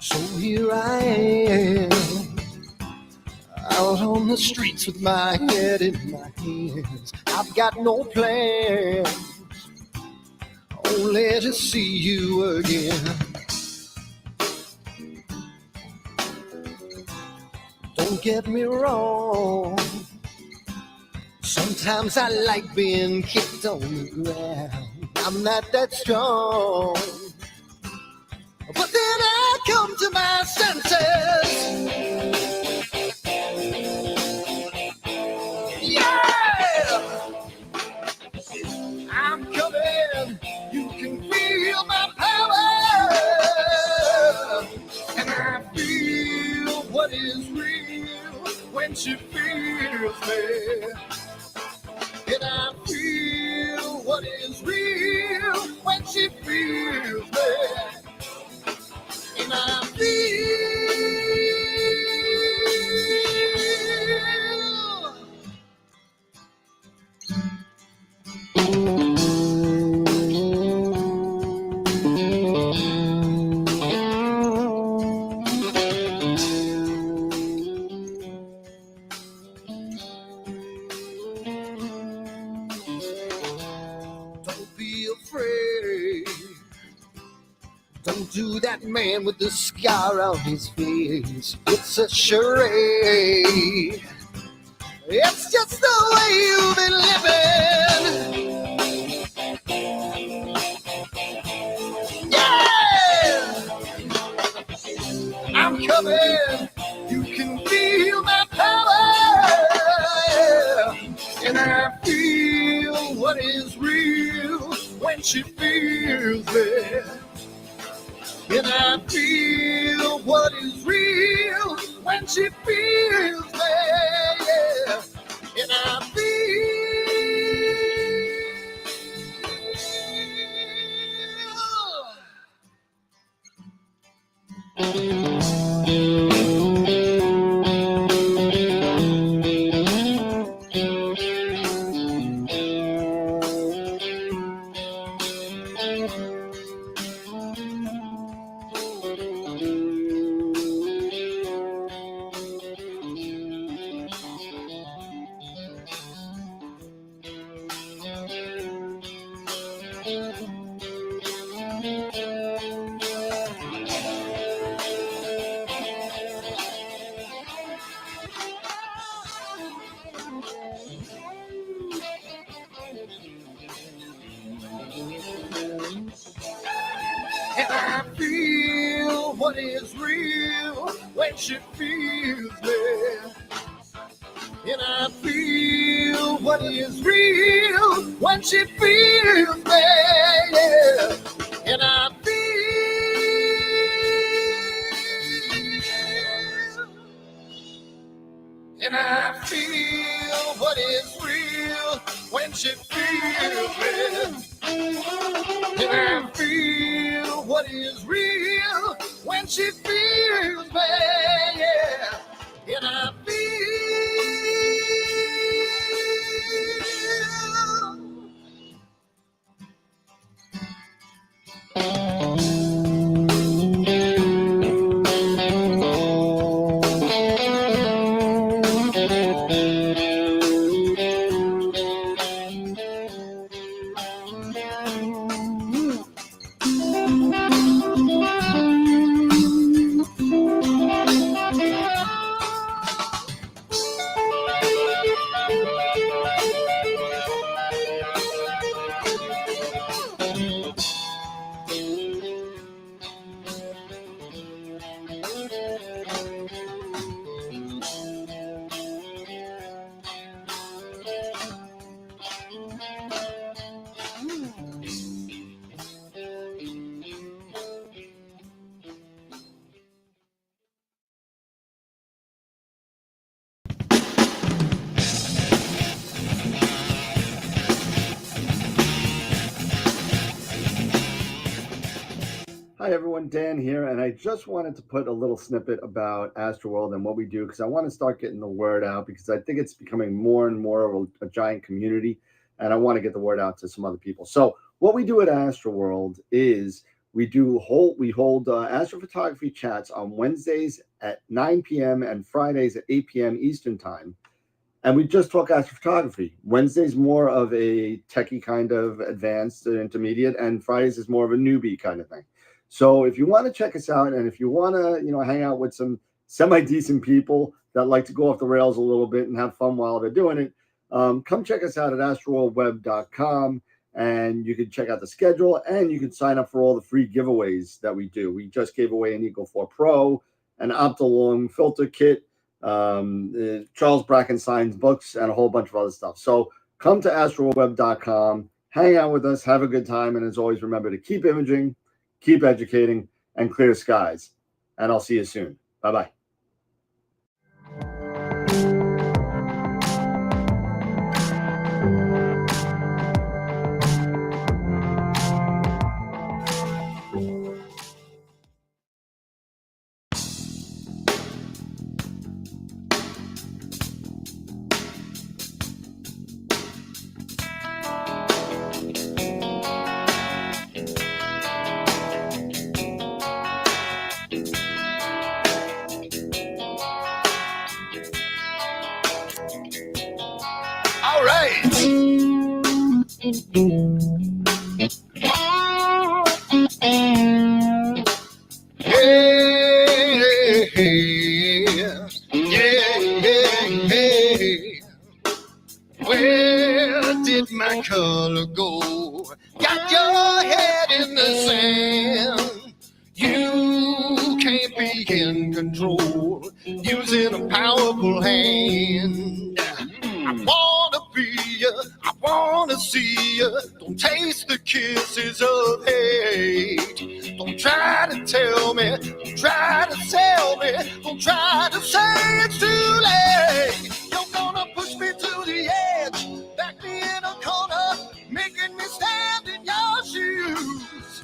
So here I am, out on the streets with my head in my hands. I've got no plans, only to see you again. Don't get me wrong, sometimes I like being kicked on the ground. I'm not that strong, but then I come to my senses. Yeah! I'm coming, you can feel my power. And I feel what is real when she feels me. And I feel what is real when she feels me. And I feel don't be afraid. Don't do that man with the scar on his face. It's a charade. It's just the way you've been living. Yeah! I'm coming. You can feel my power. And I feel what is real when she feels me. And I feel what is real when she feels me. Yeah. And I feel what is real when she feels me. And I feel what is real when she feels me. Yeah. And I feel. And I feel what is real when she feels me. And I feel what is real when she feels me. Yeah. And I feel. Hi everyone, Dan here, and I just wanted to put a little snippet about AstroWorld and what we do because I want to start getting the word out because I think it's becoming more and more of a giant community, and I want to get the word out to some other people. So what we do at AstroWorld is We hold astrophotography chats on Wednesdays at 9 p.m. and Fridays at 8 p.m. Eastern time. And we just talk astrophotography. Wednesday's more of a techie kind of advanced intermediate, and Fridays is more of a newbie kind of thing. So if you want to check us out, and if you want to, hang out with some semi-decent people that like to go off the rails a little bit and have fun while they're doing it, come check us out at AstroWorldWeb.com, and you can check out the schedule, and you can sign up for all the free giveaways that we do. We just gave away an Eagle 4 Pro, an Optilong filter kit, Charles Brackenstein's books, and a whole bunch of other stuff. So come to AstroWorldWeb.com, hang out with us, have a good time, and as always, remember to keep imaging, keep educating, and clear skies. And I'll see you soon. Bye-bye. All right. Where did my color go? Got your head in the sand. You can't be in control using a powerful hand. I wanna be you, I wanna see you. Don't taste the kisses of hate. Don't try to tell me, don't try to sell me, don't try to say it's too late. You're gonna push me to the edge, back me in a corner, making me stand in your shoes.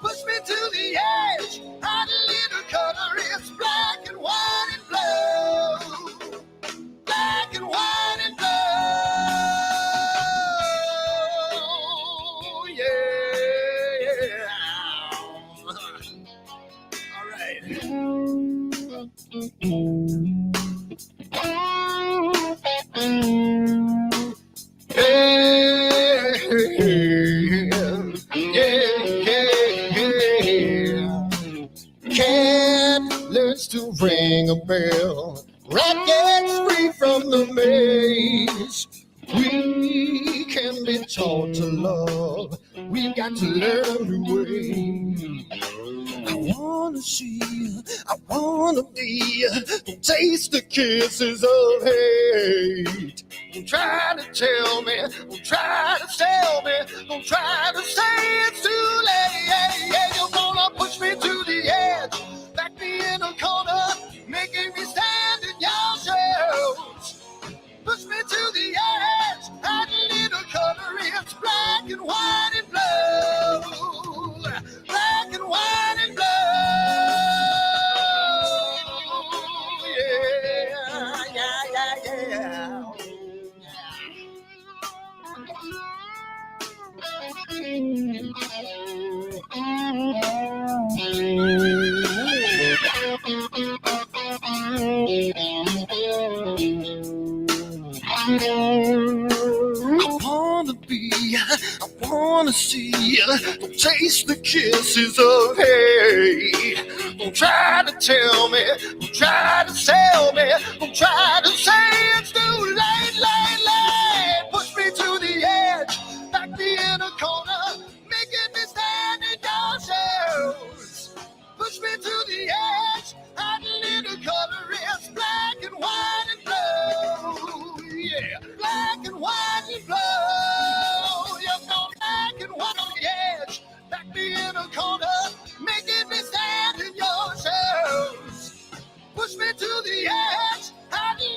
Push me to the edge, hide a little color, it's black and white and blue. Black and white and blue, yeah. All right. Cat learns to ring a bell. Rat gets free from the maze. We can be taught to love. We've got to learn a new way. I wanna see you, I wanna be you. Don't taste the kisses of hate. Don't try to tell me, don't try to sell me, don't try to say it's too late. You're gonna push me to the edge, back me in a corner, making me stand in your shoes. Push me to the edge, add a little color, it's black and white and blue. Black and white and blue, yeah. I wanna be, I wanna see, don't taste the kisses of hate. Don't try to tell me, don't try to sell me, don't try to say it's too late, late. Push me to the edge, back me in a corner, making me stand in your shoes. Push me to the edge, add a little color, it's black and white and blue. Yeah, black and white and blue. You're going black and white on the edge, back me in a corner, making me stand in your shoes. Push me to the edge, add a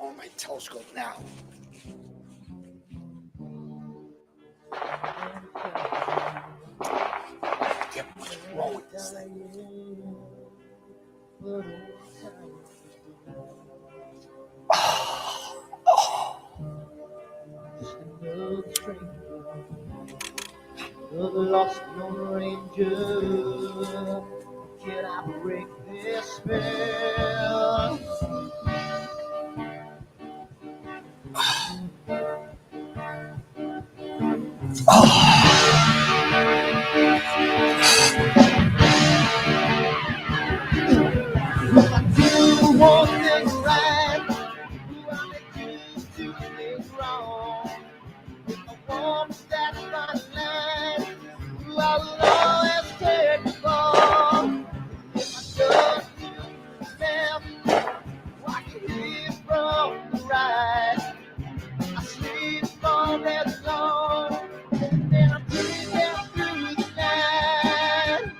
on my telescope now. Get what's wrong with this thing. The lost Lone Ranger, can I break this spell? Do one thing right, I make two things wrong. If I want that fine line, I'll always take the ball. If I just left, watch it hit from the right. I sleep all day long, and then I'm breathing through the night.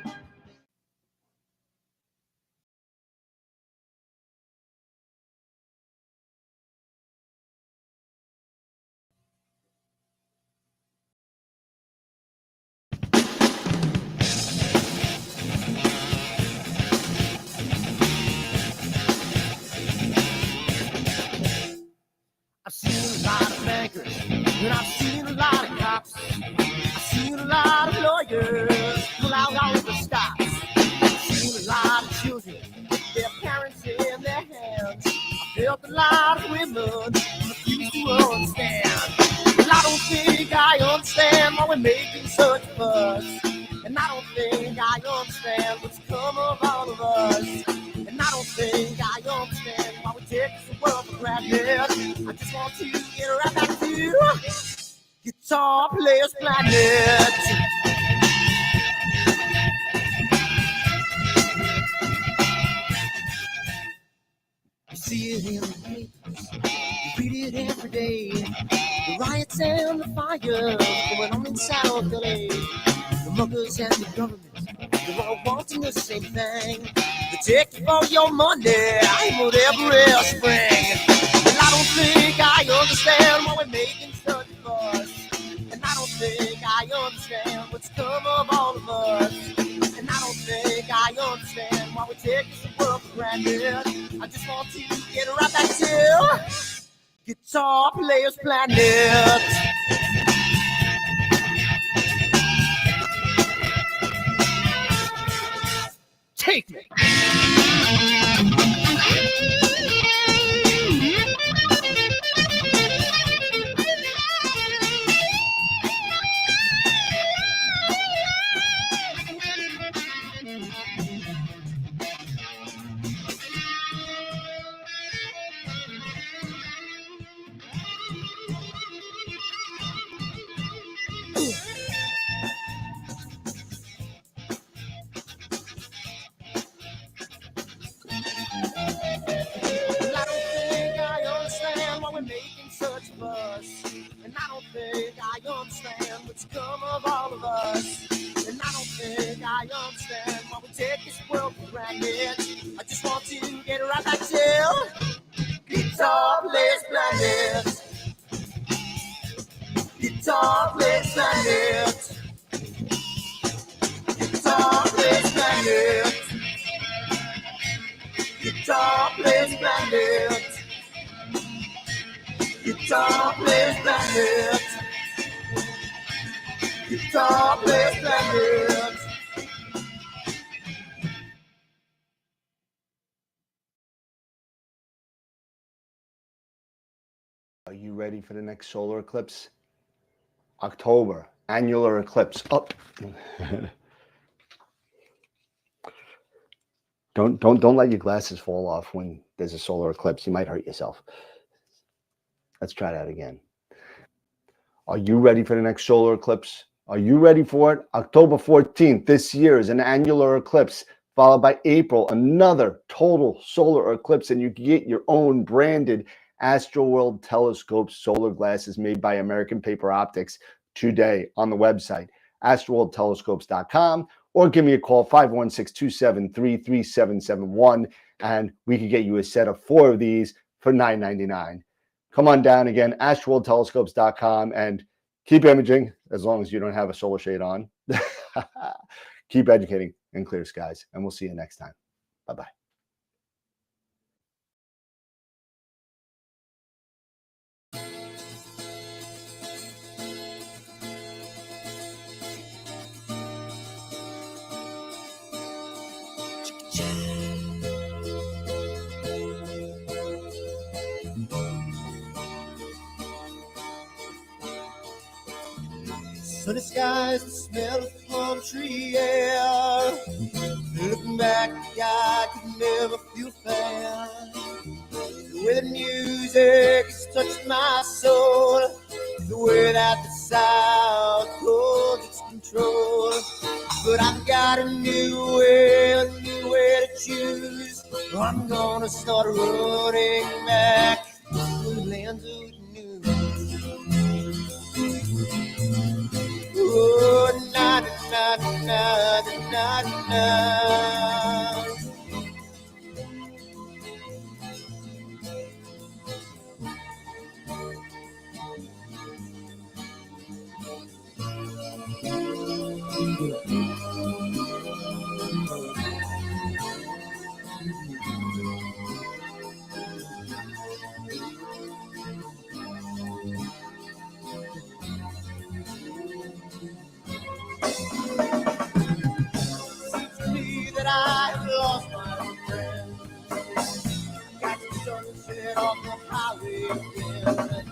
I've seen a lot of bankers, and I've seen a lot of cops. I've seen a lot of lawyers pull out all of the stops. I've seen a lot of children with their parents in their hands. I felt a lot of women refuse to understand. Well, I don't think I understand why we're making such a fuss. And I don't think I understand what's come of all of us. And I don't think I understand why we take this world for granted. I just want to get right back to Guitar Players Planet. You see it in the papers, you read it every day. The riots and the fires going on in South LA. The muggers and the government, they're all wanting the same thing. They take you for your money, I'm whatever spring. And I don't think I understand why we're making such a fuss. And I don't think I understand what's come of all of us. And I don't think I understand why we take this world for granted. I just want to get right back to Guitar Players Planet. Take me. I don't think I understand why we're making such a fuss. And I don't think I understand what's come of all of us. And I don't think I understand why we take this world for granted. I just want to get right back to Guitar Players Planet. Guitar Players Planet. Guitar Players Planet. Guitar Players Planet. Guitar Players Planet. Guitar Players Planet. Are you ready for the next solar eclipse? October, annular eclipse. Oh. Don't let your glasses fall off when there's a solar eclipse. You might hurt yourself. Let's try that again. Are you ready for the next solar eclipse? Are you ready for it? October 14th this year is an annular eclipse, followed by April, another total solar eclipse, and you can get your own branded AstroWorld telescope solar glasses made by American Paper Optics today on the website, astroworldtelescopes.com, or give me a call, 516-273-3771, and we can get you a set of 4 of these for $9.99. Come on down again, AstroWorldTelescopes.com, and keep imaging as long as you don't have a solar shade on. Keep educating in clear skies, and we'll see you next time. Bye-bye. Sunny skies, the smell of palm tree air. Looking back, I could never feel fair. The way the music has touched my soul, the way that the South holds its control. But I've got a new way to choose. I'm gonna start running back to the lands of the new. Oh, na na na na na na. That I have lost my friend. Got the sunset on the highway again.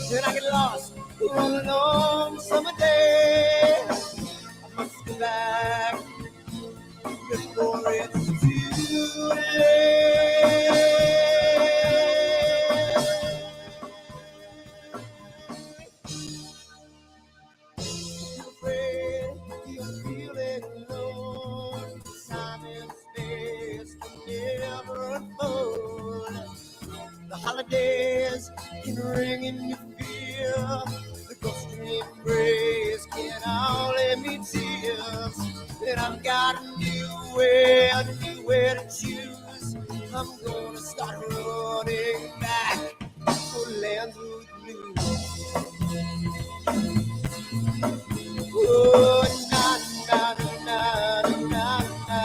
Then I get lost on a long summer day. I must go back before it's too late. I'm afraid you're feeling alone. Time and space can never unfold. The holidays can ring in your fear. The ghostly embrace can only mean tears. And I've got a new way to choose. I'm gonna start running back for lands of blue. Oh, na na na na na na.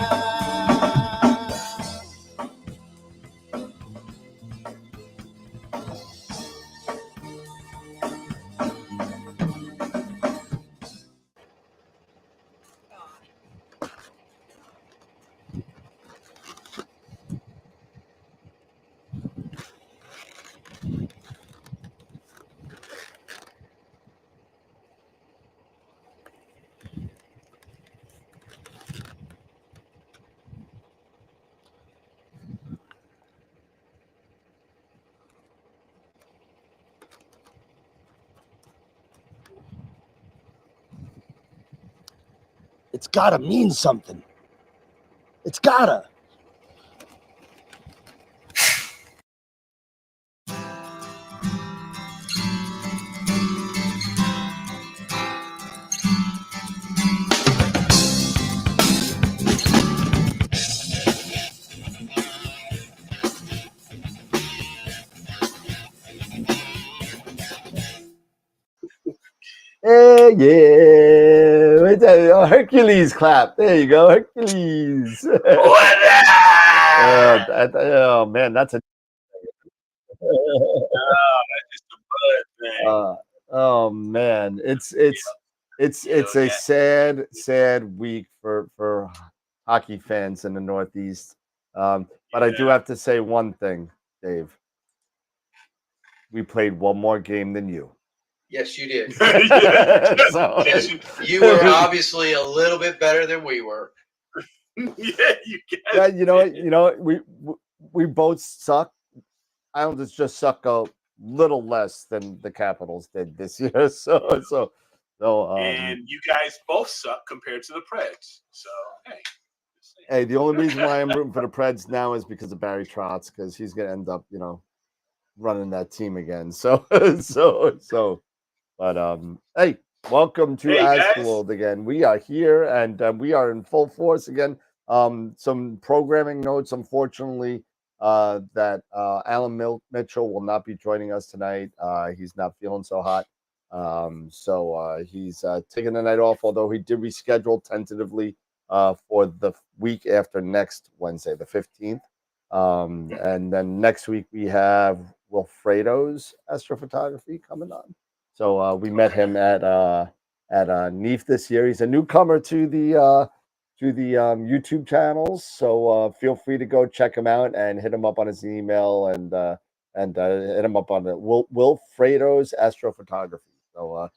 It's gotta mean something. It's gotta. Hey, yeah. Wait there. Oh, Hercules clap. There you go. Hercules. Oh, man, that's a. Oh man, it's a sad week for hockey fans in the Northeast. But I do have to say one thing, Dave. We played one more game than you. Yes, you did. So, Yes, you were obviously a little bit better than we were. Yeah, you know what, we both suck. Islanders just suck a little less than the Capitals did this year. So and you guys both suck compared to the Preds. So hey, the only reason why I'm rooting for the Preds now is because of Barry Trotz, because he's gonna end up, running that team again. So but hey, welcome to AstroWorld again. We are here and we are in full force again. Some programming notes, unfortunately. that Alan Mitchell will not be joining us tonight. He's not feeling so hot. So he's taking the night off, although he did reschedule tentatively for the week after next Wednesday, the 15th. And then next week we have Wilfredo's astrophotography coming on. So we met him at NEAF this year. He's a newcomer to the YouTube channels. So feel free to go check him out and hit him up on his email and hit him up on the Wilfredo's astrophotography. So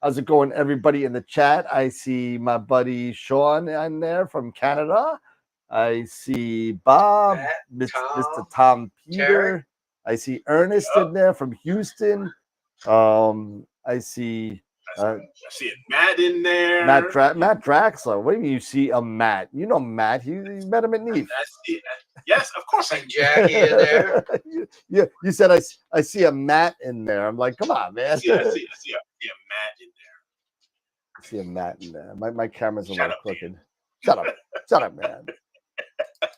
how's it going, everybody in the chat? I see my buddy Sean in there from Canada. I see Bob, Mr. Tom Peter. Terry. I see Ernest in there from Houston. I see I see a Matt in there. Matt Draxler. What do you mean you see a Matt? You know Matt. You met him at NEAF. Yes, of course I See Jackie in there. You said I see a Matt in there. I'm like, come on, man. I see a Matt in there. I see a Matt in there. My camera's a Shut little up, crooked. Shut up, man.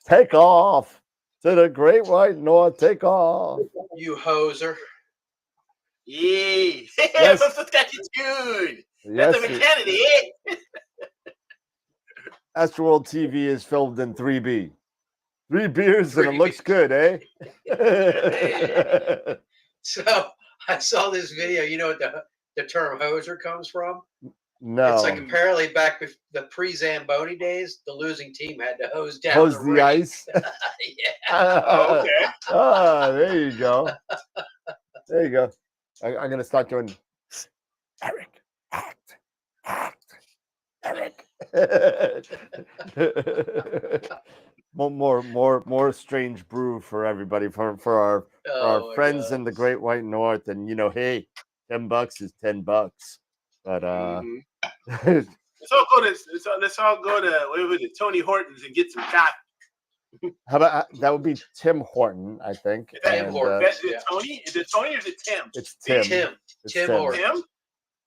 Take off to the Great White North. Take off. You hoser. Yeah. Yes. That's attitude. Yes, That's a mechanic. AstroWorld TV is filmed in 3B. 3 beers and it looks good, eh? So I saw this video. You know what the term hoser comes from? No. It's like apparently back before the pre-Zamboni days, the losing team had to hose down Hose the the ring. ice. Oh, okay. There you go. There you go. I'm gonna start doing Eric, act, Eric. more strange brew for everybody, for our friends in the Great White North. And hey, $10 is $10. But let's all go to where was it, Tony Hortons and get some coffee. how about that? Would be Tim Horton, I think. Tim Horton. Is it Tony? Is it Tony or is it Tim? It's Tim. Tim Horton.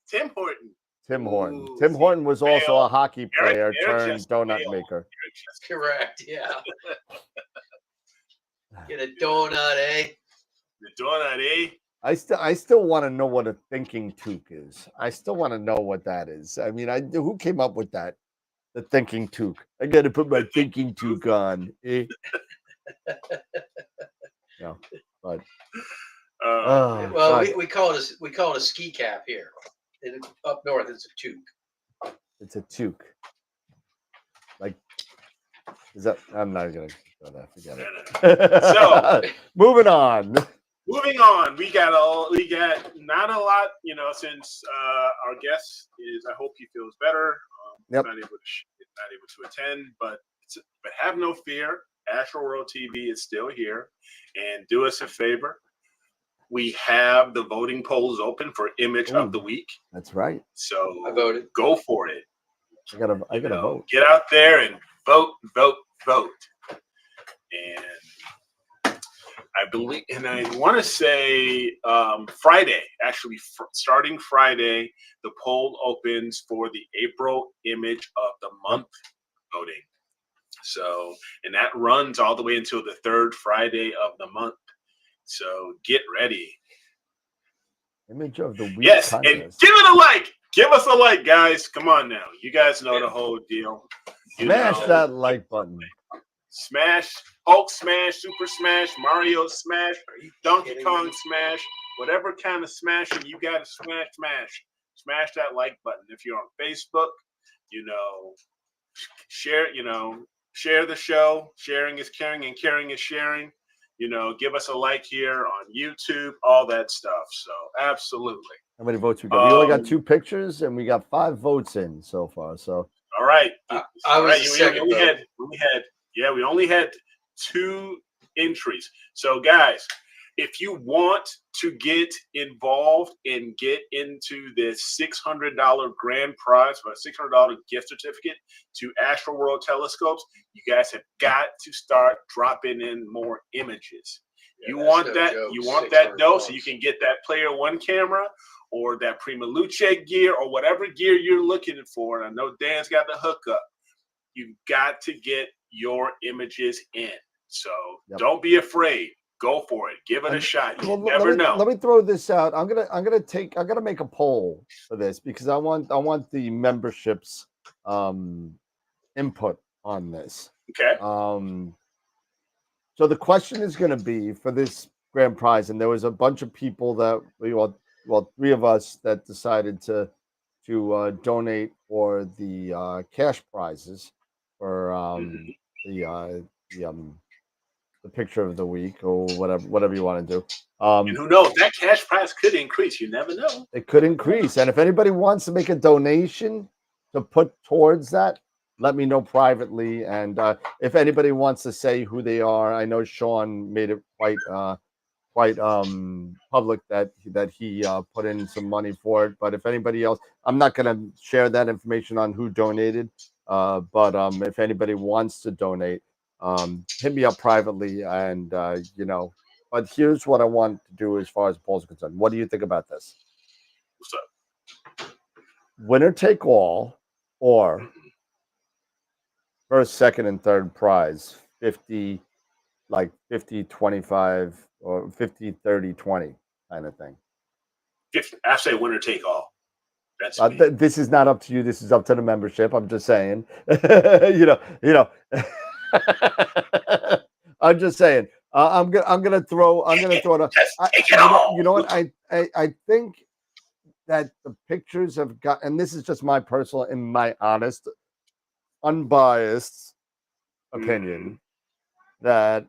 Tim Horton. Tim Horton. Ooh, Tim Horton was also a hockey player Eric turned just donut failed. maker. That's correct. Yeah. Get a donut, eh? The donut, eh? I still want to know what a thinking toque is. I still want to know what that is. I mean, who came up with that? The thinking toque. I got to put my thinking toque on. Eh? No, but Well, we call it a ski cap here. And up north, it's a toque. it's a toque. Like, is that? I'm not gonna go there. Forget it. So moving on. Moving on, we got not a lot, since our guest is. I hope he feels better. Yep. Not able to attend, but have no fear. AstroWorld TV is still here, and do us a favor. We have the voting polls open for Image of the Week. That's right. So I voted. Go for it. I gotta vote. Get out there and vote. And I believe, and I want to say Friday, actually, starting Friday, the poll opens for the April Image of the Month voting. So, and that runs all the way until the third Friday of the month. So get ready. Image of the Week. Yes, contest. and give it a like. Give us a like, guys. Come on now. You guys know the whole deal. Smash that like button. Smash, Hulk smash, Super Smash, Mario smash, Donkey Kong smash, whatever kind of smashing you got to smash. Smash that like button. If you're on Facebook, share the show. Sharing is caring and caring is sharing. Give us a like here on YouTube, all that stuff. So absolutely. How many votes we got? We only got 2 pictures and we got 5 votes in so far. So all right. We only had 2 entries. So guys, if you want to get involved and get into this $600 grand prize or a $600 gift certificate to AstroWorld telescopes, you guys have got to start dropping in more images. You want that dough so you can get that Player One camera or that Prima Luce gear or whatever gear you're looking for. And I know Dan's got the hookup. You've got to get your images in. So don't be afraid. Go for it. Give it a shot. You never know. Let me throw this out. I'm gonna make a poll for this because I want the memberships input on this. Okay. So the question is going to be for this grand prize, and there was a bunch of people that three of us that decided to donate for the cash prizes for the picture of the week or whatever you want to do. And who knows, that cash prize could increase. You never know. It could increase, and if anybody wants to make a donation to put towards that, let me know privately. And if anybody wants to say who they are, I know Sean made it quite public that he put in some money for it. But if anybody else, I'm not going to share that information on who donated. But if anybody wants to donate, hit me up privately. And but here's what I want to do as far as polls are concerned. What do you think about this? What's up? Winner take all, or first, second, and third prize, 50, 25 or 50, 30, 20 kind of thing. I say winner take all. That's this is not up to you. This is up to the membership. I'm just saying. I'm just saying. I'm gonna throw it. You know what? I think that the pictures have got, and this is just my personal and my honest, unbiased opinion, that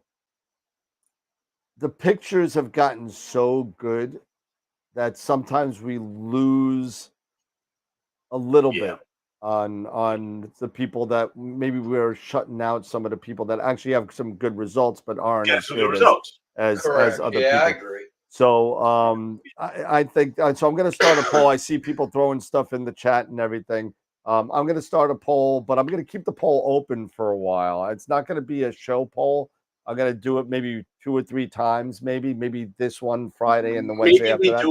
the pictures have gotten so good that sometimes we lose a little bit on the people that maybe we're shutting out some of the people that actually have some good results but aren't as good as other people. I agree. So I think so. I'm going to start a poll. I see people throwing stuff in the chat and everything. I'm going to start a poll, but I'm going to keep the poll open for a while. It's not going to be a show poll. I'm going to do it maybe 2 or 3 times, maybe this one Friday and the Wednesday after that.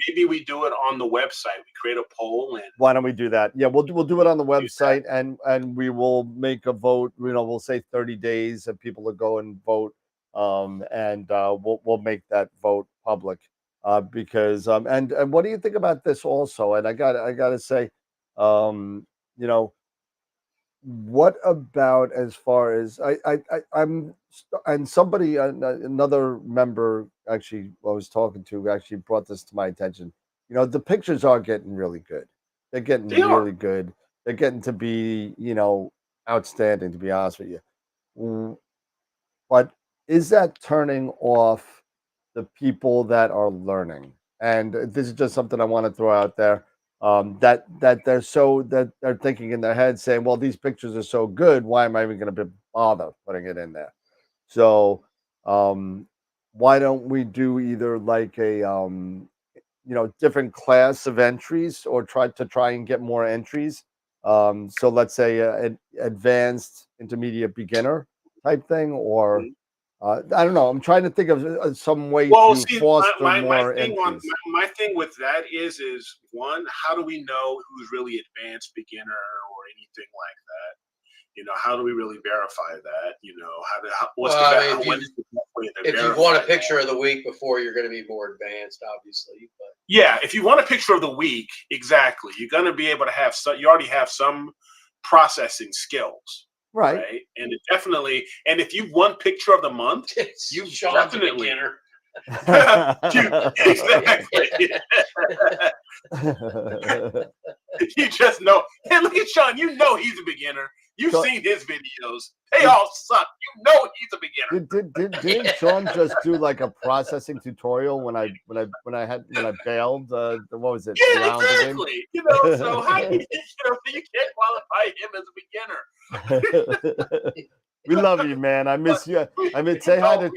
Maybe we do it on the website. We create a poll. And why don't we do that? Yeah, we'll do it on the website, and we will make a vote. We'll say 30 days of people to go and vote, and we'll make that vote public, because and what do you think about this also? And I got to say, what about as far as I'm and somebody another member actually I was talking to actually brought this to my attention. The pictures are getting really good. They're getting really good. They're getting to be outstanding, to be honest with you. But is that turning off the people that are learning? And this is just something I want to throw out there. That they're thinking in their head, saying, "Well, these pictures are so good. Why am I even going to bother putting it in there?" So, why don't we do either like a different class of entries, or try and get more entries? So let's say an advanced, intermediate, beginner type thing, or I don't know. I'm trying to think of some way to foster more entries. My thing with that is one, how do we know who's really advanced, beginner, or anything like that? How do we really verify that? If you want a picture of the week before, you're going to be more advanced, obviously. But yeah, if you want a picture of the week, exactly, you're going to be able to have you already have some processing skills. Right. And it definitely, and if you want picture of the month, you definitely exactly. You just know. Hey, look at Sean. You know he's a beginner. You've seen his videos. They all suck. You know he's a beginner. Didn't Sean just do like a processing tutorial when I bailed? What was it? Yeah, exactly. So how you can't qualify him as a beginner. We love you, man. I miss you. Say hi to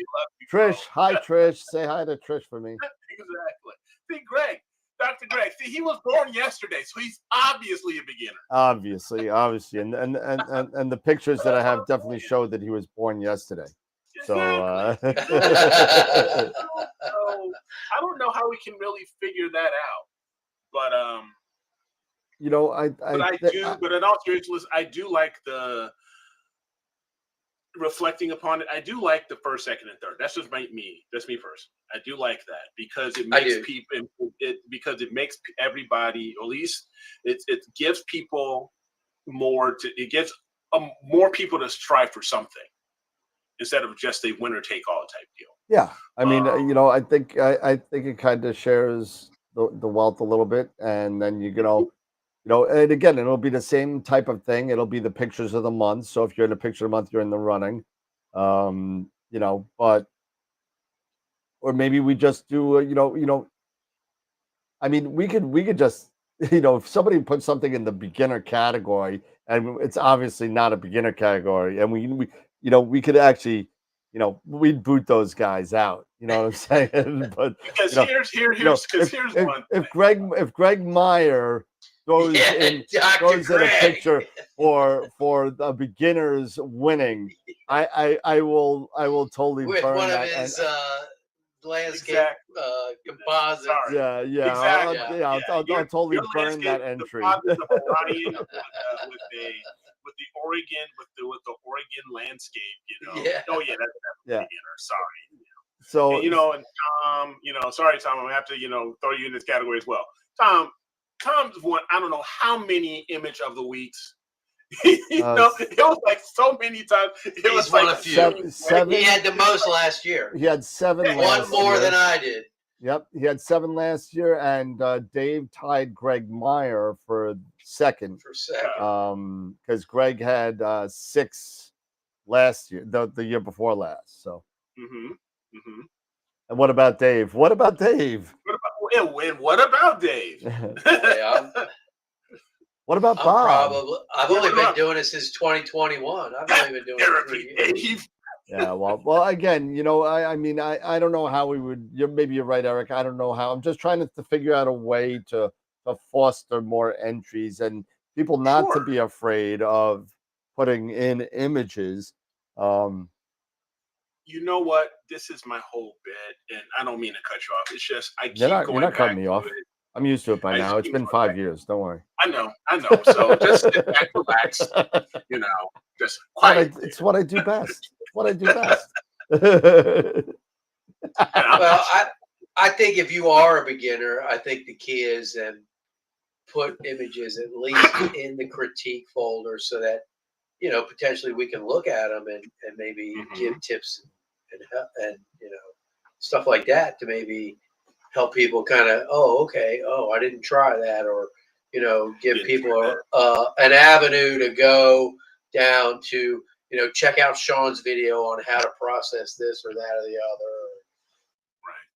Trish. Hi, Trish. Say hi to Trish for me. Exactly. See, Dr. Greg. See, he was born yesterday, so he's obviously a beginner. Obviously, and the pictures that I have definitely show that he was born yesterday. So, I don't know how we can really figure that out, but but in all seriousness, I do like the reflecting upon it, I do like the first, second, and third. That's just me. That's me first. I do like that because it makes people, because it makes everybody, or at least it gives people more it gives more people to strive for something instead of just a winner take all type deal. Yeah, I mean, I think it kind of shares the wealth a little bit, and then and again, it'll be the same type of thing. It'll be the pictures of the month. So if you're in a picture of the month, you're in the running. But or maybe we just do, I mean, we could just, if somebody puts something in the beginner category, and it's obviously not a beginner category, and we could actually, we'd boot those guys out. You know what I'm saying? But because here's one. If Greg Meyer goes in a picture for the beginners winning, I will totally with burn one that of his landscape composites. Yeah, exactly. I'll totally burn that entry. With the Oregon landscape, Yeah. Oh yeah, that's beginner. Sorry. So and Tom, sorry Tom, I'm gonna have to throw you in this category as well. Tom's won I don't know how many image of the weeks. It was like so many times. It was like a few. 7. He had the most last year. He had 7 one more than I did. Yep, he had 7 last year, and Dave tied Greg Meyer for second. Because Greg had 6 last year, the year before last. So. And what about Dave? What about Dave? What about Dave? What about Bob? I've only been doing it since 2021. I've only been doing it 3 years. Yeah, well, again, I mean, I don't know how we would. Maybe you're right, Eric. I don't know how. I'm just trying to figure out a way to foster more entries and people not to be afraid of putting in images. You know what? This is my whole bit, and I don't mean to cut you off. It's just I keep you're not cutting me off. I'm used to it by now. It's been 5 years. Don't worry. I know. So just sit back, relax. Just quiet. It's what I do best. Well, I think if you are a beginner, I think the key is then put images at least in the critique folder so that potentially we can look at them and maybe give tips and stuff like that to maybe help people kind of I didn't try that, or give people an avenue to go down to check out Sean's video on how to process this or that or the other. Right.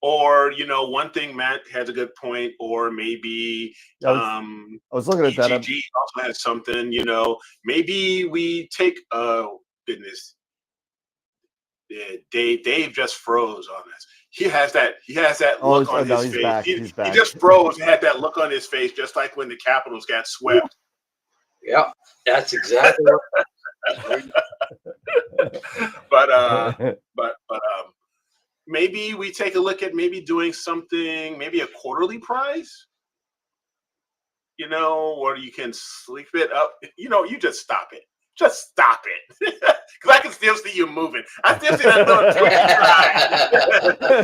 Or one thing Matt has a good point, or maybe I was looking at that. EGG also has something. Maybe we take goodness. Yeah, Dave just froze on us. He has that look on his face. Back. He back. just froze and had that look on his face, just like when the Capitals got swept. Yeah, that's exactly right. But maybe we take a look at maybe doing something, maybe a quarterly prize. Or you can sleep it up. You just stop it. Just stop it, because I can still see you moving. I still see that little twitchy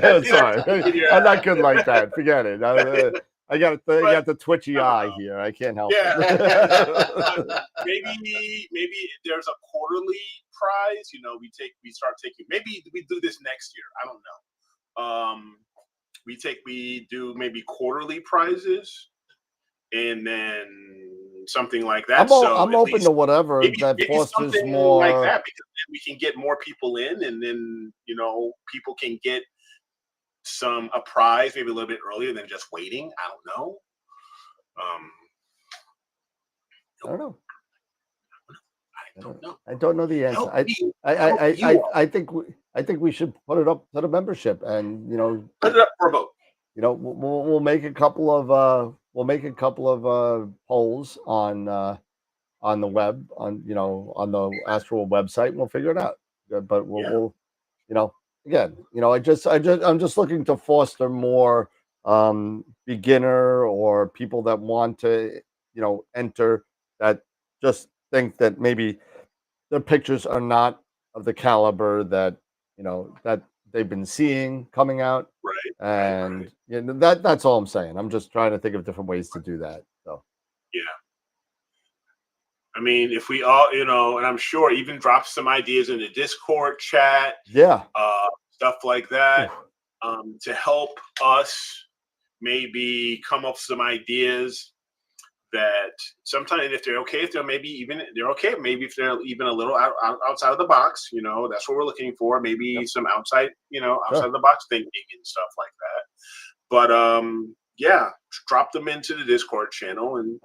eye. Sorry, I'm not good like that. Forget it. I got the twitchy eye here. I can't help it. Maybe there's a quarterly prize. We start taking. Maybe we do this next year. I don't know. We do maybe quarterly prizes, and then something like that. I'm open to whatever that fosters more like that, because then we can get more people in, and then people can get a prize maybe a little bit earlier than just waiting. I don't know. I don't know. know. I don't know the answer. I think we should put it up to the membership, and put it up for a vote. We'll make a couple of polls on the web, on the AstroWorld website, and we'll figure it out. But we'll again, I'm just looking to foster more beginner or people that want to enter, that just think that maybe their pictures are not of the caliber that that they've been seeing coming out. Right. And that's all I'm saying. I'm just trying to think of different ways to do that. So yeah. I mean, if we all, and I'm sure even drop some ideas in the Discord chat, yeah, stuff like that, to help us maybe come up with some ideas that sometimes if they're okay, if they're maybe if they're even a little outside of the box, that's what we're looking for. Maybe some outside, outside of the box thinking and stuff like that. But yeah, drop them into the Discord channel and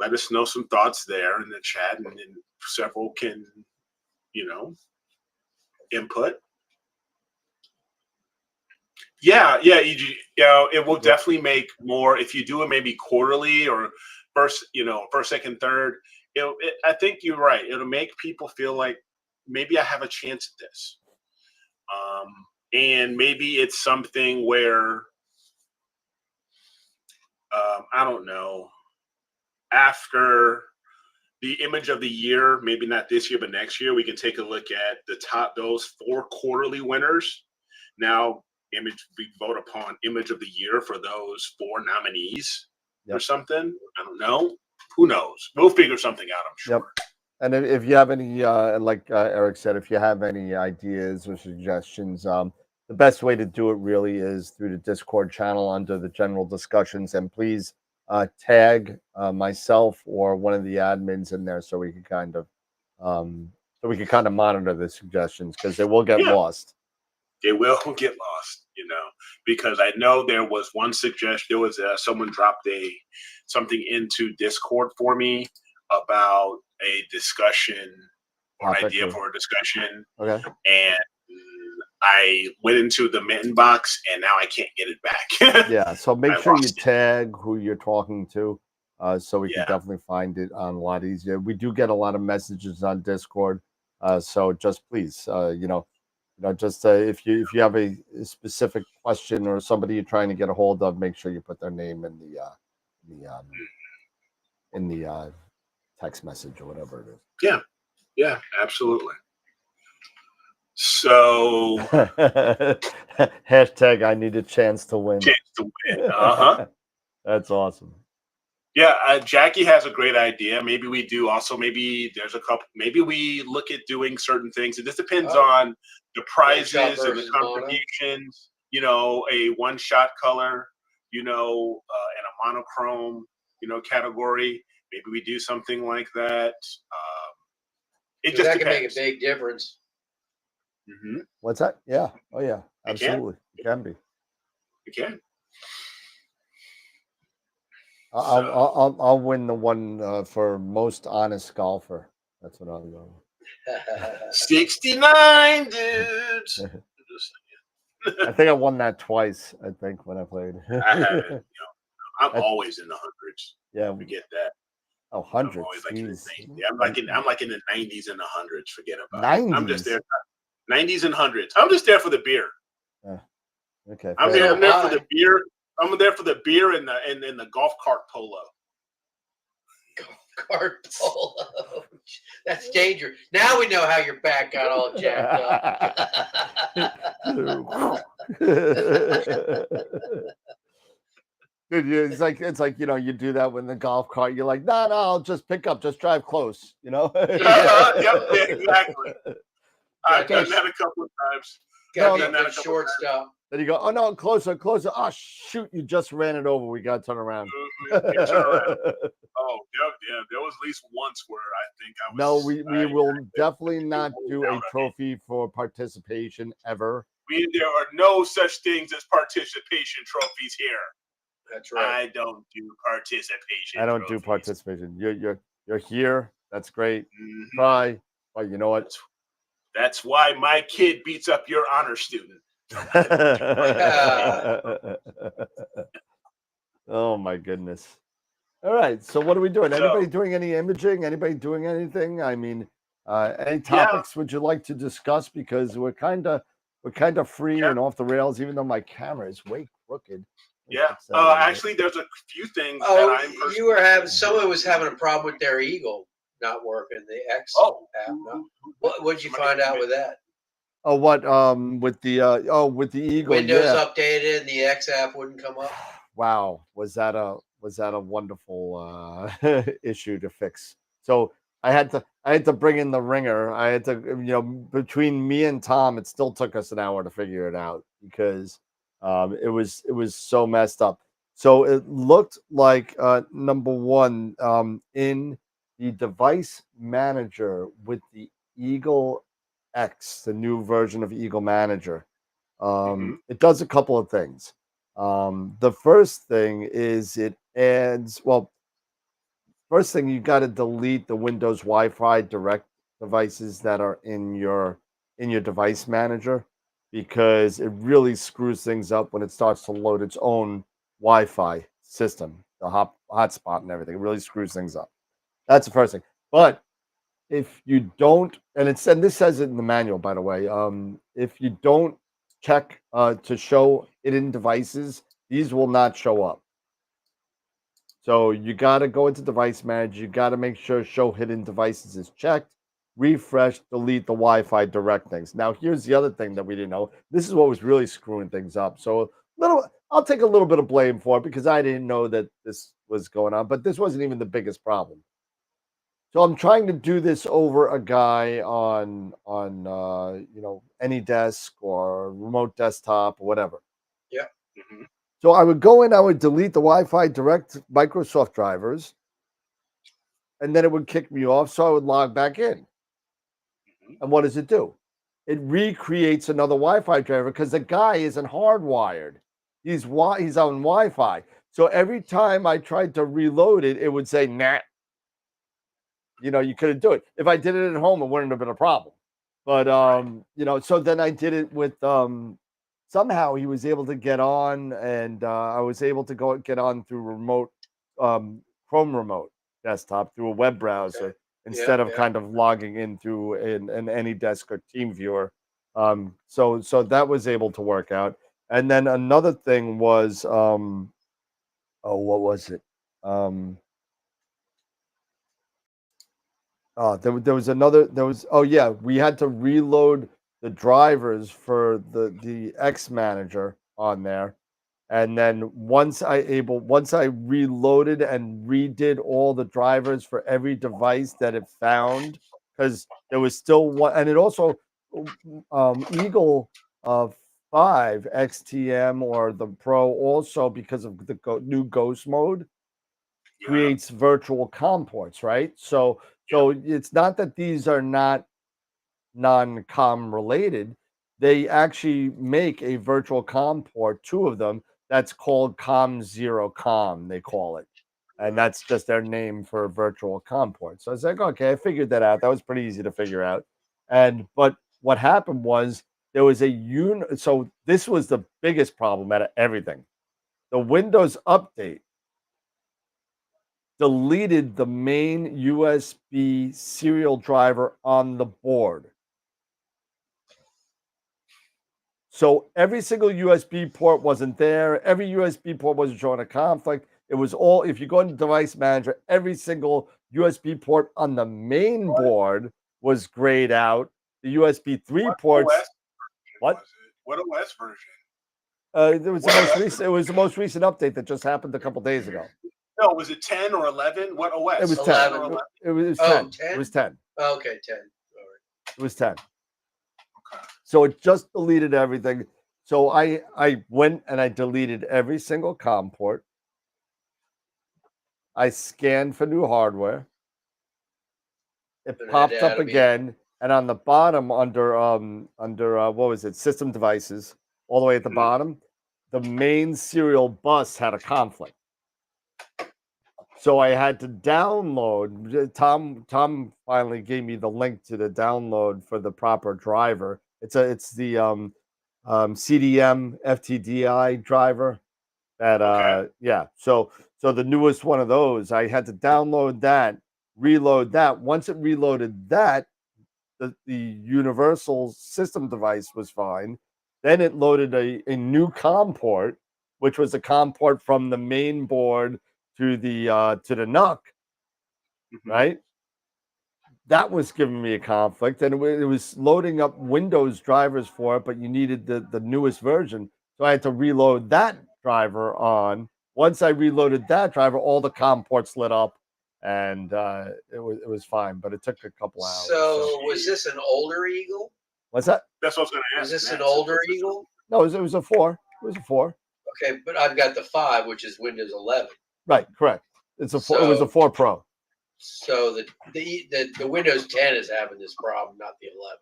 let us know some thoughts there in the chat, and then several can, input. Yeah, EG, it will definitely make more if you do it maybe quarterly or first, second, third. I think you're right. It'll make people feel like maybe I have a chance at this, and maybe it's something where I don't know. After the image of the year, maybe not this year, but next year, we can take a look at those 4 quarterly winners. Now, we vote upon image of the year for those 4 nominees or something. I don't know. Who knows? We'll figure something out, I'm sure. Yep. And if you have any, like Eric said, if you have any ideas or suggestions, the best way to do it really is through the Discord channel under the general discussions. And please tag myself or one of the admins in there so we can kind of monitor the suggestions, because they will get lost. They will get lost, because I know there was one suggestion. There was someone dropped something into Discord for me about a discussion or an idea for a discussion. Okay. And I went into the mitten box and now I can't get it back. Yeah. So make sure you tag who you're talking to, so we can definitely find it on a lot easier. We do get a lot of messages on Discord. So just please, just if you have a specific question or somebody you're trying to get a hold of, make sure you put their name in the text message or whatever it is. Yeah, absolutely. So hashtag I need a chance to win. That's awesome. Yeah, Jackie has a great idea. Maybe we do also. Maybe there's a couple. Maybe we look at doing certain things. It just depends on the prizes and the contributions. A one-shot color. And a monochrome. Category. Maybe we do something like that. It just that can make a big difference. Mm-hmm. What's that? Yeah. Oh yeah. Absolutely. It can be. It can. I'll win the one for most honest golfer. That's what I'll go. 69 dudes. I think I won that twice. I think when I played. I haven't. I'm always in the hundreds. Yeah, we get that. Oh, hundreds. I'm like in the 90s and the hundreds. Forget about 90s. it. I'm just there. 90s and hundreds. I'm just there for the beer. Okay. I'm there for the beer. I'm there for the beer and the golf cart polo. Golf cart polo. That's dangerous. Now we know how your back got all jacked up. Dude, it's like you do that when the golf cart. You're like, no, I'll just pick up, just drive close. Yep, exactly. I've done that a couple of times. Got that shortstop. Then you go, oh no, closer. Oh shoot, you just ran it over. We got to turn around. Oh, yeah. There was at least once where I think I was. No, we will definitely not do a trophy for participation ever. There are no such things as participation trophies here. That's right. I don't do participation. I don't do participation. You're here. That's great. Try, but you know what? That's why my kid beats up your honor student. Oh my goodness. All right. So what are we doing? Anybody doing any imaging? Anybody doing anything? I mean, any topics would you like to discuss? Because we're kind of free and off the rails, even though my camera is way crooked. Yeah. Actually, there's a few things. That someone was having a problem with their Eagle. not working. The X Oh, app. No. What'd you find out with that? Oh, what with the with the Eagle? Windows Yeah. updated and the X app wouldn't come up. Wow, was that a wonderful issue to fix? So I had to bring in the ringer. I had to, between me and Tom, it still took us an hour to figure it out because it was so messed up. So it looked like number one, in the device manager with the Eagle X, the new version of Eagle Manager. It does a couple of things. The first thing is it adds, well, first thing you got to delete the Windows Wi-Fi direct devices that are in your device manager because it really screws things up when it starts to load its own Wi-Fi system, the hotspot and everything. It really screws things up. That's the first thing. But if you don't, and this says it in the manual, by the way, if you don't check to show hidden devices, these will not show up. So you got to go into device manager. You got to make sure show hidden devices is checked. Refresh, delete the Wi-Fi direct things. Now, here's the other thing that we didn't know. This is what was really screwing things up. So I'll take a little bit of blame for it because I didn't know that this was going on. But this wasn't even the biggest problem. So I'm trying to do this over a guy on any desk or remote desktop or whatever. Yeah. Mm-hmm. So I would go in, I would delete the Wi-Fi direct Microsoft drivers, and then it would kick me off. So I would log back in. And what does it do? It recreates another Wi-Fi driver because the guy isn't hardwired. He's on Wi-Fi. So every time I tried to reload it, it would say, nah. You couldn't do it. If I did it at home, it wouldn't have been a problem. But so then I did it with somehow he was able to get on, and I was able to get on through remote Chrome remote desktop through a web browser instead of kind of logging in through an AnyDesk or TeamViewer. So that was able to work out. And then another thing was what was it? We had to reload the drivers for the X manager on there. And then once I reloaded and redid all the drivers for every device that it found, because there was still one, and it also Eagle 5 XTM or the Pro also, because of the new Ghost mode, creates virtual COM ports, right? So it's not that these are not non-COM related. They actually make a virtual COM port, two of them, that's called COM0COM, they call it. And that's just their name for a virtual COM port. So I was like, okay, I figured that out. That was pretty easy to figure out. But what happened was there was so this was the biggest problem out of everything. The Windows update deleted the main USB serial driver on the board. So every single USB port wasn't there. Every USB port wasn't showing a conflict. It was all, if you go into device manager, every single USB port on the main board was grayed out. The USB 3 ports. What? What OS version? It was the most recent update that just happened a couple days ago. No, was it 10 or 11? What OS? It was 10. 11. It was 10. 10? It was 10. Oh, okay, 10. All right. It was 10. Okay. So it just deleted everything. So I went and I deleted every single COM port. I scanned for new hardware. It popped up again, and on the bottom under what was it? System devices, all the way at the bottom, the main serial bus had a conflict. So I had to download. Tom finally gave me the link to the download for the proper driver. It's the CDM FTDI driver. So the newest one of those, I had to download that, reload that. Once it reloaded that, the universal system device was fine. Then it loaded a new COM port, which was a COM port from the main board to the NUC, right? that was giving me a conflict, and it was loading up Windows drivers for it, but you needed the newest version, so I had to reload that driver on. Once I reloaded that driver, all the COM ports lit up, and it was fine, but it took a couple hours. So was this an older Eagle? What's that? That's what I was going to Was ask. this an Matt. older Eagle? No, it was a 4. It was a 4. Okay, but I've got the 5, which is Windows 11. Right, correct. It's a 4. It was a 4 Pro. So the Windows 10 is having this problem, not the 11.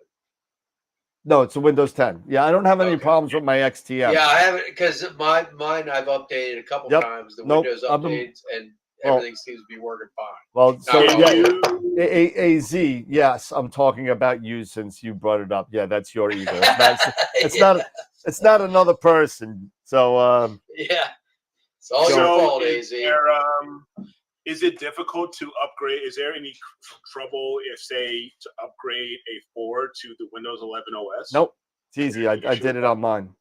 No, it's a Windows 10. Yeah, I don't have any Okay. problems with my XTM. Yeah, I haven't, because mine I've updated a couple Yep. times. The Nope. Windows updates and everything seems to be working fine. Well, so Not yeah, AZ. Yes, I'm talking about you since you brought it up. Yeah, that's your Eagle. It's Yeah. not. It's not another person. So Yeah, it's all your So fault, AZ. is it difficult to upgrade? Is there any trouble if, say, to upgrade a 4 to the Windows 11 OS? nope, it's easy. I did it on mine.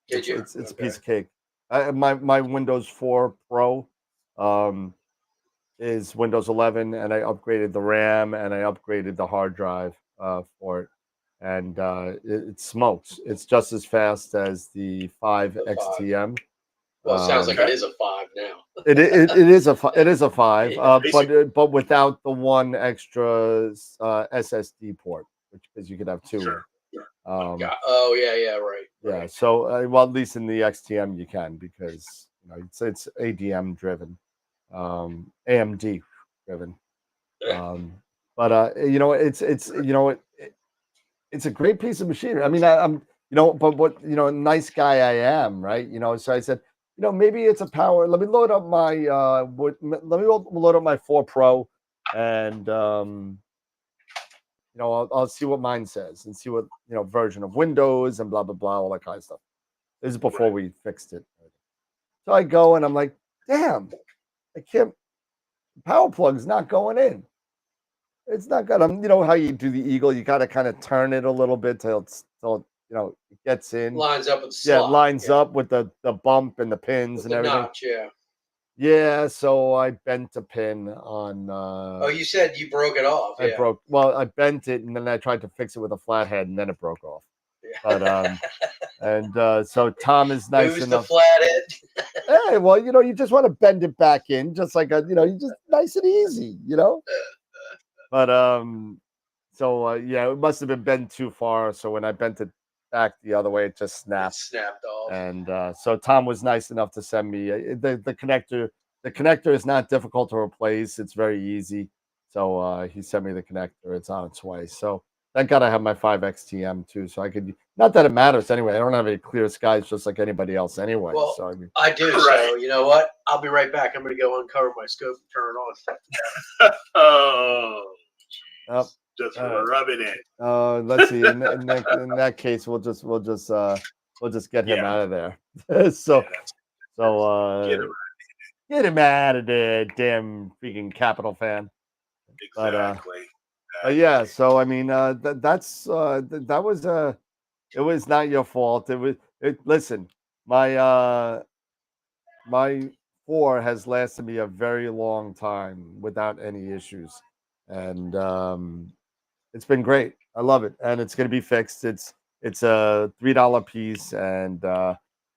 Did you? It's a piece of cake. My Windows 4 Pro is Windows 11, and I upgraded the RAM and I upgraded the hard drive for it, and it smokes. It's just as fast as the 5 The 5. XTM. Well, it sounds like it is a 5 now. It is a 5, but without the one extra SSD port, because you could have 2. Sure. Oh yeah, right. Yeah. So well, at least in the XTM you can, because it's ADM driven, AMD driven. But it's a great piece of machinery. I mean, I'm but what nice guy I am, right? So I said, maybe it's a power. Let me load up my load up my 4 Pro, and I'll see what mine says and see what version of Windows and blah blah blah, all that kind of stuff. This is before we fixed it. So I go and I'm like, damn, I can't. Power plug's not going in. It's not good. How you do the Eagle, you got to kind of turn it a little bit till it gets in. Lines up with the Yeah, slot. lines up with the bump and the pins With and the everything. notch, yeah. Yeah, so I bent a pin on. Oh, you said you broke it off. I Yeah. I bent it, and then I tried to fix it with a flathead, and then it broke off. Yeah. But so Tom is nice Who's enough. the flathead? Hey, well, you just want to bend it back in, just like you just nice and easy, But so yeah, it must have been bent too far. So when I bent it back the other way, it just snapped. It snapped off. And so Tom was nice enough to send me the connector. The connector is not difficult to replace. It's very easy. So he sent me the connector. It's on its way. So thank God I have my 5 XTM too. So I could, not that it matters anyway. I don't have any clear skies just like anybody else anyway. Well, so I mean, I do. So you know what? I'll be right back. I'm going to go uncover my scope and turn it on. Oh, Yep. just rub it in. Let's see. In that case, we'll just get him out of there. Get him out of there, damn freaking Capital fan. Exactly. But yeah. So I mean, that was it was not your fault. Listen, my 4 has lasted me a very long time without any issues, and it's been great. I love it, and it's going to be fixed. It's a $3 piece, and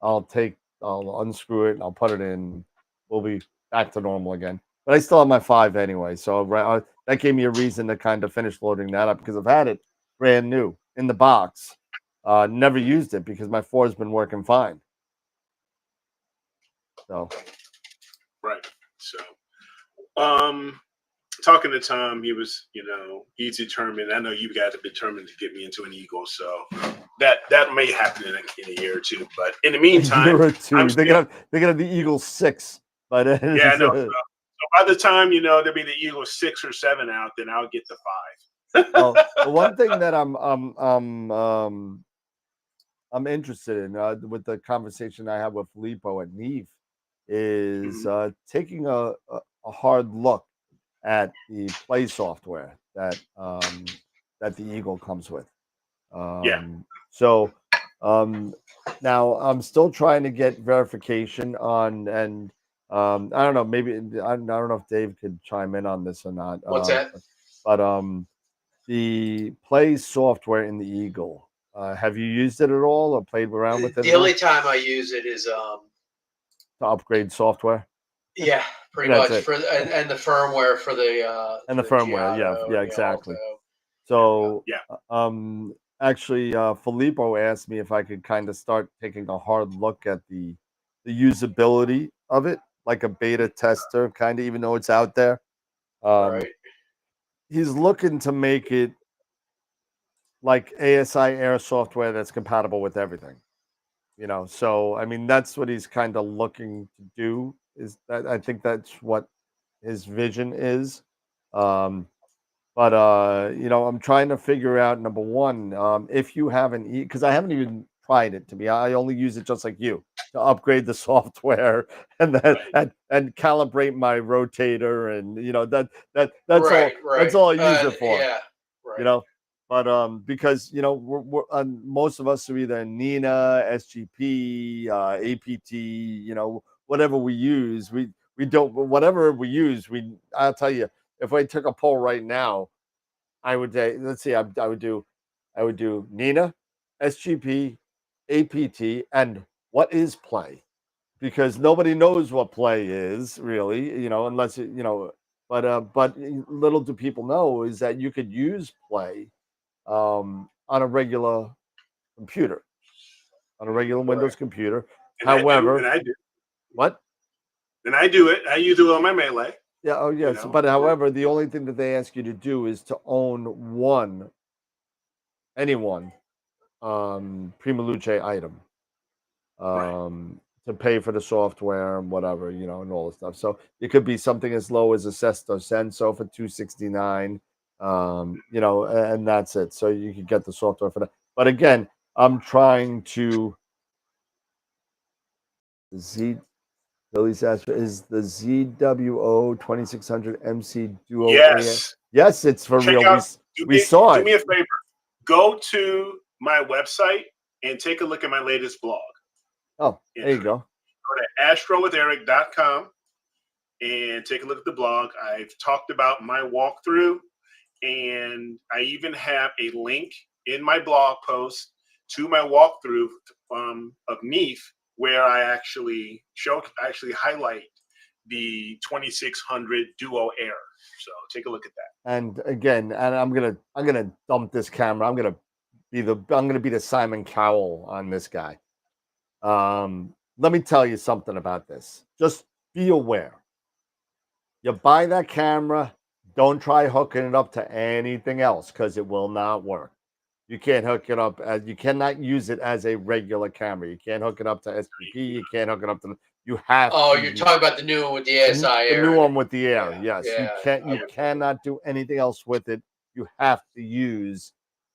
I'll unscrew it and I'll put it in. We'll be back to normal again. But I still have my 5 anyway, so that gave me a reason to kind of finish loading that up, because I've had it brand new in the box. Never used it because my 4 has been working fine. So right. So talking to Tom, he was, he's determined. I know you guys have been determined to get me into an Eagle, so that may happen in a year or two. But in the meantime, they're gonna have the Eagle 6. But yeah, I know. So by the time there'll be the Eagle 6 or 7 out, then I'll get the 5. Well, the one thing that I'm interested in with the conversation I had with Filippo at Neve is taking a hard look at the Play software that the Eagle comes with. So now I'm still trying to get verification on, and I don't know, maybe I don't know if Dave could chime in on this or not. What's that? But the Play software in the Eagle. Have you used it at all or played around with it The at all only time I use it is to upgrade software? yeah, pretty That's much it. for and the firmware for And the the firmware, Giotto yeah, and the exactly. Alto. So, Yeah. actually, Filippo asked me if I could kind of start taking a hard look at the usability of it, like a beta tester, kind of, even though it's out there. Right. He's looking to make it like ASI Air software that's compatible with everything. So I mean, that's what he's kind of looking to do. Is that I think that's what his vision is. Um, But I'm trying to figure out number one, if you haven't, because I haven't even tried it to be. I only use it just like you to upgrade the software and then Right. and calibrate my rotator, and that's all Right. Right. that's all I use it for. Yeah. You Right. know, but because we're most of us are either Nina, SGP, APT, whatever we use, we don't whatever we use. I'll tell you, if I took a poll right now, I would say, let's see, I would do Nina, SGP, APT, and what is play? Because nobody knows what play is really, unless but little do people know is that you could use play on a regular computer, on a regular Windows Correct. computer. And I do, and However, I do, what? and I do it. I use it on my Melee. Yeah, oh You yes, know, but however, the only thing that they ask you to do is to own anyone Prima Luce item right. to pay for the software and whatever, and all the stuff. So it could be something as low as a Sesto Senso for 269, and that's it. So you could get the software for that. But again, I'm trying to Z Billy's asked is the ZWO 2600 MC Duo A. Yes. Yes, it's for Check real. out. We saw Do it. me a favor. Go to my website and take a look at my latest blog. Oh, there you go. Go to astrowitheric.com and take a look at the blog. I've talked about my walkthrough, and I even have a link in my blog post to my walkthrough of NEAF, where I actually highlight the 2600 Duo Air. So take a look at that. And again, and I'm gonna dump this camera. I'm gonna be the Simon Cowell on this guy. Let me tell you something about this. Just be aware. You buy that camera, don't try hooking it up to anything else because it will not work. You can't hook it up as you cannot use it as a regular camera. You can't hook it up to SPP. You can't hook it up to. You have. Oh, to you're use talking about the new one with the ASI the Air. new one with the air. Yeah, Yes, you yeah, can't. You okay. cannot do anything else with it. You have to use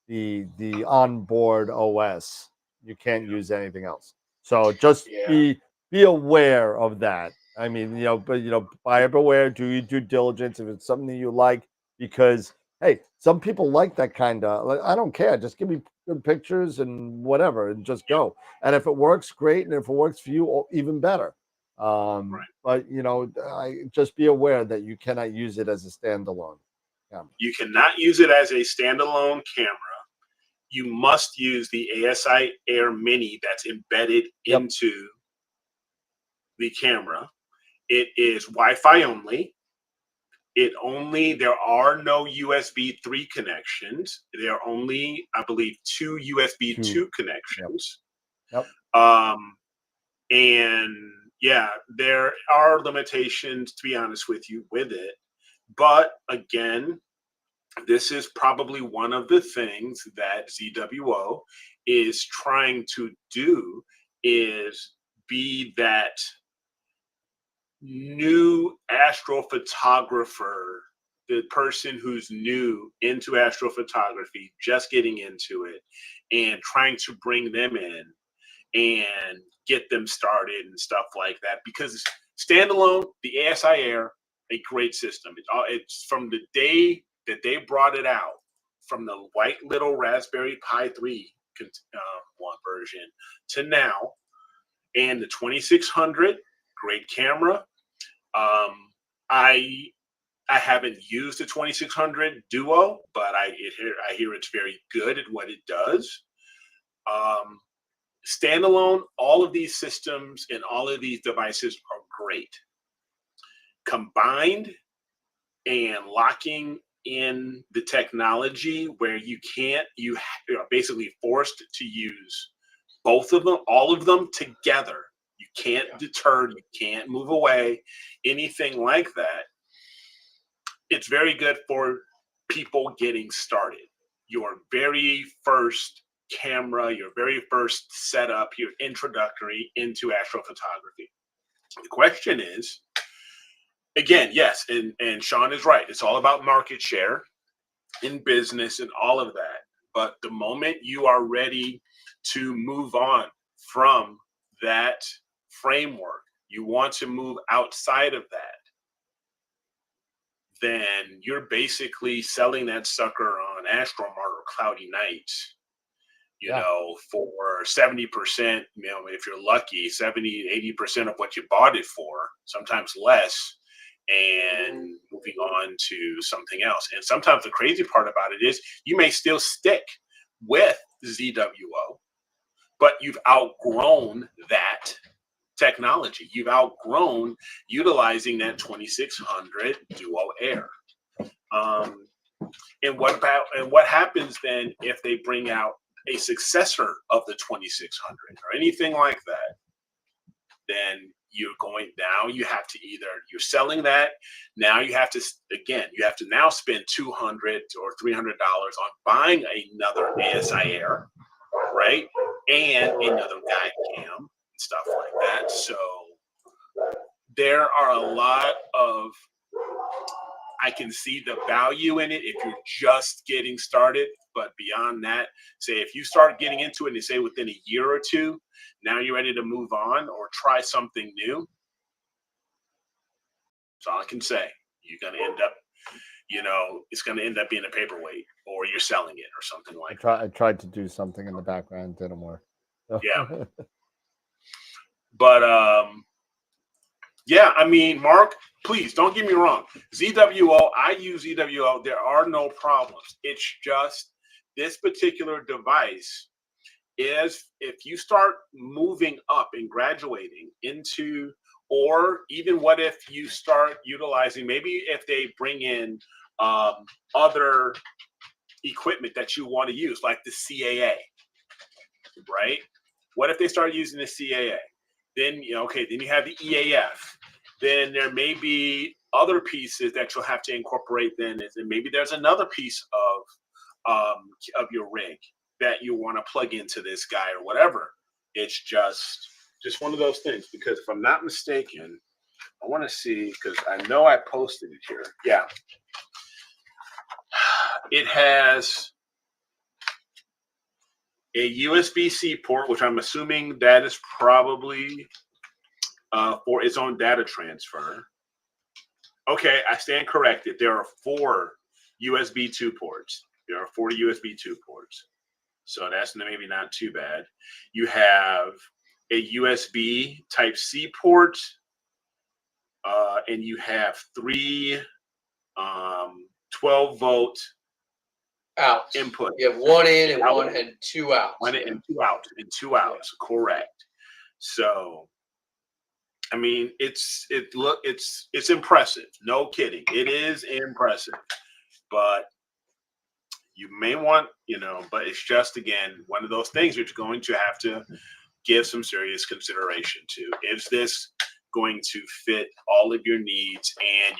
the onboard OS. You can't use anything else. So just Yeah. be aware of that. I mean, but buyer beware. Do your due diligence if it's something that you like, because hey, some people like that kind of. Like, I don't care. Just give me good pictures and whatever, and just go. And if it works, great. And if it works for you, even better. Right. But I just be aware that you cannot use it as a standalone camera. You cannot use it as a standalone camera. You must use the ASI Air Mini that's embedded into the camera. It is Wi-Fi only. There are no USB 3 connections. There are only, I believe, 2 USB 2 connections. Yep. And yeah, there are limitations, to be honest with you, with it. But again, this is probably one of the things that ZWO is trying to do, is be that new astrophotographer, the person who's new into astrophotography, just getting into it, and trying to bring them in and get them started and stuff like that. Because standalone, the ASI Air, a great system. It's from the day that they brought it out, from the white little Raspberry Pi 3 one version to now, and the 2600, great camera. I I haven't used the 2600 Duo, but I hear it's very good at what it does. Standalone, all of these systems and all of these devices are great. Combined and locking in the technology where you are basically forced to use both of them, all of them together. You can't deter, you can't move away, anything like that. It's very good for people getting started. Your very first camera, your very first setup, your introductory into astrophotography. The question is, again, yes, and Sean is right. It's all about market share in business and all of that. But the moment you are ready to move on from that framework, you want to move outside of that, then you're basically selling that sucker on Astromart or Cloudy Nights, you know, for 70%, you know, if you're lucky, 70, 80% of what you bought it for, sometimes less, and moving on to something else. And sometimes the crazy part about it is you may still stick with ZWO, but you've outgrown that technology. You've outgrown utilizing that 2600 Duo Air. And what happens then if they bring out a successor of the 2600 or anything like that? Then you have to you're selling that. Now you have to, again, you have to now spend $200 or $300 on buying another ASI Air, right? And another guide cam, stuff like that. So there are a lot of, I can see the value in it if you're just getting started. But beyond that, say if you start getting into it and they say within a year or two, now you're ready to move on or try something new. That's all I can say. You're going to end up, you know, it's going to end up being a paperweight or you're selling it or something like that. I tried to do something in the background, didn't work. Yeah. But, yeah, I mean, Mark, please don't get me wrong. ZWO, I use ZWO. There are no problems. It's just this particular device is, if you start moving up and graduating into, or even what if you start utilizing, maybe if they bring in other equipment that you want to use, like the CAA, right? What if they start using the CAA? Then, you know, okay, then you have the EAF. Then there may be other pieces that you'll have to incorporate then, and maybe there's another piece of your rig that you want to plug into this guy or whatever. It's just one of those things, because if I'm not mistaken, I want to see, because I know I posted it here. Yeah. It has a USB-C port, which I'm assuming that is probably for its own data transfer. Okay, I stand corrected. There are 4 USB 2 ports. There are 4 USB 2 ports. So that's maybe not too bad. You have a USB Type-C port, and you have 3 12-volt outs. Input. You have 1 in and 1 and 2 outs. 1 in and 2 out, and 2 outs. Yeah. Correct. So, I mean, it's impressive. No kidding. It is impressive. But you may want, you know, but it's just, again, one of those things you're going to have to give some serious consideration to. Is this going to fit all of your needs? And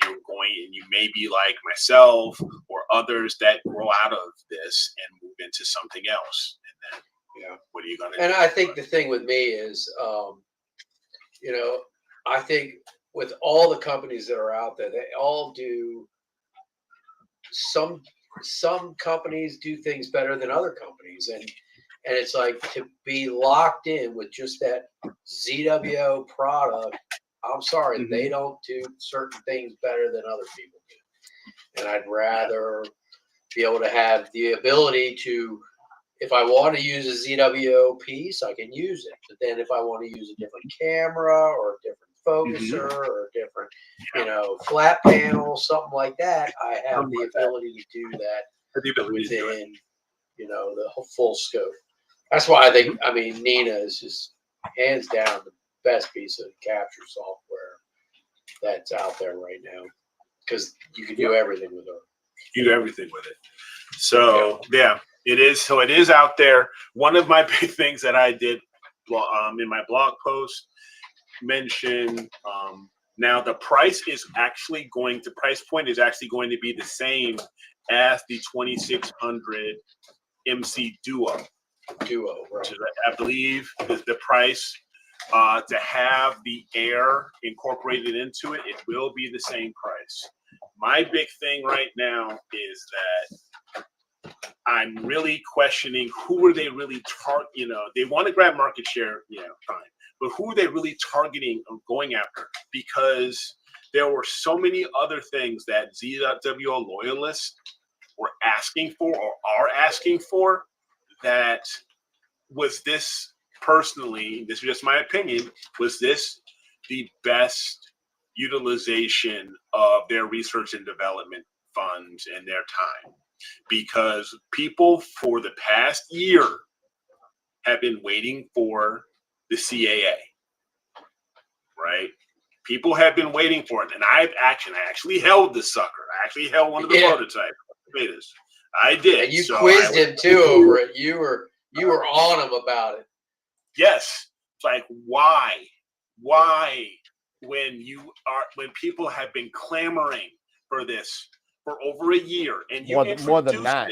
you may be like myself or others that grow out of this and move into something else. And then, you know, what are you going to do? And I think the thing with me is, you know, I think with all the companies that are out there, they all do some companies do things better than other companies, and it's like, to be locked in with just that ZWO product, I'm sorry, they don't do certain things better than other people do. And I'd rather be able to have the ability to, if I want to use a ZWO piece, I can use it. But then if I want to use a different camera or a different focuser or different, flat panel, something like that, I have Something the like that. ability to do that I do believe you. within, the whole full scope. That's why I think, Nina is just hands down the best piece of capture software that's out there right now, because you can do everything with her. You do everything with it. So yeah, it is. So it is out there. One of my big things that I did in my blog post mention now the price point is actually going to be the same as the 2600 MC Duo. Right. I believe is the price to have the air incorporated into it. It will be the same price. My big thing right now is that I'm really questioning who are they really targeting. They want to grab market share, fine. But who are they really targeting or going after? Because there were so many other things that ZWO loyalists were asking for or are asking for. That was this personally, this is just my opinion, was this the best utilization of their research and development funds and their time? Because people for the past year have been waiting for the CAA, right? People have been waiting for it, and I actually held the sucker. I actually held one of the prototypes. I did. And you quizzed him too over it. You were on him about it. Yes. It's like, why when people have been clamoring for this for over a year and you more than that.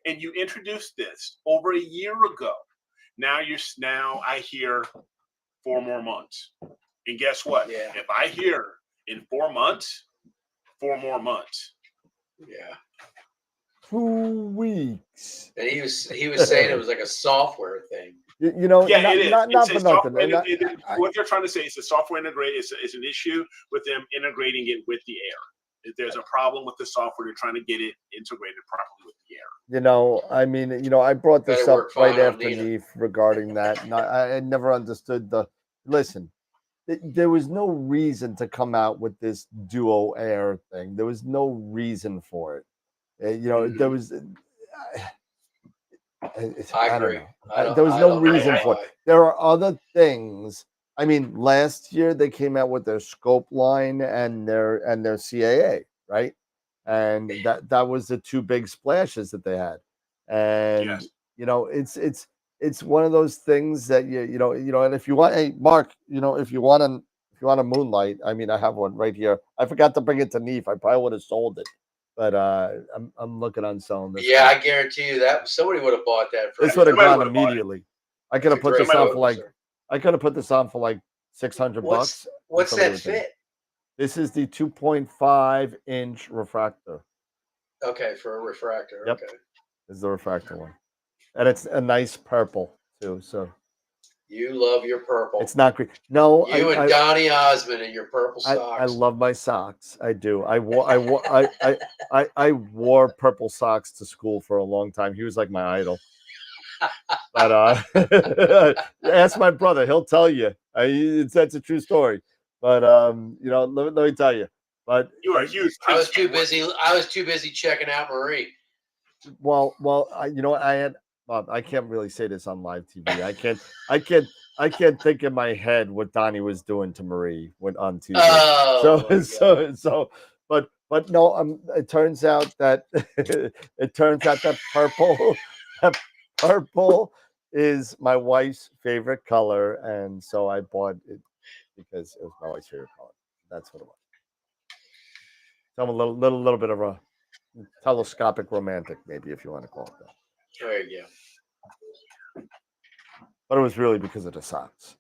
And you introduced this over a year ago. Now I hear 4 more months. And guess what? Yeah. If I hear in 4 months, 4 more months. Yeah. 2 weeks. And he was saying it was like a software thing. It is. Not for nothing. What they're trying to say is the software integrate is an issue with them integrating it with the air. If there's a problem with the software, they're trying to get it integrated properly with the air. I brought this Better up work fine right on after Nina. Neef regarding that. And I never understood listen, there was no reason to come out with this duo air thing. There was no reason for it. There was. I agree. There was no reason for it. There are other things. I mean, last year they came out with their scope line and their CAA, right? And that was the 2 big splashes that they had. And it's one of those things that and if you want, hey Mark, if you want a moonlight, I mean, I have one right here. I forgot to bring it to Neef. I probably would have sold it. But I'm looking on selling this. Yeah, I guarantee you that somebody would have bought that. This would have gone immediately. I could have put this on for like $600. What's that fit? This is the 2.5-inch refractor. Okay, for a refractor. Yep. Okay. This is the refractor one, and it's a nice purple too. So you love your purple. It's not green. No, and Donny Osmond and your purple socks. I love my socks. I do. I wore purple socks to school for a long time. He was like my idol. But ask my brother; he'll tell you. That's a true story. But let me tell you. But you are huge. I was too busy checking out Marie. Well, I had. I can't really say this on live TV. I can't think in my head what Donnie was doing to Marie on TV. But no, it turns out that purple is my wife's favorite color, and so I bought it because it was my wife's favorite color. That's what it was. So I'm a little bit of a telescopic romantic, maybe, if you want to call it that. There you go. But it was really because of the socks.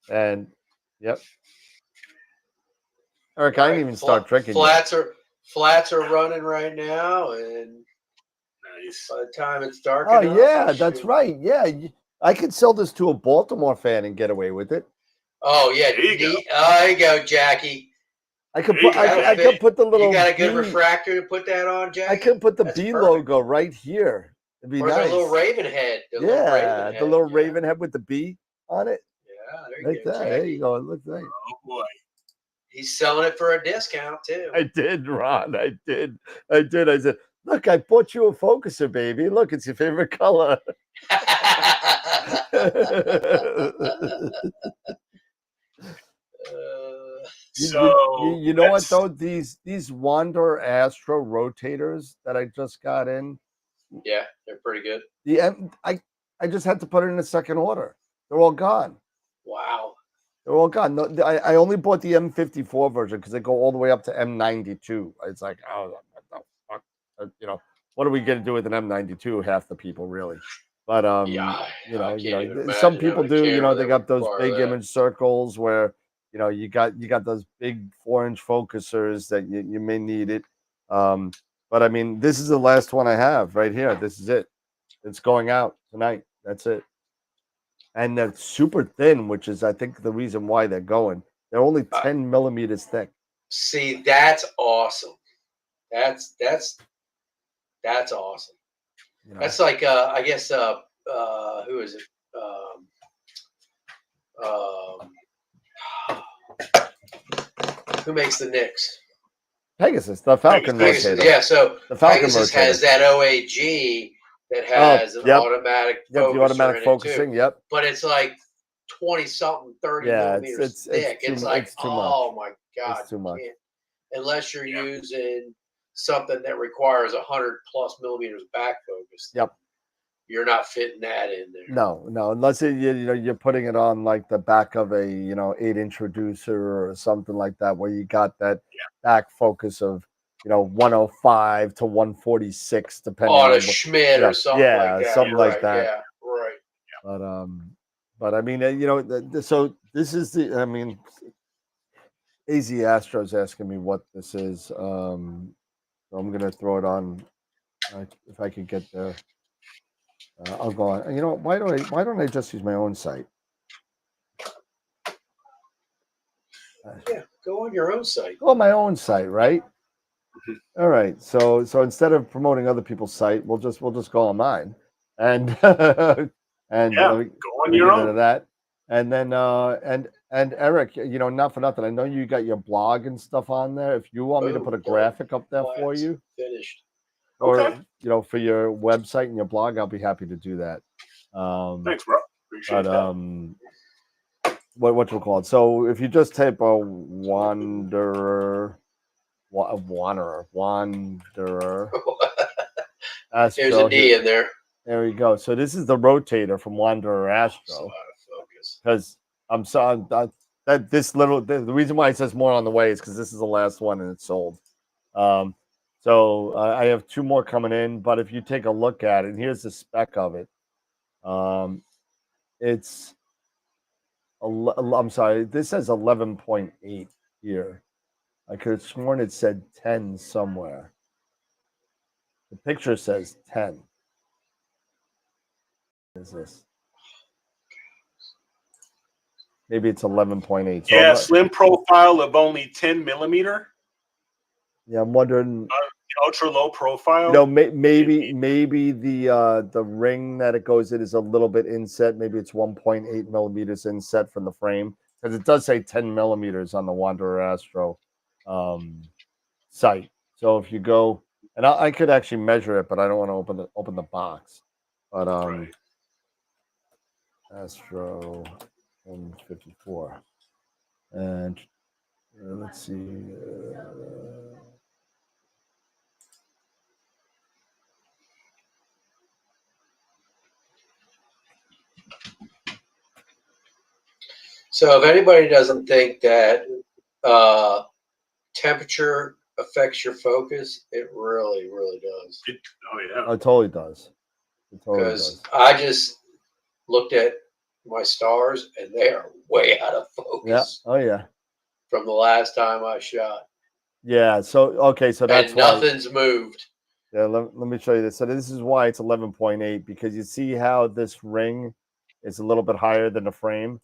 And yep. Eric, I didn't even start drinking. Flats are running right now, and nice. By the time it's dark. Oh yeah, that's right. Yeah, I could sell this to a Baltimore fan and get away with it. Oh yeah, there you go, Jackie. I could put the little. You got a good refractor to put that on, Jackie? I could put the B logo right here. It'd be Or nice. their little raven head. The little raven head with the bee on it. Yeah, there Like you go. that. There you Jackie. go. It looks nice. Oh boy. He's selling it for a discount too. I did, Ron. I did. I said, look, I bought you a focuser, baby. Look, it's your favorite color. You know what though? These Wanderer Astro rotators that I just got in. Yeah, they're pretty good. I just had to put it in a second order. They're all gone. Wow. They're all gone. No, I only bought the M54 version because they go all the way up to M92. It's like, oh, what the fuck? You know, what are we going to do with an M92? Half the people really. But yeah, some people do. You know, they got those big that. image circles where you know you got those big 4-inch focusers that you may need it. But I mean, this is the last one I have right here. This is it. It's going out tonight. That's it. And they're super thin, which is, I think, the reason why they're going. They're only 10 millimeters thick. See, that's awesome. That's awesome. You know? That's like, I guess, who is it? Who makes the Knicks? Pegasus, the Falcon rotator. Yeah, so the Falcon Pegasus rotator has that OAG that has an automatic the automatic focusing, yep. But it's like 20-something, 30 millimeters thick. It's like, oh my God. It's too much. Unless you're using something that requires 100+ millimeters back focus. Yep. You're not fitting that in there. No, unless you're putting it on like the back of a 8-inch reducer or something like that, where you got that back focus of 105 to 146, depending on a Schmidt or something like that. Something like that. Yeah, right. But I mean, so this is AZ Astro's asking me what this is. So I'm gonna throw it on if I could get there. I'll go on. You know, why don't I just use my own site? Go on your own site. Go on my own site, right? All right. So instead of promoting other people's site, we'll just go on mine, and go on your own. Of that, and then and Eric, not for nothing, I know you got your blog and stuff on there. If you want me to put a graphic up there for you, finished. Or for your website and your blog, I'll be happy to do that. Thanks, bro. Appreciate that. What you call it? So if you just type a Wanderer. Astro, there's a D in there. There we go. So this is the rotator from Wanderer Astro. Because I'm sorry that the reason why it says more on the way is because this is the last one and it's sold. So I have 2 more coming in, but if you take a look at it, here's the spec of it. It's I'm sorry, this says 11.8 here. I could have sworn it said 10 somewhere. The picture says 10. What is this? Maybe it's 11.8. So yeah, slim profile of only 10 millimeter. Yeah, I'm wondering. Ultra low profile. Maybe the ring that it goes in is a little bit inset. Maybe it's 1.8 millimeters inset from the frame, because it does say 10 millimeters on the Wanderer Astro site. So if you go, and I could actually measure it, but I don't want to open the box. But Astro M54, and let's see. So if anybody doesn't think that temperature affects your focus, it really, really does. Oh yeah, it totally does. Because I just looked at my stars and they are way out of focus. Yeah. Oh yeah. From the last time I shot. Yeah. So okay. So that's and nothing's moved. Yeah. Let me show you this. So this is why it's 11.8, because you see how this ring is a little bit higher than the frame.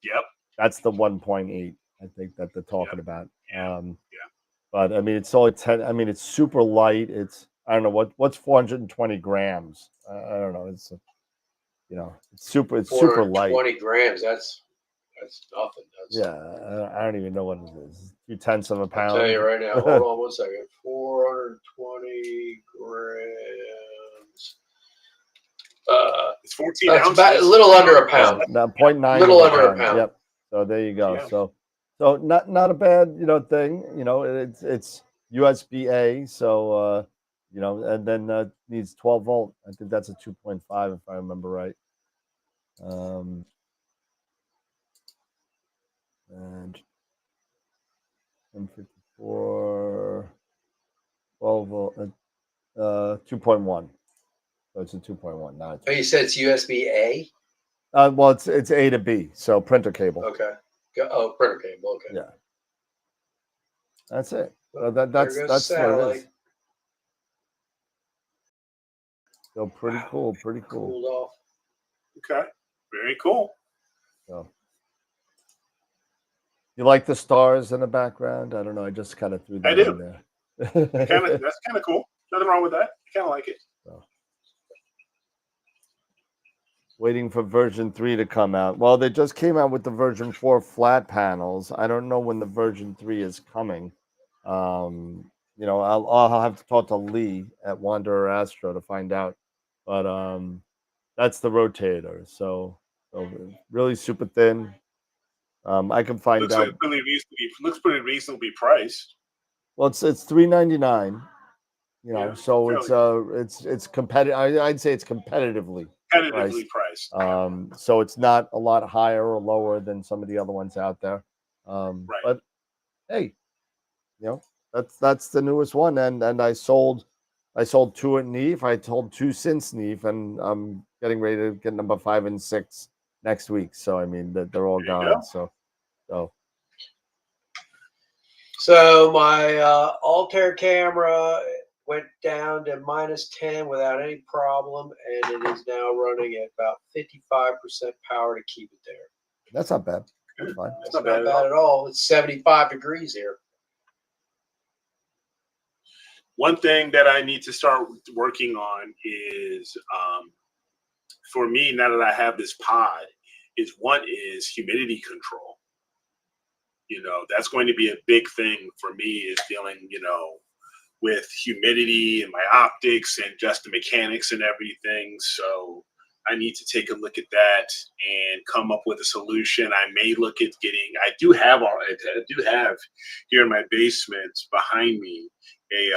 Yep. That's the 1.8. I think that they're talking about. Yeah. But I mean, it's only 10. I mean, it's super light. It's I don't know what's 420 grams. I don't know. It's it's super light. 420 grams. That's nothing. That's, Yeah, I don't even know what it is. 0.2 of a pound. I'll tell you right now. Hold on 1 second. 420 grams. It's 14 That's ounces. about a little under a pound. Now 0.9. Little of under a pound. Yep. So there you go. Yeah. So not a bad thing. It's USB-A. So and then needs 12 volt. I think that's a 2.5 if I remember right. And M54 12 volt 2.1. So it's a 2.1. Not Oh, you said it's USB A? well, it's A to B, so printer cable. Okay. Oh, printer cable. Okay. Yeah. That's it. So There that's goes what it satellite. is. So pretty cool. Cooled off. Okay. Very cool. So you like the stars in the background? I don't know. I just kind of threw that in there. That's kind of cool. Nothing wrong with that. I kind of like it. So, waiting for version 3 to come out. Well, they just came out with the version 4 flat panels. I don't know when the version 3 is coming. I'll have to talk to Lee at Wanderer Astro to find out. But that's the rotator. So really super thin. I can find out. Looks pretty reasonably priced. Well, it's $399. Yeah, so it's competitive. I'd say it's competitively priced. So it's not a lot higher or lower than some of the other ones out there. Right. But hey, that's the newest one, and I sold 2 at Neve. I sold 2 since Neve, and I'm getting ready to get number 5 and 6 next week. So I mean they're all gone. So my Altair camera went down to -10 without any problem, and it is now running at about 55% power to keep it there. That's not bad. That's fine. That's not bad at all. It's 75 degrees here. One thing that I need to start working on is, for me, now that I have this pod, is humidity control. That's going to be a big thing for me, is dealing, with humidity and my optics and just the mechanics and everything. So I need to take a look at that and come up with a solution. I may look at I do have here in my basement behind me A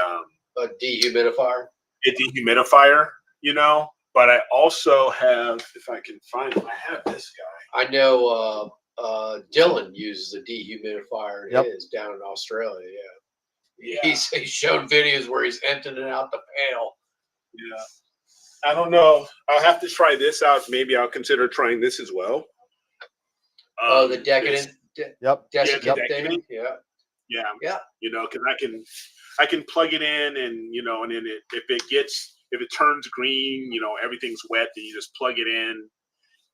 dehumidifier. But I also have, if I can find it, I have this guy. I know Dylan uses a dehumidifier in his down in Australia. Yeah. He's shown videos where he's emptying it out the pail. Yeah. I don't know. I'll have to try this out. Maybe I'll consider trying this as well. The decadent. Decadent thing. Yeah. Yeah. Because I can plug it in, and and then if it turns green, everything's wet, then you just plug it in,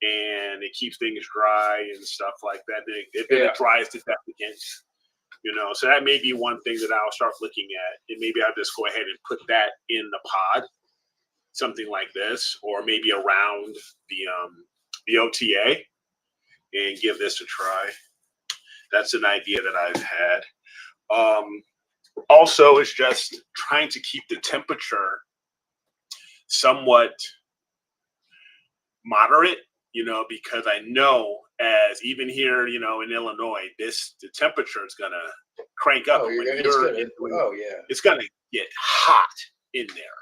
and it keeps things dry and stuff like that. It dries to death again. So that may be one thing that I'll start looking at, and maybe I'll just go ahead and put that in the pod, something like this, or maybe around the OTA, and give this a try. That's an idea that I've had. Also, it's just trying to keep the temperature somewhat moderate, because I know, as even here, in Illinois, the temperature is gonna crank up. It's gonna get hot in there.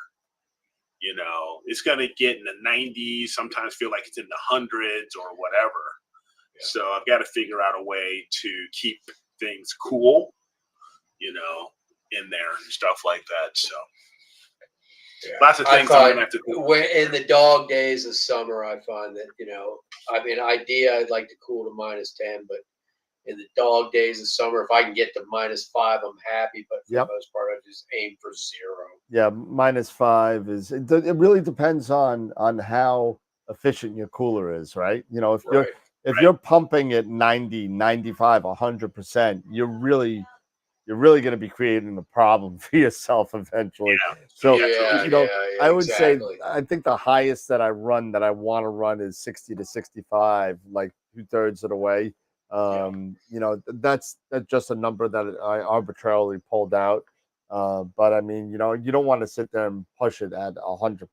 It's gonna get in the 90s. Sometimes feel like it's in the hundreds or whatever. Yeah. So I've got to figure out a way to keep things cool, in there and stuff like that. So. Yeah. Lots of things I'm gonna have to do. In the dog days of summer, I find that I'd like to cool to -10, but in the dog days of summer, if I can get to -5, I'm happy. But for the most part, I just aim for 0. Yeah, -5 is. It really depends on how efficient your cooler is, right? If you're pumping at 90, 95, 100%, you're you're really going to be creating a problem for yourself eventually. Yeah. So, Yeah, you know, yeah, I would exactly. say, I think the highest that I run that I want to run is 60 to 65, like 2/3 of the way. You know, that's just a number that I arbitrarily pulled out. But I mean, you know, you don't want to sit there and push it at 100%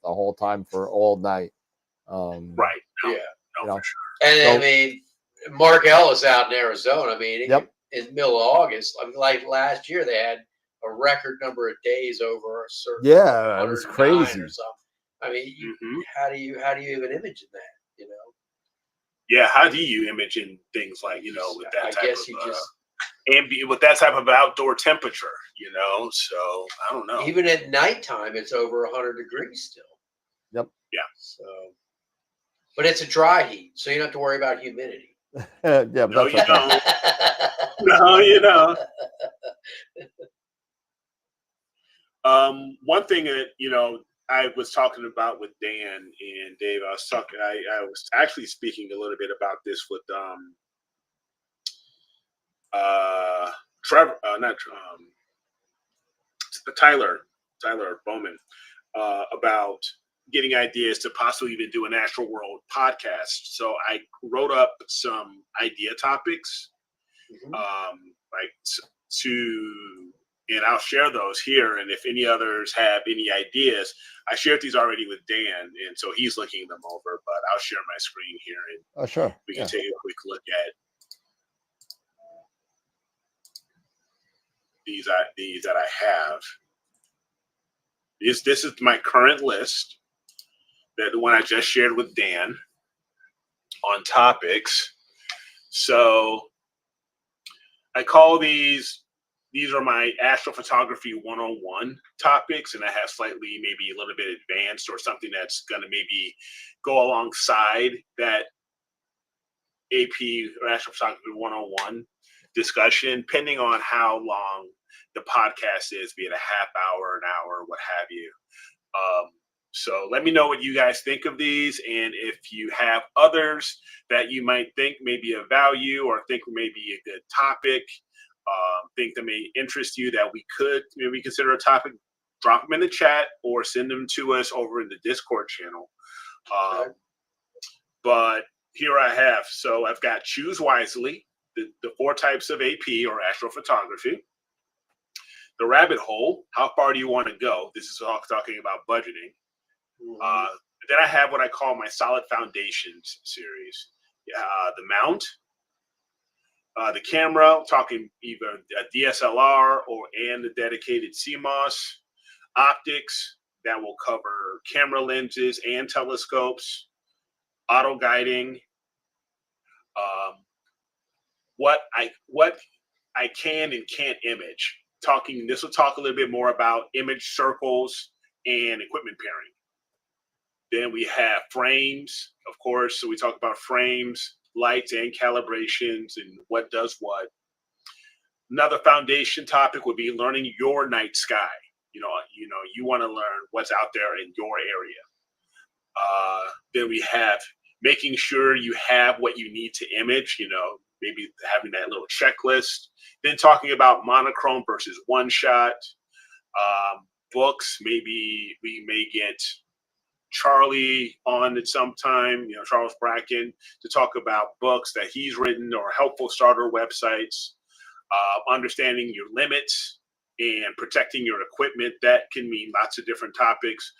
the whole time for all night. Right. No, Yeah. You no, know, for sure. And I So- mean, Mark Ellis out in Arizona. I mean, Yep. in the middle of August, I mean, like last year, they had a record number of days over a certain Yeah, it was 109 crazy. or something. I mean, Mhm. how do you even image in that? You know, Yeah, how do you image in things like, you know, with that I type guess of you just with that type of outdoor temperature, you know? So I don't know. even at nighttime, it's over 100 degrees still. Yep. Yeah. So, but it's a dry heat, so you don't have to worry about humidity. Yeah, but No, that's you okay. don't. No, you know. One thing that, you know, I was talking about with Dan and Dave, I was actually speaking a little bit about this with Trevor, not Tyler Bowman, about getting ideas to possibly even do an AstroWorld podcast. So I wrote up some idea topics, like to, and I'll share those here. And if any others have any ideas, I shared these already with Dan, and so he's looking them over. But I'll share my screen here, and Oh, sure. we can Yeah. take a quick look at these that I have. This is my current list, that the one I just shared with Dan on topics. So I call these are my astrophotography 101 topics, and I have slightly maybe a little bit advanced or something that's going to maybe go alongside that AP or astrophotography 101 discussion, depending on how long the podcast is, be it a half hour, an hour, what have you. So let me know what you guys think of these, and if you have others that you might think may be of value or think may be a good topic, think that may interest you that we could maybe consider a topic, drop them in the chat or send them to us over in the Discord channel. But here I have, so I've got choose wisely, the 4 types of AP or astrophotography. The rabbit hole, how far do you want to go? This is all talking about budgeting. Then I have what I call my solid foundations series. The mount, the camera, talking either a DSLR and the dedicated CMOS, optics that will cover camera lenses and telescopes, auto guiding, what I can and can't image. This will talk a little bit more about image circles and equipment pairing. Then we have frames, of course. So we talk about frames, lights, and calibrations, and what does what. Another foundation topic would be learning your night sky. You want to learn what's out there in your area. Then we have making sure you have what you need to image. Maybe having that little checklist. Then talking about monochrome versus one shot. Books, maybe we may get Charlie on at some time, Charles Bracken, to talk about books that he's written or helpful starter websites, understanding your limits and protecting your equipment. That can mean lots of different topics.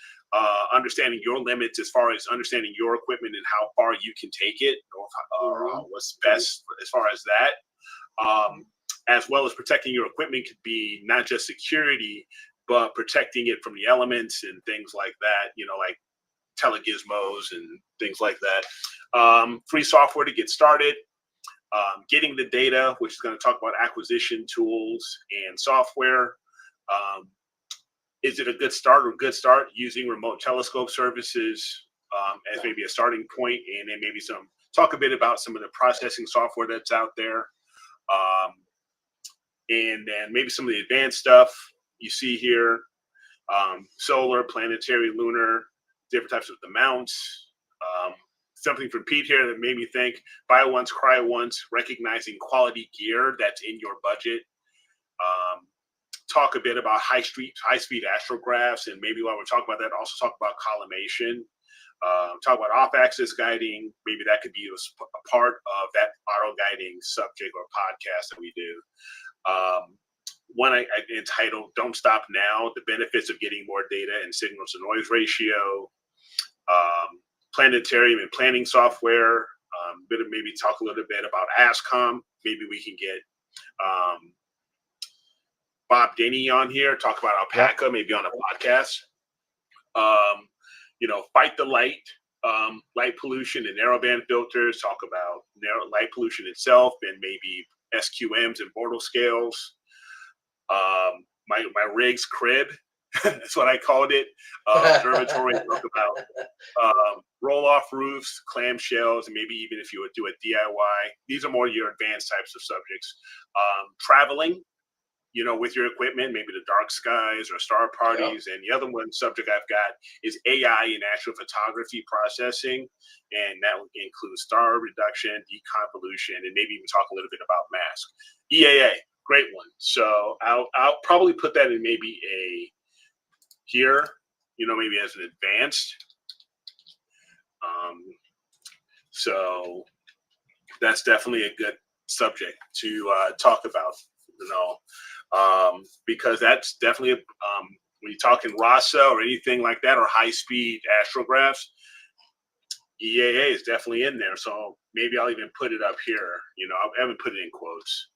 Understanding your limits as far as understanding your equipment and how far you can take it, or what's best as far as that. As well as protecting your equipment could be not just security, but protecting it from the elements and things like that, like telegizmos and things like that. Free software to get started. Getting the data, which is going to talk about acquisition tools and software. Is it a good start or using remote telescope services as maybe a starting point, and then maybe talk a bit about some of the processing software that's out there. And then maybe some of the advanced stuff you see here, solar, planetary, lunar, different types of the mounts. Something from Pete here that made me think, buy once, cry once, recognizing quality gear that's in your budget. talk a bit about high-speed astrographs, and maybe while we're talking about that, also talk about collimation. Talk about off-axis guiding. Maybe that could be a part of that auto-guiding subject or podcast that we do. One I entitled "Don't Stop Now: The Benefits of Getting More Data and Signal-to-Noise Ratio." Planetarium and planning software. Maybe talk a little bit about ASCOM. Maybe we can get Bob Denny on here, talk about alpaca, maybe on a podcast. Fight the light, light pollution and narrowband filters, talk about light pollution itself and maybe SQMs and Bortle scales. My rig's crib, that's what I called it. Observatory, talk about roll-off roofs, clamshells, and maybe even if you would do a DIY. These are more your advanced types of subjects. Traveling, with your equipment, maybe the dark skies or star parties. And the other one subject I've got is AI in astrophotography processing. And that would include star reduction, deconvolution, and maybe even talk a little bit about mask. EAA, great one. So I'll probably put that in maybe here, maybe as an advanced. So that's definitely a good subject to talk about, because that's definitely when you're talking RASA or anything like that, or high-speed astrographs, EAA is definitely in there. So maybe I'll even put it up here. I haven't put it in quotes,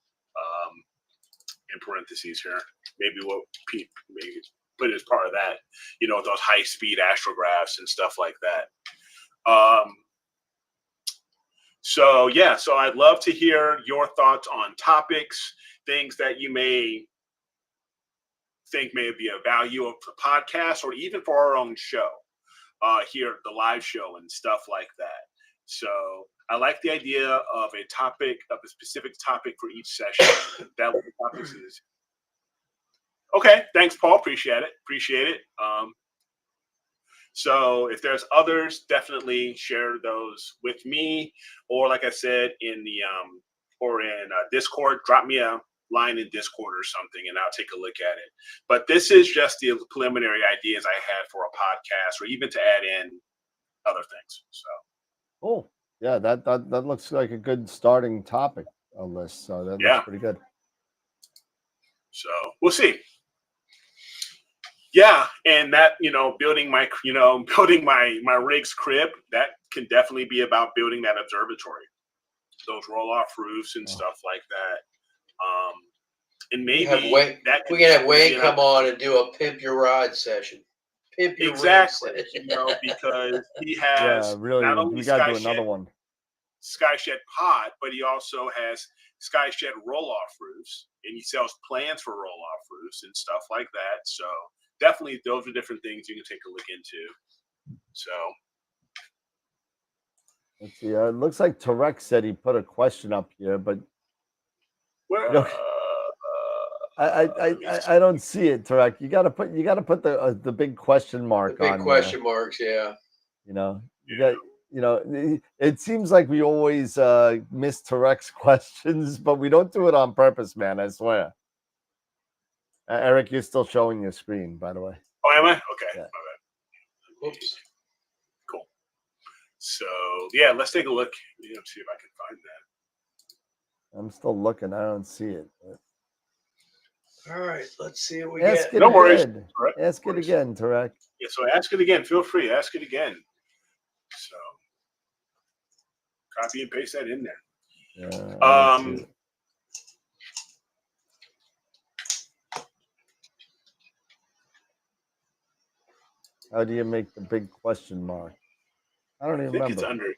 in parentheses here. Maybe we'll put it as part of that. Those high-speed astrographs and stuff like that. So I'd love to hear your thoughts on topics, things that you may think may be of value of the podcast, or even for our own show here, the live show and stuff like that. So I like the idea of a specific topic for each session. That what the topic is. Okay, thanks, Paul. Appreciate it. So if there's others, definitely share those with me, or like I said, in the Discord, drop me a line in Discord or something, and I'll take a look at it. But this is just the preliminary ideas I had for a podcast, or even to add in other things. So cool. Yeah, that looks like a good starting topic list. So that looks pretty good. So we'll see. Yeah, and that building my rig's crib, that can definitely be about building that observatory, those roll-off roofs and stuff like that. And maybe we can have Wayne come on and do a pimp your rod session. Pimp your exactly, session. Because he has really, not only we got to do another one. Skyshed pod, but he also has Skyshed roll-off roofs, and he sells plans for roll-off roofs and stuff like that. So definitely, those are different things you can take a look into. So let's see. It looks like Tarek said he put a question up here, but I don't see it, Tarek. You got to put the big question mark on. Big question marks, yeah. It seems like we always miss Tarek's questions, but we don't do it on purpose, man. I swear. Eric, you're still showing your screen, by the way. Oh, am I? Okay. Yeah. My bad. Oops. Cool. So let's take a look. See if I can find that. I'm still looking. I don't see it. All right, let's see what we get. No worries. Ask it again, Tarek. Yeah, so ask it again. Feel free. Ask it again. So copy and paste that in there. Yeah, how do you make the big question mark? I don't even remember. It's under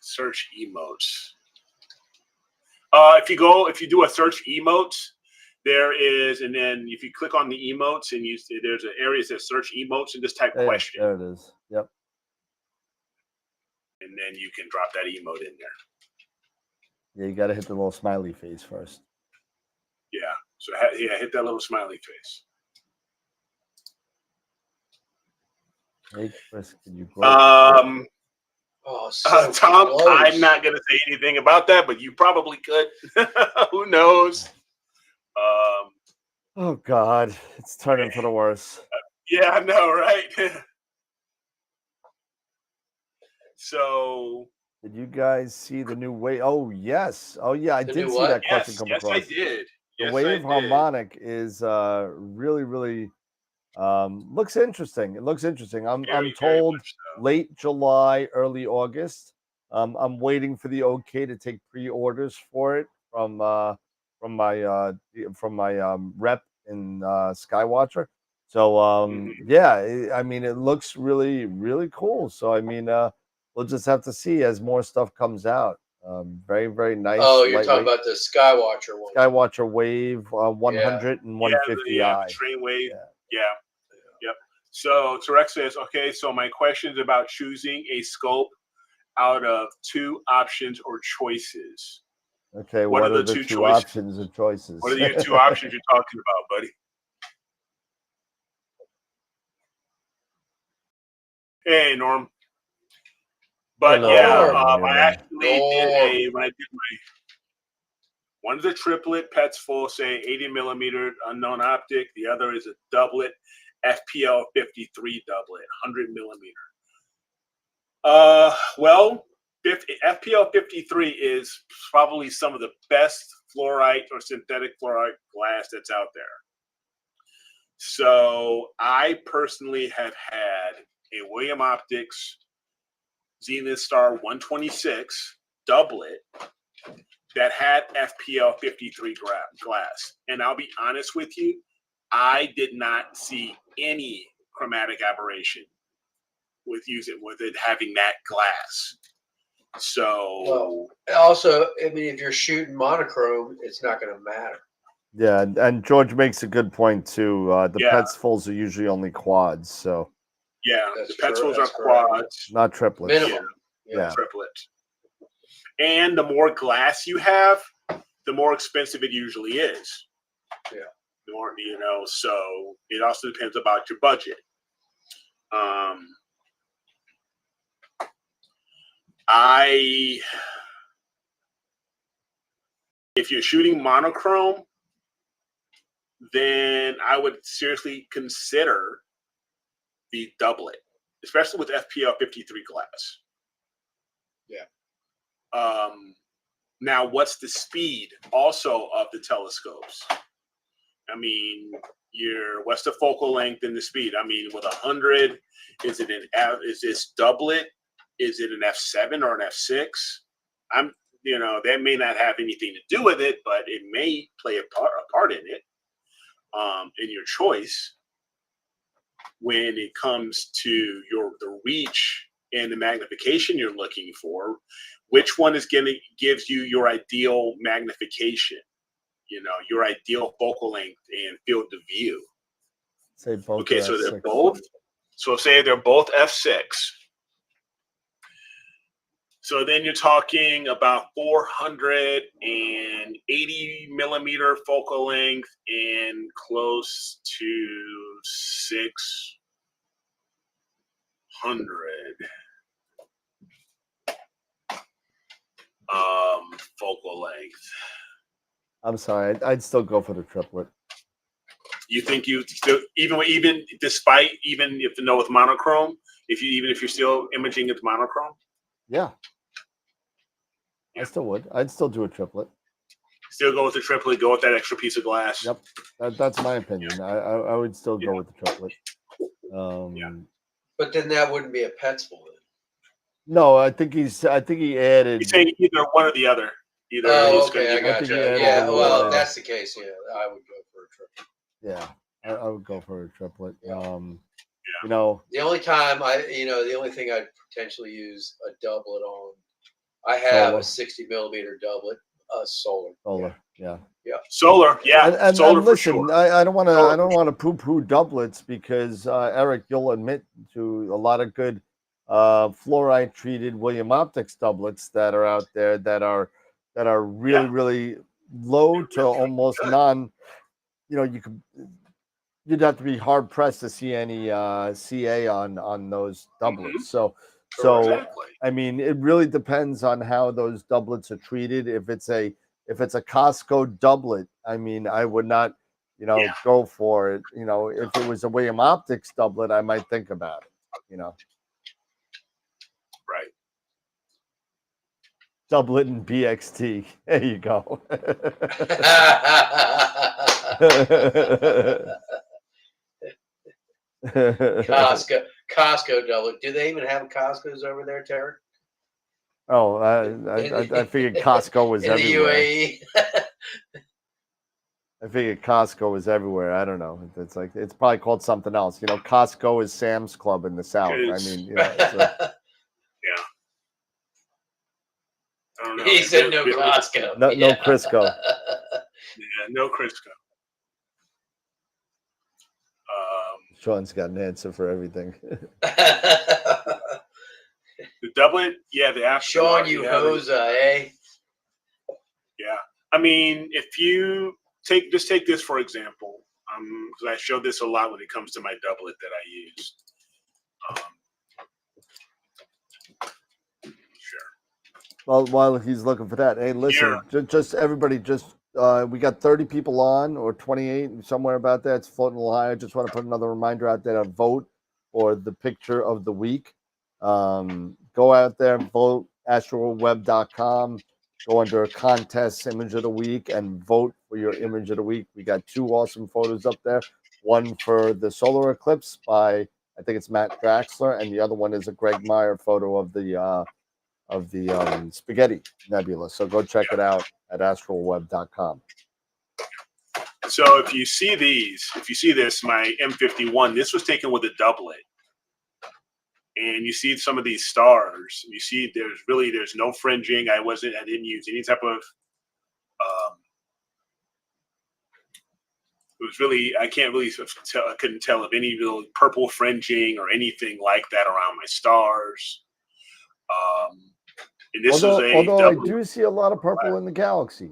search emotes. If you do a search emotes, there is, and then if you click on the emotes and there's an area that says search emotes and just type question. There it is. Yep. And then you can drop that emote in there. Yeah, you got to hit the little smiley face first. Yeah. So hit that little smiley face. Hey, Chris, can you Tom, close. I'm not going to say anything about that, but you probably could. Who knows? Oh God, it's turning for the worse. Yeah, I know, right? So, Did you guys see the new wave? Oh yes. Oh yeah, I The did new see what? that question yes, come yes, across. I did. The Yes, I wave did. harmonic is really, really looks interesting. It looks interesting. I'm Very, very told much so. late July, early August. I'm waiting for the okay to take pre-orders for it from my rep in Skywatcher. So yeah, I mean it looks really, really cool. So I mean we'll just have to see as more stuff comes out. Very, very nice. Oh, you're talking lightweight about the Skywatcher one. Skywatcher Wave 100 and Yeah, 150i. the train wave. Yeah. Yeah. Yep. So Tarek says, okay, so my question is about choosing a scope out of two options or choices. Okay, What what are are the the two two choices? options or choices? What are the two options you're talking about, buddy? Hey, Norm. But Hello, yeah, Norm. I actually did Norm. one is a triplet, pets full, say 80 millimeter unknown optic. The other is a doublet, FPL53 doublet, 100 millimeter. Well, FPL53 is probably some of the best fluorite or synthetic fluorite glass that's out there. So I personally have had a William Optics Zenith Star 126 doublet that had FPL53 glass. And I'll be honest with you, I did not see any chromatic aberration with it having that glass. So Well, also, I mean, if you're shooting monochrome, it's not going to matter. Yeah, and George makes a good point too. The Yeah. pets fulls are usually only quads, so yeah, That's the petrels true, are that's correct. quads, not triplets. Minimum. Yeah. triplets. And the more glass you have, the more expensive it usually is. Yeah. The more, so it also depends about your budget. If you're shooting monochrome, then I would seriously consider the doublet, especially with FPL53 glass. Yeah. Now, what's the speed also of the telescopes? I mean, what's the focal length and the speed? I mean, with 100, is this doublet? Is it an f7 or an f6? That may not have anything to do with it, but it may play a part in it, in your choice when it comes to the reach and the magnification you're looking for. Which one is gives you your ideal magnification? Your ideal focal length and field of view. Say both. Okay, so they're both. So say they're both f6. So then you're talking about 480 millimeter focal length and close to 600 focal length. I'm sorry, I'd still go for the triplet. You think you still even if with monochrome, if you're still imaging with monochrome? Yeah. I still would. I'd still do a triplet. Still go with the triplet. Go with that extra piece of glass. Yep, that's my opinion. I would still go with the triplet. But then that wouldn't be a pets full. No, I think he added. He's saying either one or the other. Oh, okay, I got think you. he added Yeah, a well, little- if that's the case, yeah, I would go for a triplet. Yeah, I would go for a triplet. Yeah. The only time the only thing I'd potentially use a doublet on, I have a 60 millimeter doublet, solar. Yeah. Solar, yeah. And solar for listen, sure. I don't want to poo-poo doublets because Eric, you'll admit to a lot of good fluoride treated William Optics doublets that are out there that are really really low to almost non. You'd have to be hard pressed to see any CA on those doublets. So Exactly. I mean, it really depends on how those doublets are treated. If it's a if it's a Costco doublet, I mean, I would not, go for it. If it was a William Optics doublet, I might think about it. Right. Doublet and BXT. There you go. Costco double. Do they even have Costco's over there, Terry? Oh, I figured Costco was in the everywhere. UAE. I figured Costco was everywhere. I don't know. It's probably called something else. Costco is Sam's Club in the South. I mean, yeah. I don't know. He said no Costco. No Crisco. Yeah, no Crisco. Sean's got an answer for everything. The doublet, yeah, the after. Sean, you hosa, eh? Yeah, I mean, if you take this for example, because I show this a lot when it comes to my doublet that I use. Sure. Well, while he's looking for that, hey, listen, just everybody, we got 30 people on, or 28, somewhere about that. It's floating a little high. I just want to put another reminder out there to vote for the picture of the week. Go out there, vote, AstroWorldWeb.com. Go under contest image of the week and vote for your image of the week. We got 2 awesome photos up there. One for the solar eclipse by, I think it's Matt Draxler, and the other one is a Greg Meyer photo of the Spaghetti Nebula. So go check it out at astralweb.com. So if you see this, my M51, this was taken with a doublet. And you see some of these stars. You see there's no fringing. I didn't use any type of it was really, I couldn't tell of any real purple fringing or anything like that around my stars. And this although I do see a lot of purple in the galaxy.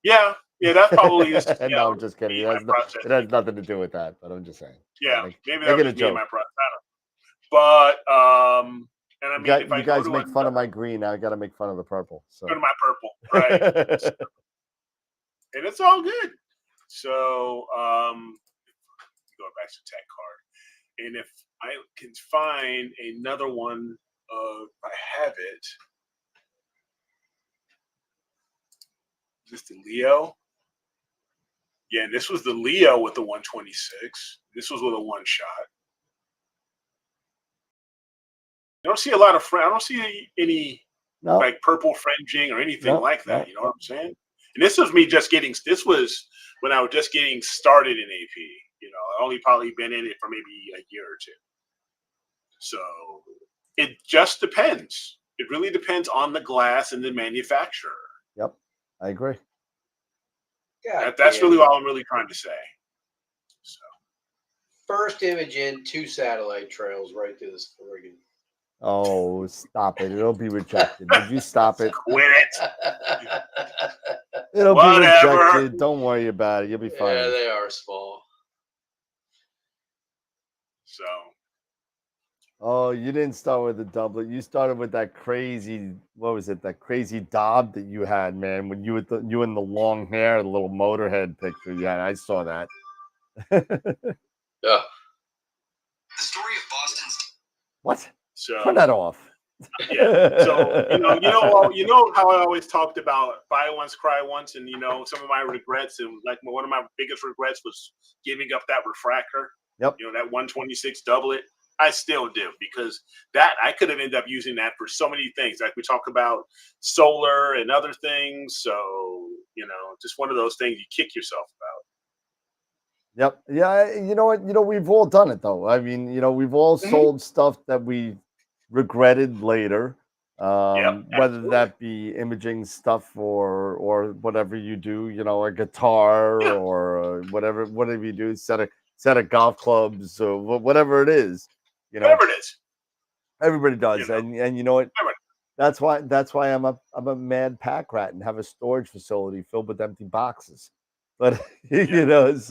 Yeah, that probably is. No, I'm just kidding. It has nothing to do with that, but I'm just saying. Yeah, maybe that was me and my process. But and I mean, you guys make fun of my green. Now I got to make fun of the purple. So. Fun of my purple, right? And it's all good. So go back to tech card, and if I can find another one, I have it. Is this the Leo? Yeah, and this was the Leo with the 126. This was with a one shot. I don't see a lot of I don't see any like purple fringing or anything like that. You know what I'm saying? And this was me this was when I was just getting started in AP. I only probably been in it for maybe a year or two. So it just depends. It really depends on the glass and the manufacturer. Yep, I agree. Yeah, that's really all I'm really trying to say. So first image in 2 satellite trails right through this friggin'. Oh, stop it. It'll be rejected. Would you stop it? Quit it. It'll be rejected. Don't worry about it. You'll be fine. Yeah, they are small. So. Oh, you didn't start with the doublet. You started with that crazy, what was it? That crazy Dob that you had, man. When you in the long hair, the little Motorhead picture. Yeah, I saw that. Yeah. The story of Boston's. What? So turn that off. Yeah. So you know how I always talked about buy once, cry once, and some of my regrets, and like one of my biggest regrets was giving up that refractor. Yep. That 126 doublet. I still do, because that I could have ended up using that for so many things. Like we talk about solar and other things. So just one of those things you kick yourself about. Yep. Yeah. You know what? We've all done it though. I mean, we've all sold stuff that we regretted later, whether that be imaging stuff or whatever you do, a guitar or whatever you do, set of golf clubs or whatever it is, whatever it is, everybody does. And you know what? That's why I'm a mad pack rat and have a storage facility filled with empty boxes. But it's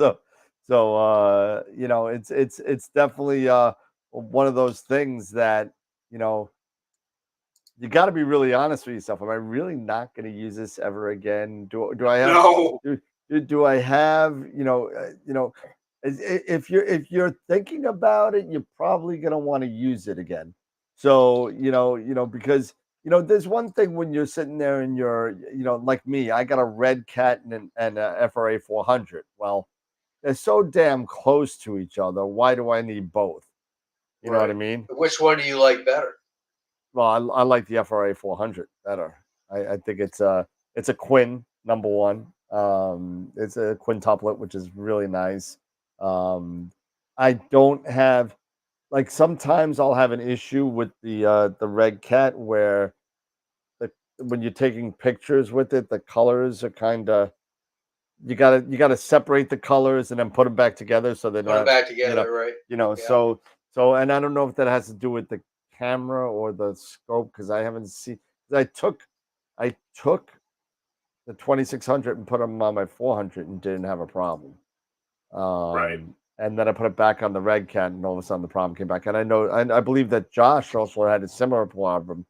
definitely one of those things that you got to be really honest with yourself. Am I really not going to use this ever again? Do I have No. do I have if you're thinking about it, you're probably going to want to use it again. So because there's one thing when you're sitting there and you're like me, I got a red cat and a FRA 400. Well, they're so damn close to each other. Why do I need both? You know what I mean? Which one do you like better? Well, I like the FRA 400 better. I think it's a Quinn #1. It's a quintuplet, which is really nice. I don't have sometimes I'll have an issue with the red cat where when you're taking pictures with it, the colors are kind of you gotta separate the colors and then put them back together so they're Put them not back together, right? Yeah. So and I don't know if that has to do with the camera or the scope because I haven't seen. I took the 2600 and put them on my 400 and didn't have a problem. Right. And then I put it back on the red cat, and all of a sudden the problem came back. And I believe that Josh also had a similar problem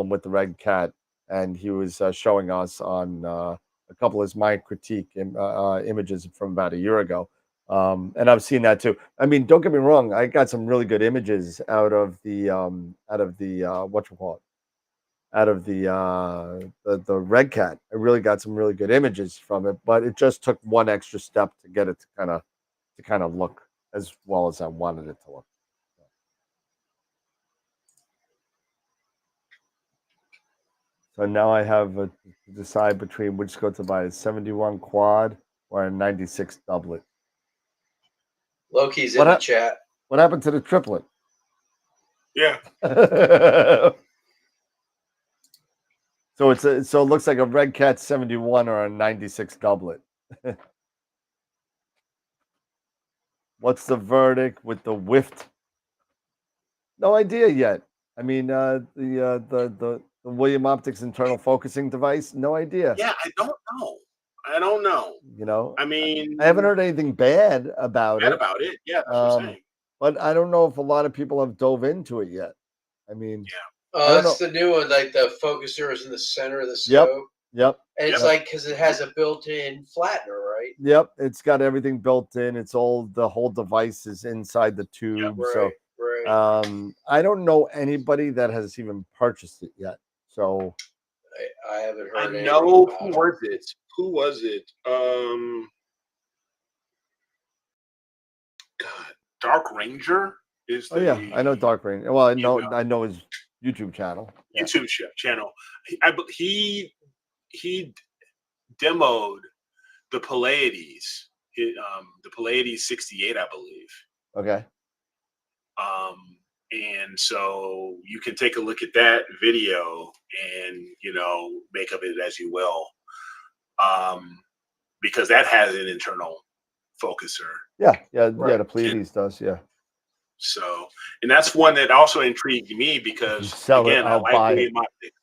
with the red cat, and he was showing us on a couple of his my critique images from about a year ago. And I've seen that too. I mean, don't get me wrong. I got some really good images out of the the red cat. I really got some really good images from it, but it just took one extra step to get it to kind of look as well as I wanted it to look. So now I have to decide between which scope to buy: a 71 quad or a 96 doublet. Loki's in the chat. What happened to the triplet? Yeah. So it looks like a red cat 71 or a 96 doublet. What's the verdict with the whiffed? No idea yet. I mean, the William Optics internal focusing device. No idea. Yeah, I don't know. I mean, I haven't heard anything bad about it. Yeah, that's what I'm saying. But I don't know if a lot of people have dove into it yet. I mean, that's the new one. Like the focuser is in the center of the scope. Yep. And it's like because it has a built-in flattener, right? Yep. It's got everything built in. The whole device is inside the tube. Right, right. I don't know anybody that has even purchased it yet. So I haven't heard. I know who was it? Who was it? God, Dark Ranger is. Oh yeah, I know Dark Ranger. Well, I know his YouTube channel. YouTube channel. He demoed the Pleiades. The Pleiades 68, I believe. Okay. And so you can take a look at that video and make of it as you will, because that has an internal focuser. Yeah, the Pleiades does, yeah. So, and that's one that also intrigued me because again, I like William Optics.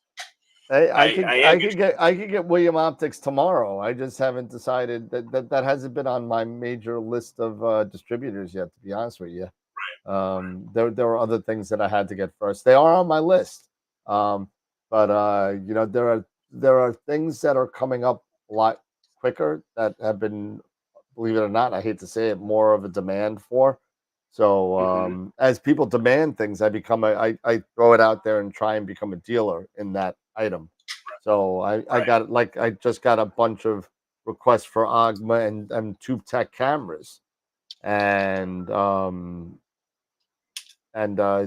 Hey, I could get William Optics tomorrow. I just haven't decided that hasn't been on my major list of distributors yet, to be honest with you. Right. There were other things that I had to get first. They are on my list. But there are things that are coming up a lot quicker that have been, believe it or not, I hate to say it, more of a demand for. So as people demand things, I throw it out there and try and become a dealer in that item. So I just got a bunch of requests for Agma and Tube Tech cameras, and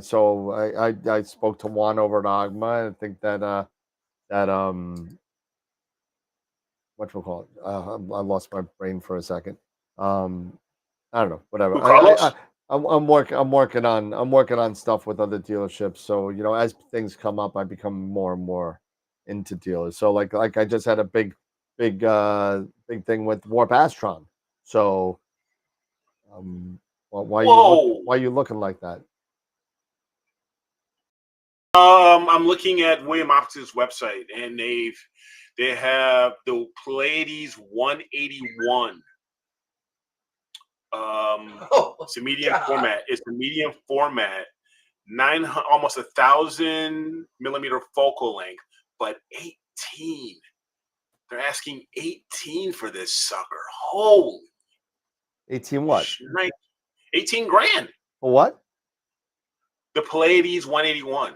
so I spoke to Juan over at Agma, and I think that what we'll call it. I lost my brain for a second. I don't know. Whatever. I'm working on stuff with other dealerships. So as things come up, I become more and more into dealers. So like I just had a big thing with Warp Astron. So why are you looking like that? I'm looking at William Optics' website, and they have the Pleiades 181. It's a medium format. It's a medium format almost 1,000 millimeter focal length, but 18. They're asking 18 for this sucker. Holy 18 what? 18 grand. For what? The Pleiades 181.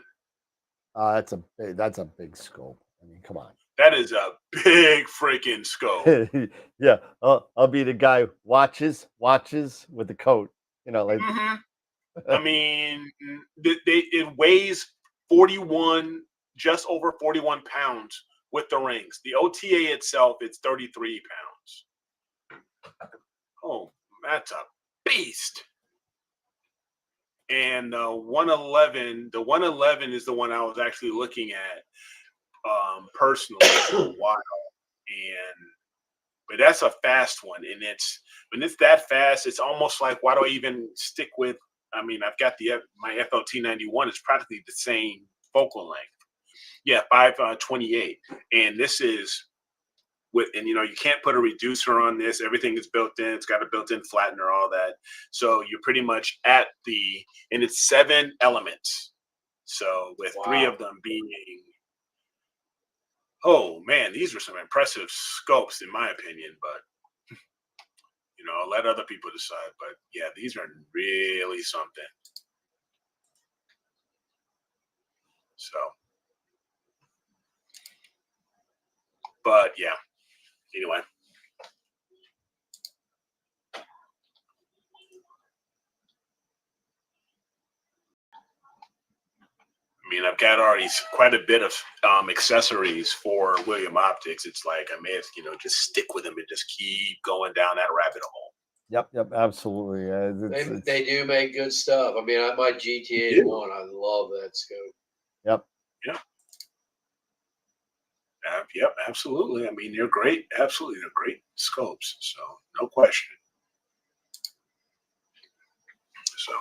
That's a big scope. I mean, come on. That is a big freaking scope. Yeah, I'll be the guy watches with the coat. You know, like. I mean, it weighs 41, just over 41 pounds with the rings. The OTA itself, it's 33 pounds. Oh, that's a beast. And the 111 is the one I was actually looking at personally for a while. But that's a fast one. And when it's that fast, it's almost like, why do I even stick with, I mean, I've got my FLT91 is practically the same focal length. Yeah, 528. And this is you can't put a reducer on this. Everything is built in. It's got a built-in flattener, all that. So you're pretty much and it's 7 elements. So with 3 of them being, oh man, these are some impressive scopes in my opinion, but I'll let other people decide. But yeah, these are really something. So, but yeah, anyway. I mean, I've got already quite a bit of accessories for William Optics. It's like I may have, just stick with them and just keep going down that rabbit hole. Yep, absolutely. They do make good stuff. I mean, my GT81, I love that scope. Yep. Yep, absolutely. I mean, they're great. Absolutely, they're great scopes. So no question. So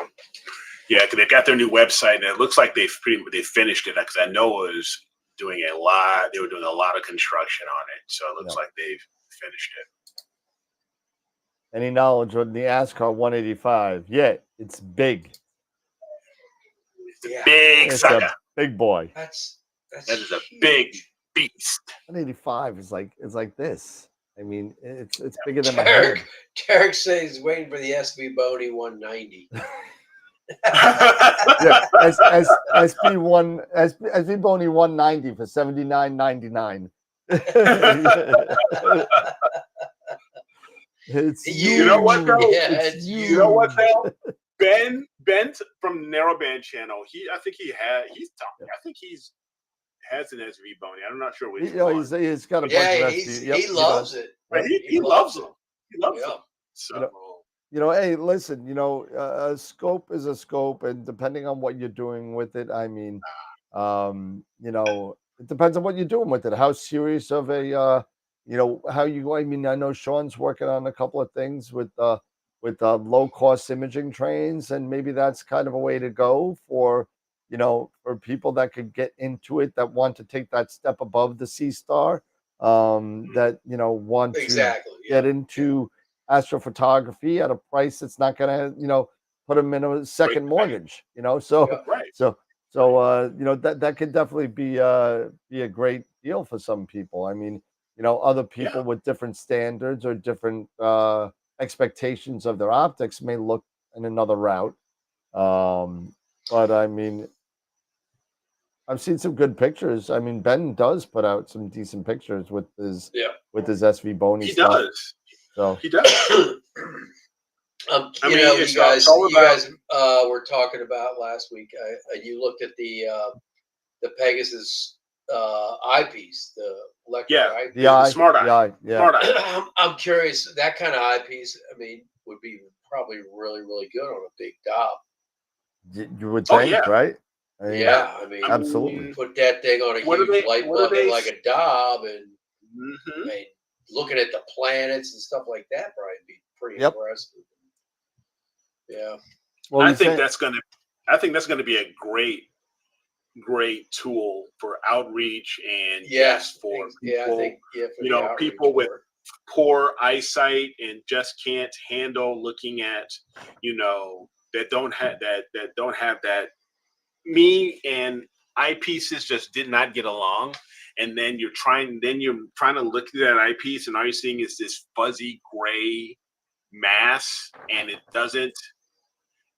yeah, they've got their new website, and it looks like they finished it because I know it was doing a lot. They were doing a lot of construction on it, so it looks like they've finished it. Any knowledge on the ASCAR 185? Yeah, it's big. It's a big sucker. A big boy. That is a big beast. 185 is like this. I mean, it's bigger than my head. Derek says he's waiting for the SV Boney 190. Yeah, SB Boney 190 for $79.99. It's you know what though? Yeah, you know what though? Ben from Narrowband Channel. I think he has an SV Boney. I'm not sure which one. He's got a bunch of SV. He loves it. Right? He loves them. He loves them. So. Hey, listen, a scope is a scope, and depending on what you're doing with it, I mean, it depends on what you're doing with it. How serious of a, how you, I mean, I know Sean's working on a couple of things with low cost imaging trains, and maybe that's kind of a way to go for people that could get into it, that want to take that step above the C-Star, that, want to get into astrophotography at a price that's not going to, put them in a second mortgage, so, that could definitely be a great deal for some people. I mean, other people with different standards or different expectations of their optics may look in another route. But I mean, I've seen some good pictures. I mean, Ben does put out some decent pictures with his SV Boney stuff. Does. So he does. You guys were talking about last week. You looked at the Pegasus eyepiece, the electric eyepiece. The smart eye. Smart eye. I'm curious. That kind of eyepiece, I mean, would be probably really, really good on a big Dob. You would think, right? I mean, absolutely. You put that thing on a huge light bulb like a Dob, and I mean, looking at the planets and stuff like that probably be pretty impressive. Yeah. Well, I think that's gonna be a great tool for outreach and for people, people with poor eyesight and just can't handle looking at, that don't have that me and eyepieces just did not get along. And then you're trying to look at that eyepiece, and all you're seeing is this fuzzy gray mass, and it doesn't.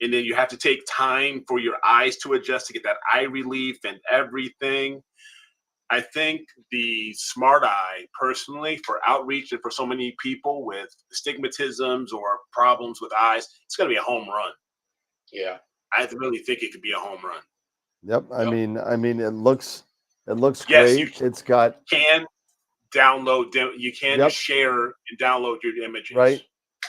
And then you have to take time for your eyes to adjust to get that eye relief and everything. I think the Smart Eye, personally, for outreach and for so many people with stigmatisms or problems with eyes, it's going to be a home run. Yeah. I really think it could be a home run. Yep. I Yep. mean, it looks Yes, great. you It's got can download, you can Yep. share and download your images.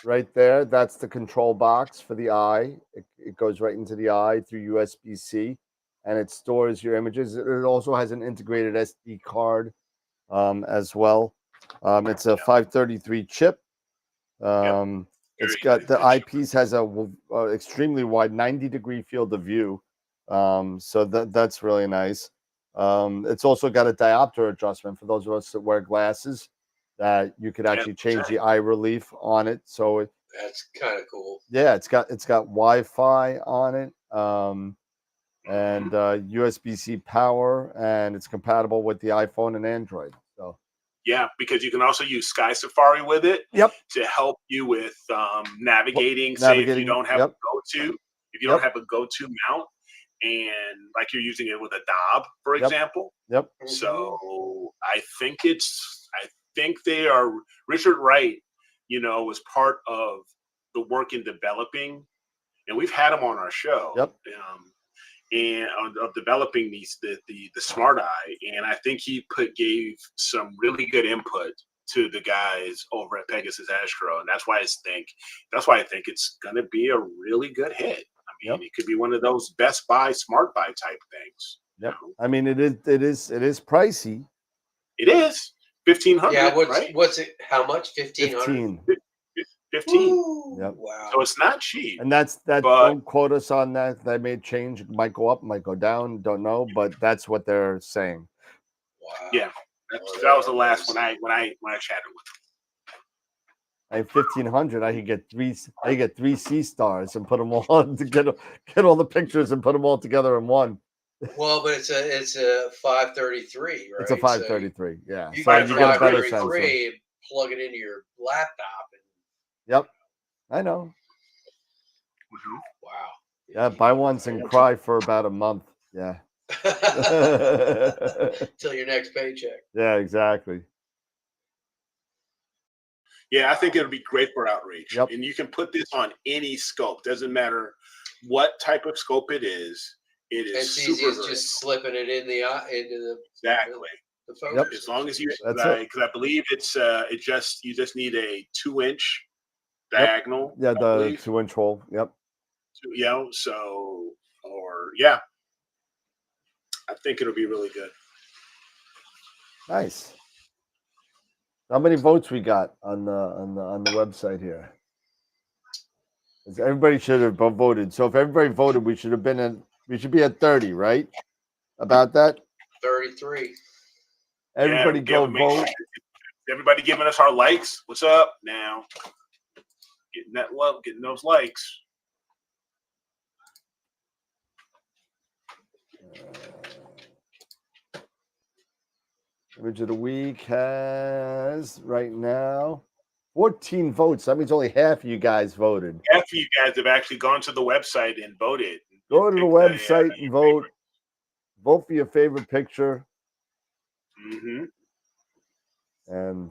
right there. That's the control box for the eye. It goes right into the eye through USB-C, and it stores your images. It also has an integrated SD card as well. It's a 533 chip. It's Very got good the chip. eyepiece has a extremely wide 90-degree field of view. So that's really nice. It's also got a diopter adjustment for those of us that wear glasses, that you could actually change the eye relief on it. So That's kind of cool. yeah, it's got Wi-Fi on it, and USB-C power, and it's compatible with the iPhone and Android. So yeah, because you can also use Sky Safari with it. Yep. To help you with navigating. Say if you Navigating, don't have yep. if you don't have a go-to mount, and like you're using it with a Dob, for example. Yep. So I think they are. Richard Wright, was part of the work in developing, and we've had him on our show. Yep. And of developing the Smart Eye, and I think he gave some really good input to the guys over at Pegasus Astro, and that's why I think it's gonna be a really good hit. I mean, it could be one of those Best Buy Smart Buy type things. Yep. I mean, it is pricey. It is $1,500. Yeah. Right? What's it? How much? 15. 15. Yep. Wow. So it's not cheap. And that's But- don't quote us on that. That may change. It might go up, might go down. Don't know, but that's what they're saying. Wow. Yeah, that was the last when I chatted with him. At 1,500, I could get three C stars and put them all to get all the pictures and put them all together in one. Well, but it's a 533, right? It's a 533. Yeah. You So get you get a better sense. 533, plug it into your laptop, and Yep. I know. wow. Yeah. Buy once and cry for about a month. Yeah. Till your next paycheck. Yeah. Exactly. Yeah, I think it'll be great for outreach. Yep. And you can put this on any scope. Doesn't matter what type of scope it is. It is It's easy as super just slipping it in the eye into the exactly. the focus. As long as you, That's it. because I believe you just need a 2-inch diagonal. Yeah. I The believe. 2-inch hole. Yep. I think it'll be really good. Nice. How many votes we got on the website here? Everybody should have voted. So if everybody voted, we should be at 30, right? About that. 33. Everybody go vote. Everybody giving us our likes. What's up now? Getting that love, getting those likes. Image of the week has right now 14 votes. That means only half of you guys voted. Half of you guys have actually gone to the website and voted. Go to the website and vote. Vote for your favorite picture. Mm-hmm. And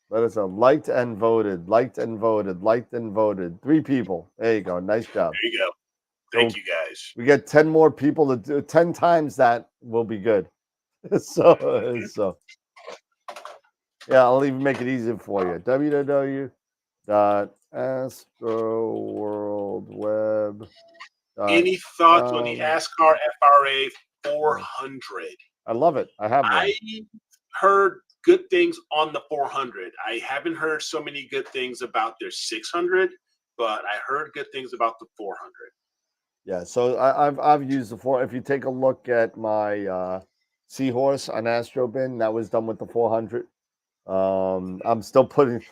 let us know. Liked and voted. Liked and voted. Liked and voted. 3 people. There you go. Nice job. There you go. Thank you guys. We get 10 more people to do 10 times that will be good. So yeah, I'll even make it easier for you. www.astroworldweb. Any thoughts on the ASCAR FRA 400? I love it. I have one. I heard good things on the 400. I haven't heard so many good things about their 600, but I heard good things about the 400. Yeah, so I've used the 4. If you take a look at my Seahorse on AstroBin, that was done with the 400. I'm still putting.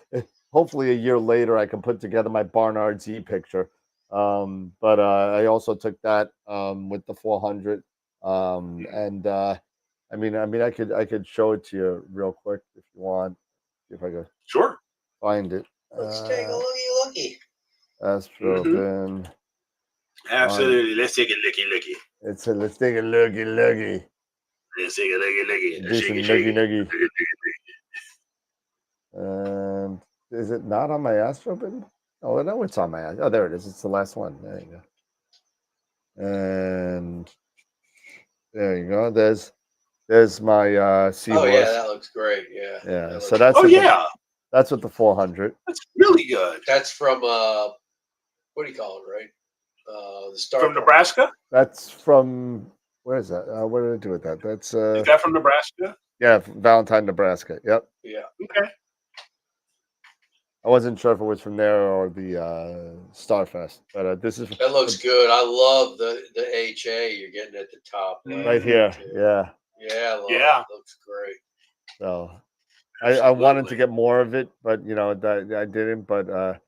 Hopefully, a year later, I can put together my Barnard Z picture. But I also took that with the 400. And I mean, I could show it to you real quick if you want. See if I could Sure. find it. Let's take a looky. Astro bin. Absolutely. Let's take a looky. Let's take a looky. Let's take a looky. Do some looky. And is it not on my Astro bin? Oh no, it's on my. Oh, there it is. It's the last one. There you go. And there you go. There's my Seahorse. Oh yeah, that looks great. Yeah. Yeah. So that's that's with the 400. That's really good. That's from what do you call it, right? The Star From Nebraska? That's from where is that? What did I do with that? That's Is that from Nebraska? Yeah, Valentine, Nebraska. Yep. Yeah. Okay. I wasn't sure if it was from there or the Starfest, but this is. That looks good. I love the HA you're getting at the top. Right here. Yeah. Yeah. Yeah. It looks great. So I wanted to get more of it, but I didn't. But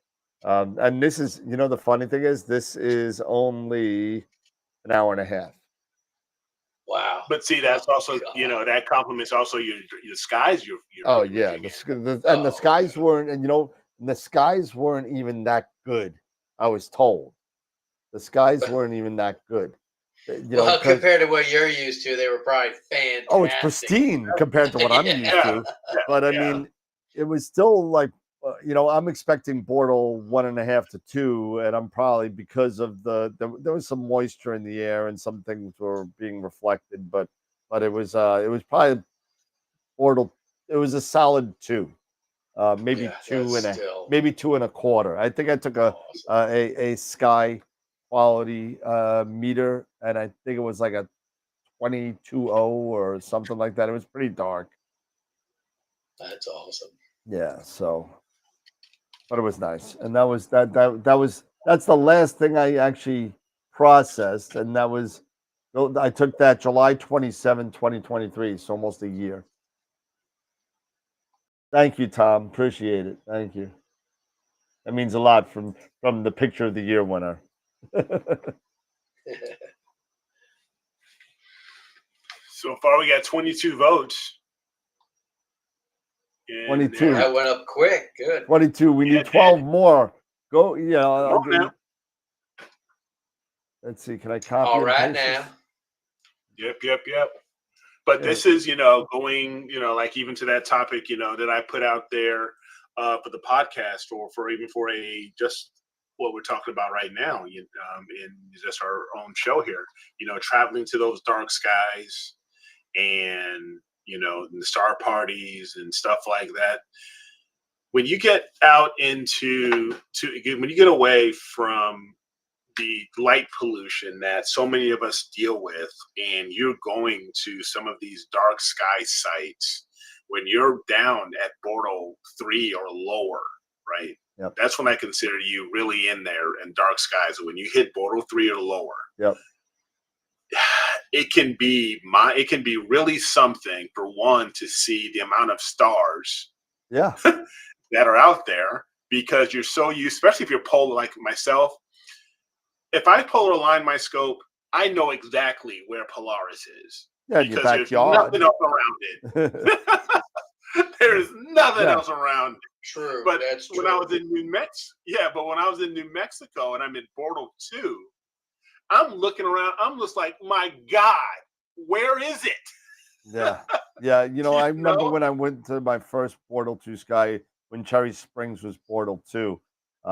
and this is the funny thing is this is only an hour and a half. Wow. But see, that's also that complements also your skies. You're oh yeah, the skies weren't, and the skies weren't even that good. I was told the skies weren't even that good. Well, compared to what you're used to, they were probably fantastic. Oh, it's pristine compared to what I'm used to. But I mean, it was still like, I'm expecting Bortle 1.5 to 2, and I'm probably because of there was some moisture in the air and some things were being reflected, but it was probably Bortle. It was a solid 2, maybe 2.5, maybe 2.25. I think I took a sky quality meter, and I think it was like a 22.0 or something like that. It was pretty dark. That's awesome. Yeah, so but it was nice. And that's the last thing I actually processed, and I took that July 27, 2023, so almost a year. Thank you, Tom. Appreciate it. Thank you. That means a lot from the picture of the year winner. So far, we got 22 votes. 22. That went up quick. Good. 22. We need 12 more. Go. Yeah. Let's see. Can I copy? All right now. Yep. But this is, going, like even to that topic, that I put out there for the podcast or for just what we're talking about right now in just our own show here, traveling to those dark skies and, the star parties and stuff like that. When you get out when you get away from the light pollution that so many of us deal with, and you're going to some of these dark sky sites, when you're down at Bortle 3 or lower, right? Yep. That's when I consider you really in there in dark skies. When you hit Bortle 3 or lower, yep. It can be really something for one to see the amount of stars that are out there, because you're so used, especially if you're polar like myself. If I polar align my scope, I know exactly where Polaris is. Yeah, because there's nothing else around it. There's nothing else around it. True. But that's true. when I was in New Mexico and I'm in Bortle 2, I'm looking around. I'm just like, my God, where is it? Yeah. I remember when I went to my first Bortle 2 sky when Cherry Springs was Bortle 2.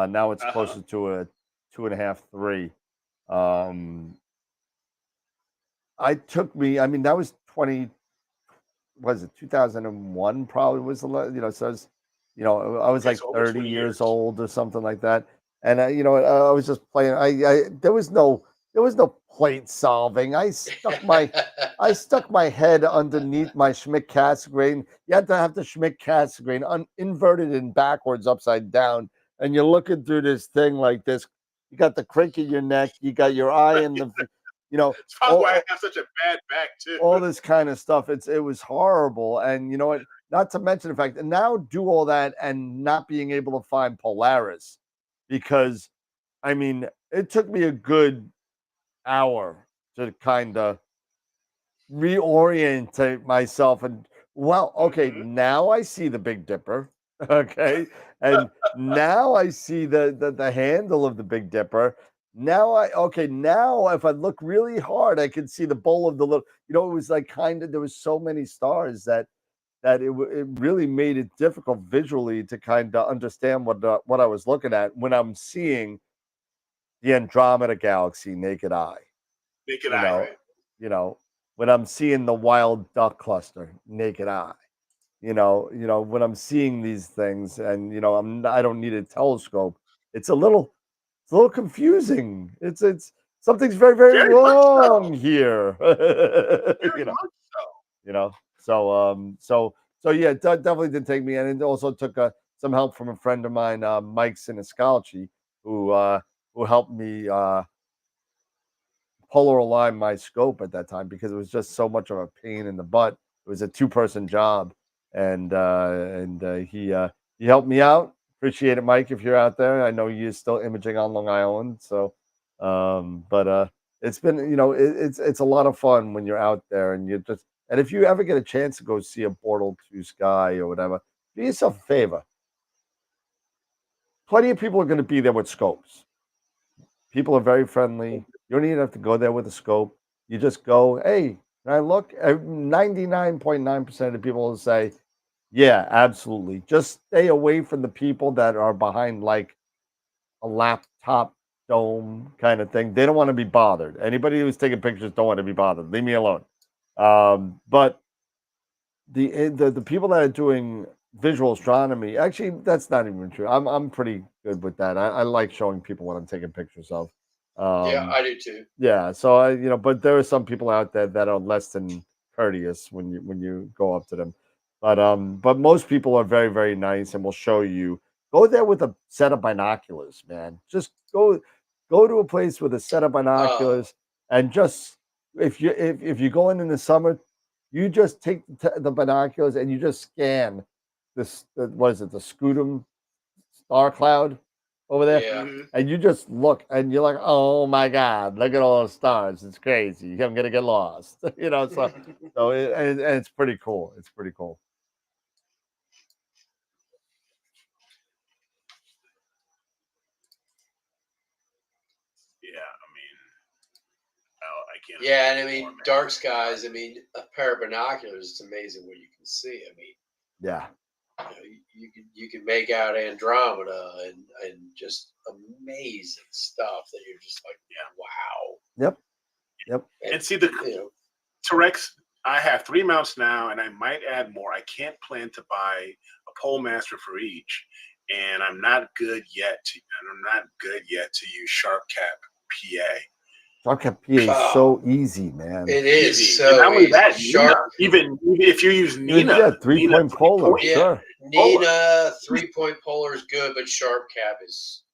Now it's closer to a 2.5, 3. That was 2001 probably was the, so I was, I was like 30 years old or something like that. And I was just playing. There was no plate solving. I stuck my head underneath my Schmidt-Cassegrain. You had to have the Schmidt-Cassegrain inverted and backwards, upside down, and you're looking through this thing like this. You got the crick in your neck. You got your eye in the, It's probably why I have such a bad back too. All this kind of stuff. It was horrible. And you know what? Not to mention the fact that now do all that and not being able to find Polaris, because it took me a good hour to kind of reorientate myself and okay, now I see the Big Dipper. Okay. And now I see the handle of the Big Dipper. Now if I look really hard, I can see the bowl of the little, it was like there was so many stars that it really made it difficult visually to kind of understand what I was looking at when I'm seeing the Andromeda Galaxy naked eye. Naked You eye, know, right? you know, when I'm seeing the wild duck cluster naked eye. When I'm seeing these things, and I don't need a telescope. It's a little confusing. It's something's very, very Very much wrong so. here. Very much so. So yeah, it definitely did take me, and it also took some help from a friend of mine, Mike Siniscalchi, who helped me polar align my scope at that time because it was just so much of a pain in the butt. It was a 2-person job, and he helped me out. Appreciate it, Mike, if you're out there. I know you're still imaging on Long Island, so but it's been it's a lot of fun when you're out there and and if you ever get a chance to go see a Portal 2 Sky or whatever, do yourself a favor. Plenty of people are going to be there with scopes. People are very friendly. You don't even have to go there with a scope. You just go, hey, can I look? 99.9% of the people will say, yeah, absolutely. Just stay away from the people that are behind like a laptop dome kind of thing. They don't want to be bothered. Anybody who's taking pictures don't want to be bothered. Leave me alone. But the people that are doing visual astronomy, actually, that's not even true. I'm pretty good with that. I like showing people what I'm taking pictures of. Yeah, I do too. Yeah, so but there are some people out there that are less than courteous when you go up to them. But most people are very, very nice and will show you. Go there with a set of binoculars, man. Just go to a place with a set of binoculars and just if you go in the summer, you just take the binoculars and you just scan this. What is it? The Scutum star cloud over there, Yeah. and you just look and you're like, oh my god, look at all those stars. It's crazy. I'm gonna get lost. And it's pretty cool. It's pretty cool. Yeah, I mean, I can't. Yeah, and I mean, dark skies. I mean, a pair of binoculars. It's amazing what you can see. I mean, Yeah. You can make out Andromeda and just amazing stuff that you're just like, yeah, wow. Yep. And see T-Rex, I have 3 mounts now, and I might add more. I can't plan to buy a pole master for each, and I'm not good yet to use SharpCap PA. SharpCap PA is so easy, man. It is Easy. so And not only easy. that, Nina, even if you use Nina, Yeah, 3-point polar, sure. Nina 3-point polar is good, but SharpCap it's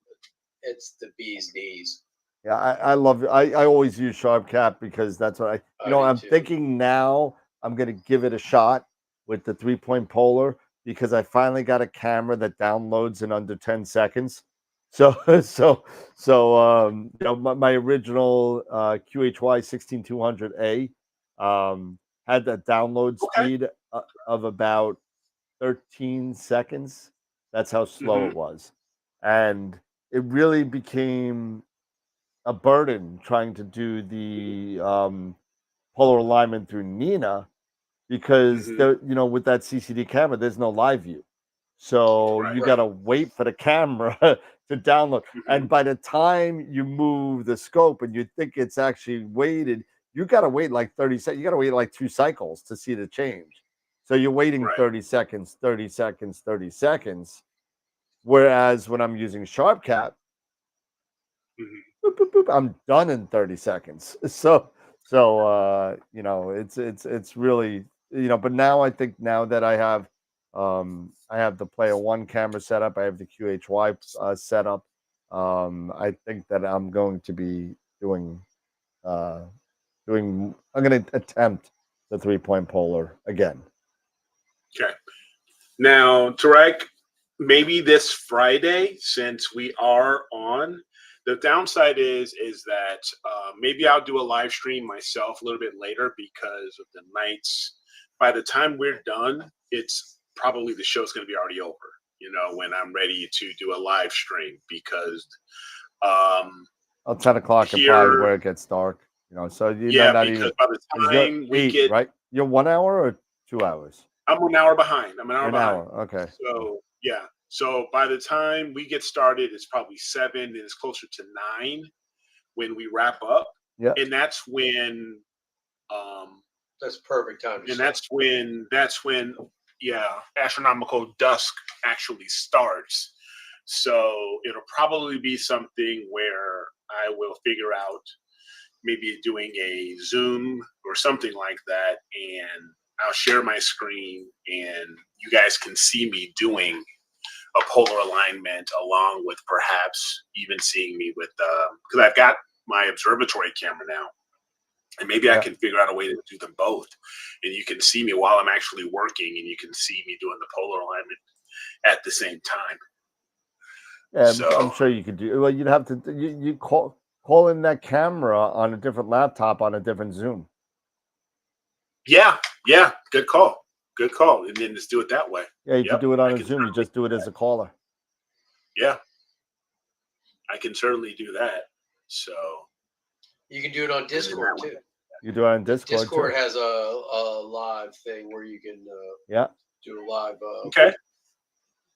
the bee's knees. Yeah, I love it. I always use SharpCap because that's what I'm thinking now. I'm gonna give it a shot with the 3-point polar because I finally got a camera that downloads in under 10 seconds. So my original QHY 16200A had that download speed of about 13 seconds. That's how slow it was, and it really became a burden trying to do the polar alignment through Nina because with that CCD camera, there's no live view. So you got to wait for the camera to download. And by the time you move the scope and you think it's actually weighted, you got to wait like 30 seconds. You got to wait like 2 cycles to see the change. So you're waiting 30 seconds, 30 seconds, 30 seconds. Whereas when I'm using SharpCap, boop, boop, boop, I'm done in 30 seconds. So it's really, but now I think now that I have the Player One camera set up, I have the QHY set up. I think that I'm going to be I'm going to attempt the 3-point polar again. Okay. Now, Tarek, maybe this Friday, since we are on The downside is that maybe I'll do a live stream myself a little bit later because of the nights. By the time we're done, it's probably the show's going to be already over. You know, when I'm ready to do a live stream because 10 o'clock is probably where it gets dark. You know, so you might not because even. by the time we get right, you're 1 hour or 2 hours. I'm an hour behind. I'm an hour An behind. hour, okay. So yeah. So by the time we get started, it's probably 7, and it's closer to 9 when we wrap up. Yeah. And that's when that's perfect time. And that's when astronomical dusk actually starts. So it'll probably be something where I will figure out maybe doing a Zoom or something like that, and I'll share my screen and you guys can see me doing a polar alignment along with perhaps even seeing me with because I've got my observatory camera now, and maybe I can figure out a way to do them both, and you can see me while I'm actually working, and you can see me doing the polar alignment at the same time. Yeah, so, I'm sure you could do. Well, you'd have to you call in that camera on a different laptop on a different Zoom. Yeah, good call, and then just do it that way. Yeah, you can do it on a Zoom. You just do it as a caller. Yeah, I can certainly do that. So you can do it on Discord too. You do it on Discord. Discord too. has a live thing where you can do a live okay.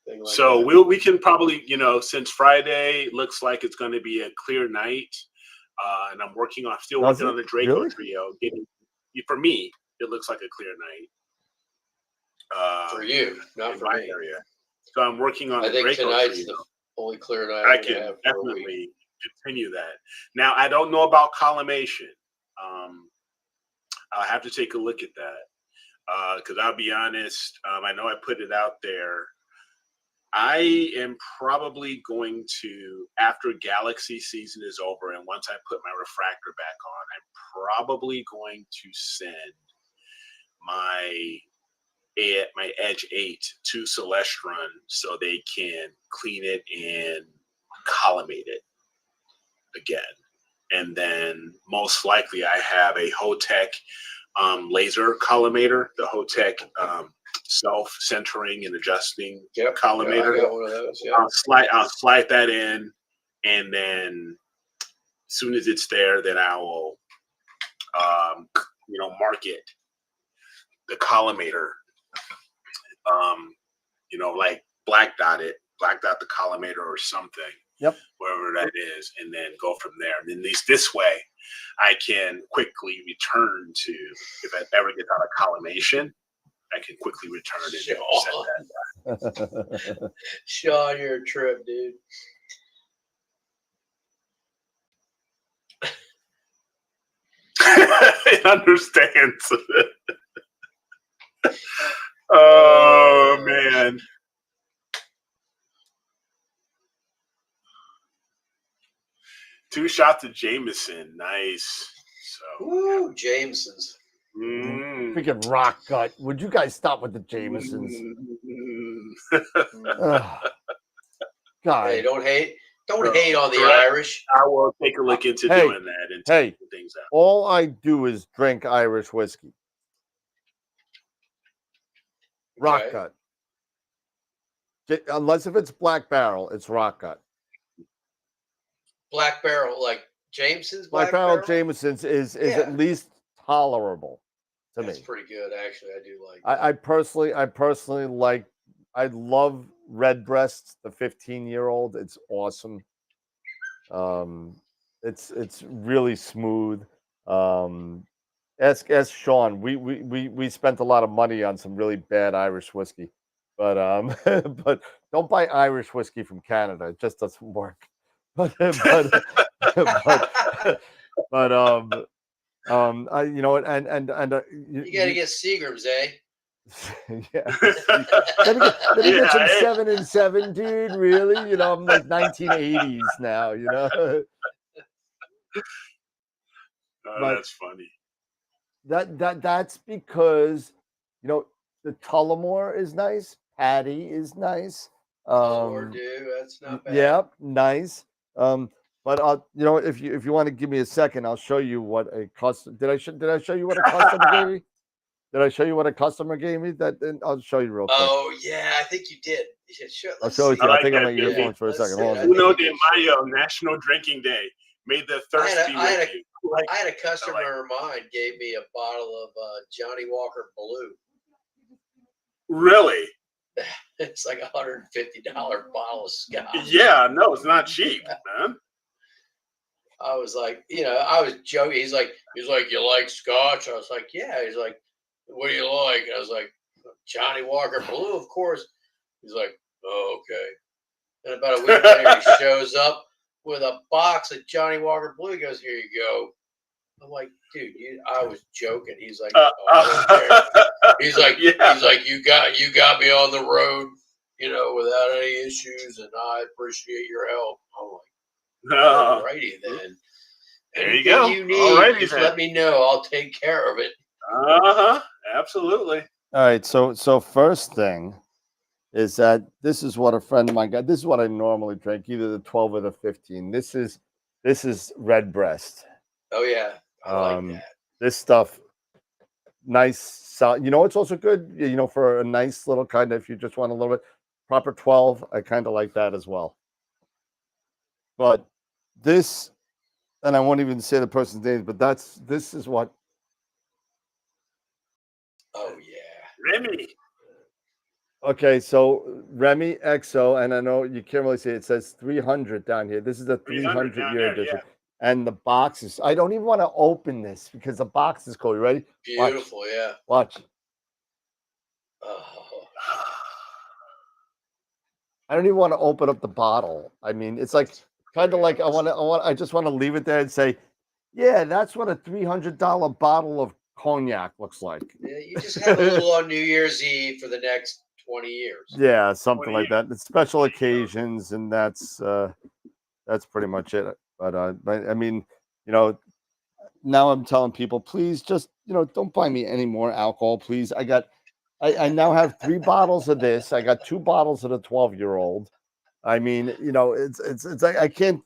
Thing like so that. we can probably, since Friday looks like it's going to be a clear night, and I'm still working on the Draco trio. For me, it looks like a clear night. For you, not for my me. area. So I'm working on I the think Draco tonight's trio. the only clear night I can definitely continue that. Now, I don't know about collimation. I'll have to take a look at that because I'll be honest. I know I put it out there. I am probably going to, after Galaxy season is over, and once I put my refractor back on, I'm probably going to send my Edge 8 to Celestron so they can clean it and collimate it again. And then most likely I have a Hotech laser collimator, the Hotech self-centering and adjusting collimator. I got one of those, I'll slide that in, and then as soon as it's there, then I will mark it, the collimator, like black dot the collimator or something. Yep. Wherever that is, and then go from there. And then this way, I can quickly return to, if I ever get out of collimation, I can quickly return and set that back. Sean, you're a trip, dude. It understands. Oh, man. Two shots of Jameson. Nice. So, Ooh, Jameson's. Freaking rock gut. Would you guys stop with the Jamesons? God. Hey, don't hate on the Irish. I will take a look into doing that and take things out. All I do is drink Irish whiskey. Rock gut. Unless if it's Black Barrel, it's rock gut. Black Barrel, like Jameson's Black Barrel Jameson's is at least tolerable to me. That's pretty good, actually. I do like that. I personally like, I love Redbreast, the 15-year-old. It's awesome. It's really smooth. Ask Sean. We spent a lot of money on some really bad Irish whiskey, but but don't buy Irish whiskey from Canada. It just doesn't work. But you know, and you got to get Seagram's, eh? Yeah. Let me get some 7 and 7, dude. Really? You know, I'm like 1980s now. You know. That's funny. That's because, you know, the Tullamore is nice. Patty is nice. Tullamore, dude, that's not bad. Yeah, nice. But you know, if you want to give me a second, I'll show you what a custom. Did I show you what a customer gave me? Did I show you what a customer gave me? Then I'll show you real quick. Oh yeah, I think you did. You should show. I'll show it to you. I I'll like take out that, my baby. earphones for a Let's second. see Hold it. on. Uno think de you can show Mayo, National Drinking Day. May the thirst I had a- be I had with a- you. Like, I had a customer of mine gave me a bottle of Johnny Walker Blue. really? It's like $150 bottle of scotch. Yeah, no, it's not cheap, man. I was like, I was joking. He's like, you like scotch? I was like, yeah. He's like, what do you like? I was like, Johnny Walker Blue, of course. He's like, oh, okay. And about a week later, he shows up with a box of Johnny Walker Blue. He goes, here you go. I'm like, dude, I was joking. He's like, oh, I don't care. He's like, Yeah. you got me on the road, without any issues, and I appreciate your help. I'm like, No. alrighty then. There you Anything go. you need, Alrighty just then. let me know. I'll take care of it. Absolutely. All right. So first thing is that this is what a friend of mine got. This is what I normally drink, either the 12 or the 15. This is Redbreast. Oh yeah, I like that. This stuff, nice sound. You know, it's also good, for a nice little kind of, if you just want a little bit proper 12, I kind of like that as well. But this, and I won't even say the person's name, but this is what. Oh yeah, Remy. Okay, so Remy XO, and I know you can't really see it, says 300 down here. This is a 300 down year there, edition. And the box is, I don't even want to open this because the box is cool. You ready? beautiful. Yeah. Watch. Oh. I don't even want to open up the bottle. I mean, it's like kind of like I just want to leave it there and say, yeah, that's what a $300 bottle of cognac looks like. Yeah, you just have a little on New Year's Eve for the next 20 years. Yeah, something like that. It's special occasions, and that's pretty much it. But I mean, now I'm telling people, please just, don't buy me any more alcohol, please. I now have 3 bottles of this. I got 2 bottles of the 12-year-old. I mean, it's like I can't,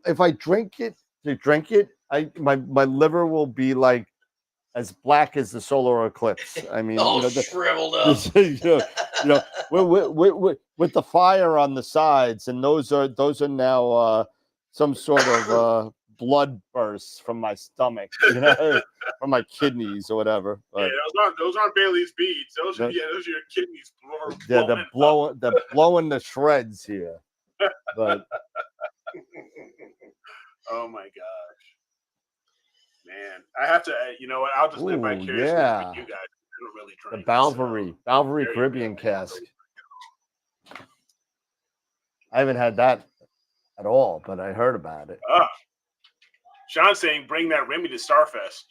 if I drink it, my liver will be like as black as the solar eclipse. I mean, shriveled up. With the fire on the sides, and those are now some sort of blood bursts from my stomach, from my kidneys or whatever. But, yeah, those aren't Bailey's beads. Those are your kidneys. Yeah, they're blowing the shreds here. But oh my gosh, man! I have to. You know what? I'll just live vicariously yeah. with you guys. I don't really drink. The Balvary Caribbean cask. I haven't had that at all, but I heard about it. Sean's saying, "Bring that Remy to Starfest."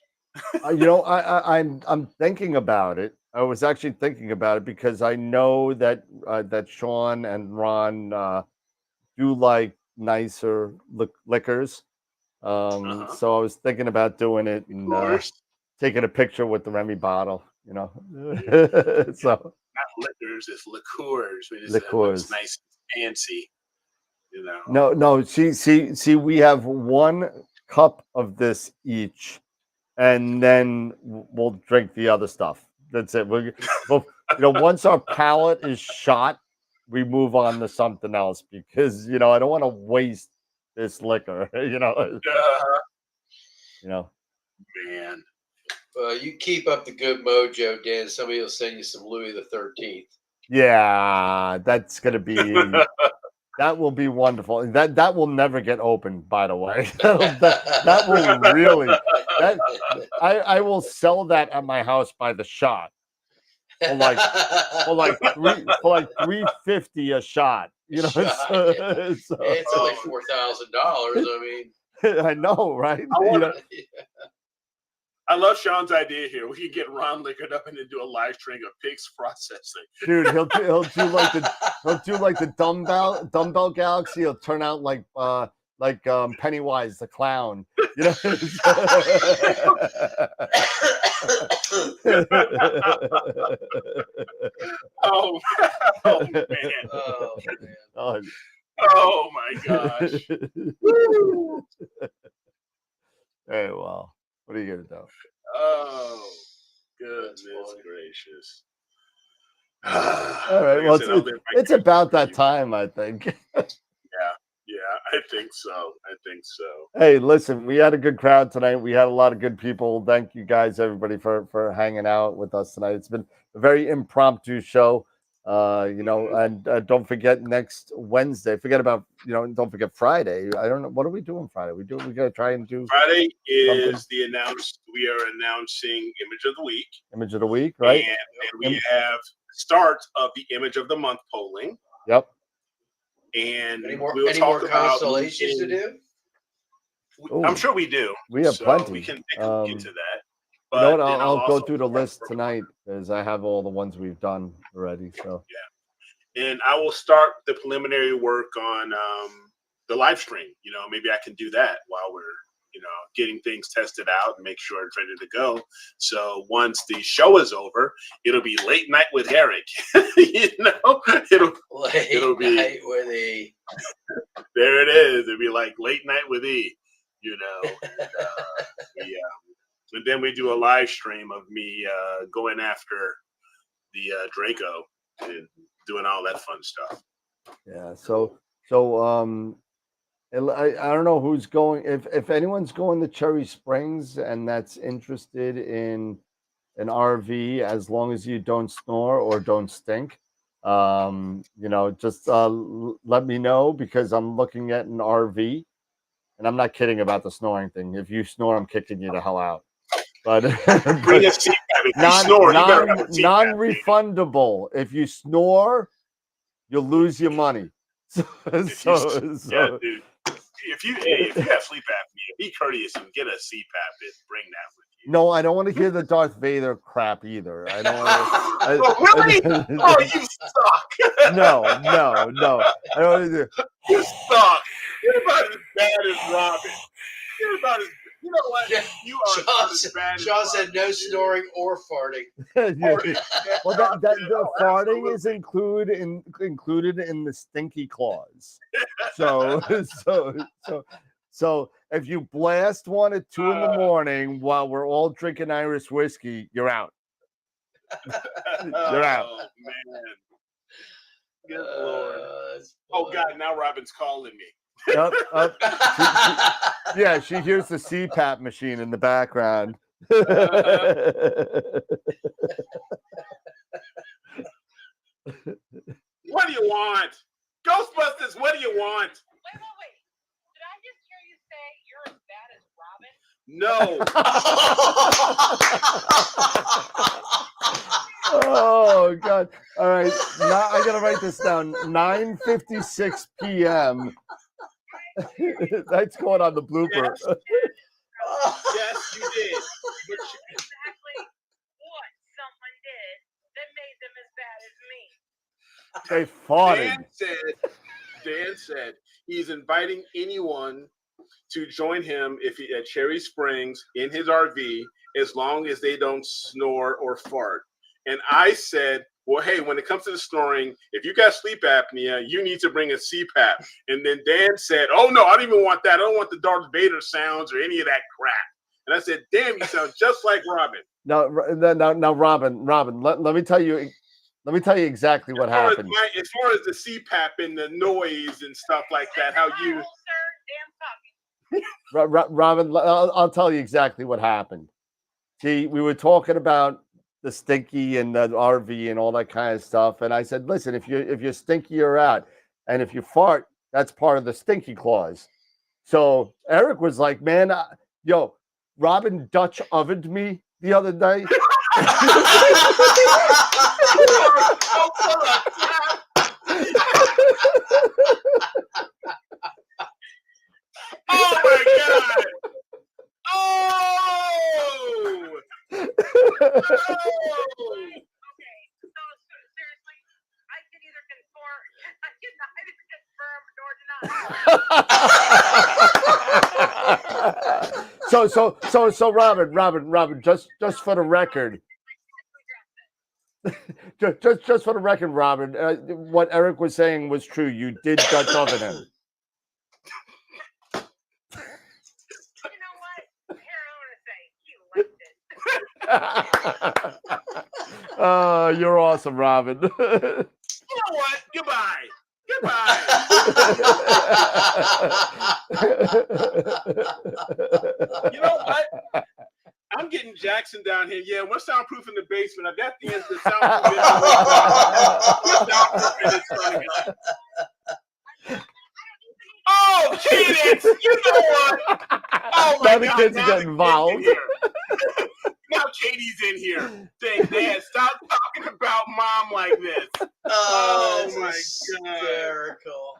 I'm thinking about it. I was actually thinking about it because I know that Sean and Ron do like nicer liquors. So I was thinking about doing it and taking a picture with the Remy bottle. So not liquors, it's liqueurs. It's nice, and fancy. No. See, we have 1 cup of this each, and then we'll drink the other stuff. That's it. We'll once our palate is shot, we move on to something else because I don't want to waste this liquor. Man. Well, you keep up the good mojo, Dan. Somebody will send you some Louis the 13th. Yeah, that's gonna be. That will be wonderful. That will never get opened, by the way. that will really. I will sell that at my house by the shot. For like $350 a shot. It's only $4,000. I mean, I know, right? I love Sean's idea here. We can get Ron liquored up and then do a live stream of pigs processing. Dude, he'll do like the dumbbell galaxy. He'll turn out like Pennywise the clown. Oh man. Oh, Oh my gosh. Hey, well, what are you gonna do? Oh, goodness gracious. All right. Like I Well, said, I'll live it's vicariously about through that you. time, I think. Yeah, I think so. Hey, listen, we had a good crowd tonight. We had a lot of good people. Thank you guys, everybody, for hanging out with us tonight. It's been a very impromptu show. And don't forget next Wednesday. Don't forget Friday. I don't know. What are we doing Friday? We gotta try and do Friday something. is we are announcing Image of the Week. Image of the Week, right? And then we have start of the Image of the Month polling. Yep. Any And more about constellations to do? I'm sure we do. We have plenty. We can take a look into that. You know what? But then I'll go through the list tonight as I have all the ones we've done already. So yeah, and I will start the preliminary work on the live stream. Maybe I can do that while we're getting things tested out and make sure it's ready to go. So once the show is over, it'll be late night with Eric. It'll be night with E. There it is. It'll be like late night with E. And then we do a live stream of me going after the Draco and doing all that fun stuff. yeah. So I don't know who's going. If anyone's going to Cherry Springs and that's interested in an RV, as long as you don't snore or don't stink, just let me know, because I'm looking at an RV, and I'm not kidding about the snoring thing. If you snore, I'm kicking you the hell out. But bring a CPAP. If you snore, you better have a CPAP. Non-refundable. If you snore, you'll lose your money. Yeah, dude. If you have sleep apnea, be courteous and get a CPAP and bring that with you. No, I don't want to hear the Darth Vader crap either. I don't want to. Really? Oh, you suck. No. I don't want to do. You suck. You're about as bad as Robin. You're about as. You know what? You are about as bad as Sean said no snoring or farting. Well, the farting is included in the stinky clause. So if you blast one at 2 a.m. while we're all drinking Irish whiskey, you're out. You're out. Oh man. Good Lord. Oh God! Now Robin's calling me. Yep. She hears the CPAP machine in the background. What do you want? Ghostbusters, what do you want? Wait. Did I just hear you say you're as bad as Robin? No. Oh God. All right. Now I gotta write this down. 9:56 p.m. That's going on the blooper. Yes, you did. Exactly what someone did that made them as bad as me. They farted. Dan said he's inviting anyone to join him at Cherry Springs in his RV, as long as they don't snore or fart. And I said, well, hey, when it comes to the snoring, if you got sleep apnea, you need to bring a CPAP. And then Dan said, oh, no, I don't even want that. I don't want the Darth Vader sounds or any of that crap. And I said, damn, you sound just like Robin. Now, Robin, let me tell you exactly what happened. As far as the CPAP and the noise and stuff like that, how you... Robin, I'll tell you exactly what happened. See, we were talking about the stinky and the RV and all that kind of stuff, and I said, listen, if you're stinky, you're out, and if you fart, that's part of the stinky clause. So Eric was like, man, Robin Dutch ovened me the other day. Oh my God! Oh! Okay, so seriously, I can either confirm or deny. So Robin, just for the record, Just for the record, Robin, what Eric was saying was true. You did Dutch oven him. You know what? Here, I want to say he liked it. Oh, you're awesome, Robin. You know what? Goodbye. Goodbye. You know what? I'm getting Jackson down here. Yeah, we're soundproof in the basement. I got the soundproof. Oh, Cadence! You know what? Oh my Now the God! kids Now are getting involved. Now Katie's in here. Saying, Dad, stop talking about Mom like this. Oh, my hysterical.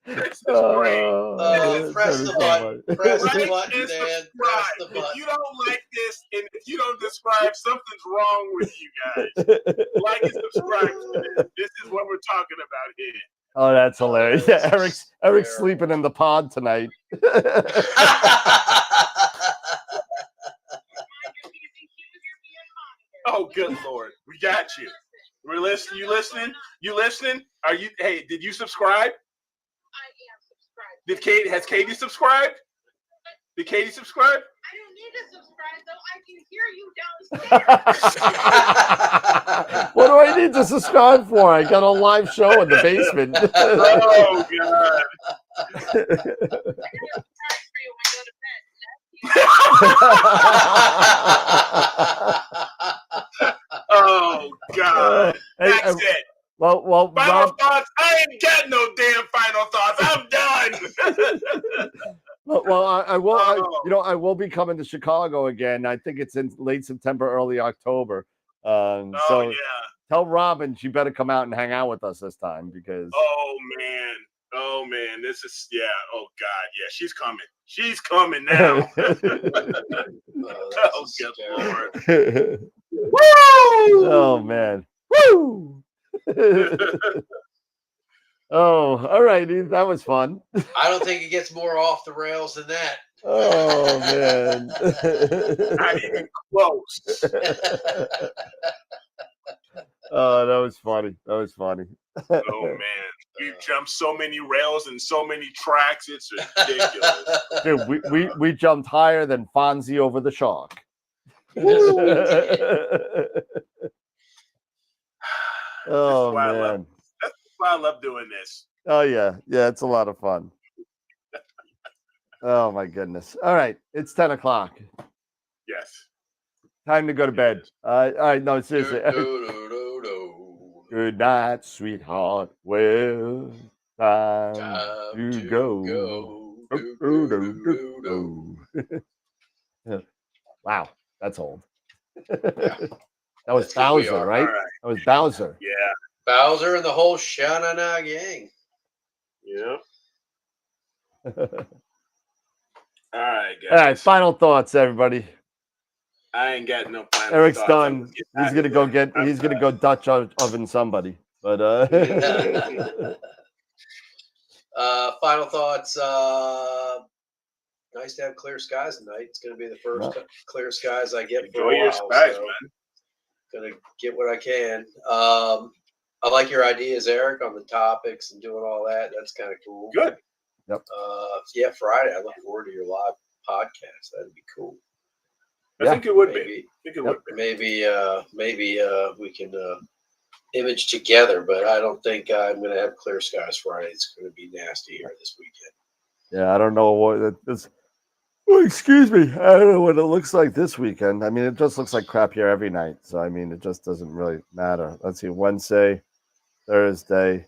This is great. Press the button. Press the Like button, and Dan. Press subscribe. the If button. you don't like this and if you don't subscribe, something's wrong with you guys. Like and subscribe to this. This is what we're talking about here. Oh, that's hilarious. That's Yeah, Eric's sleeping in the pod tonight. Oh, good Lord. We got you. We're listening. You listening? You listening? Are you? Hey, did you subscribe? I am subscribed. Has Katie subscribed? Did Katie subscribe? I don't need to subscribe, though. I can hear you downstairs. What do I need to subscribe for? I got a live show in the basement. Oh, God. I got a surprise for you when I go to bed. Oh, God. That's it. Well, Final Rob, thoughts? I ain't got no damn final thoughts. I'm done. well, I will. Oh. I will be coming to Chicago again. I think it's in late September, early October. So yeah. tell Robin she better come out and hang out with us this time because. Oh man, this is Oh God, yeah, she's coming. She's coming now. Oh good Lord. Woo! Oh man. Woo! Oh, all righty. That was fun. I don't think it gets more off the rails than that. Oh man. Not even close. Oh, that was funny. That was funny. Oh man. We jumped so many rails and so many tracks. It's ridiculous. Dude, we jumped higher than Fonzie over the shark. Oh man. That's why I love doing this. Oh yeah. Yeah, it's a lot of fun. Oh my goodness. All right. It's 10 o'clock. Yes. Time to go to bed. All right, no, seriously. Good night, sweetheart. Well, time to go. Wow, that's old. That was Bowser, right? That was Bowser. Yeah. Bowser and the whole Sha-na-na gang. Yeah. All right, guys. All right, final thoughts, everybody. I ain't got no final Eric's thoughts. done. He's gonna go get. He's gonna go Dutch oven somebody. But final thoughts. Nice to have clear skies tonight. It's going to be the first clear skies I get for Enjoy a while. your skies, so man. Gonna get what I can. I like your ideas, Eric, on the topics and doing all that. That's kind of cool. Good. Yep. Yeah, Friday. I look forward to your live podcast. That'd be cool. I think it would be. I think it would be. Maybe we can image together, but I don't think I'm going to have clear skies Friday. It's going to be nasty here this weekend. yeah, I don't know what this. Oh, excuse me. I don't know what it looks like this weekend. I mean, it just looks like crap here every night. So I mean, it just doesn't really matter. Let's see. Wednesday, Thursday,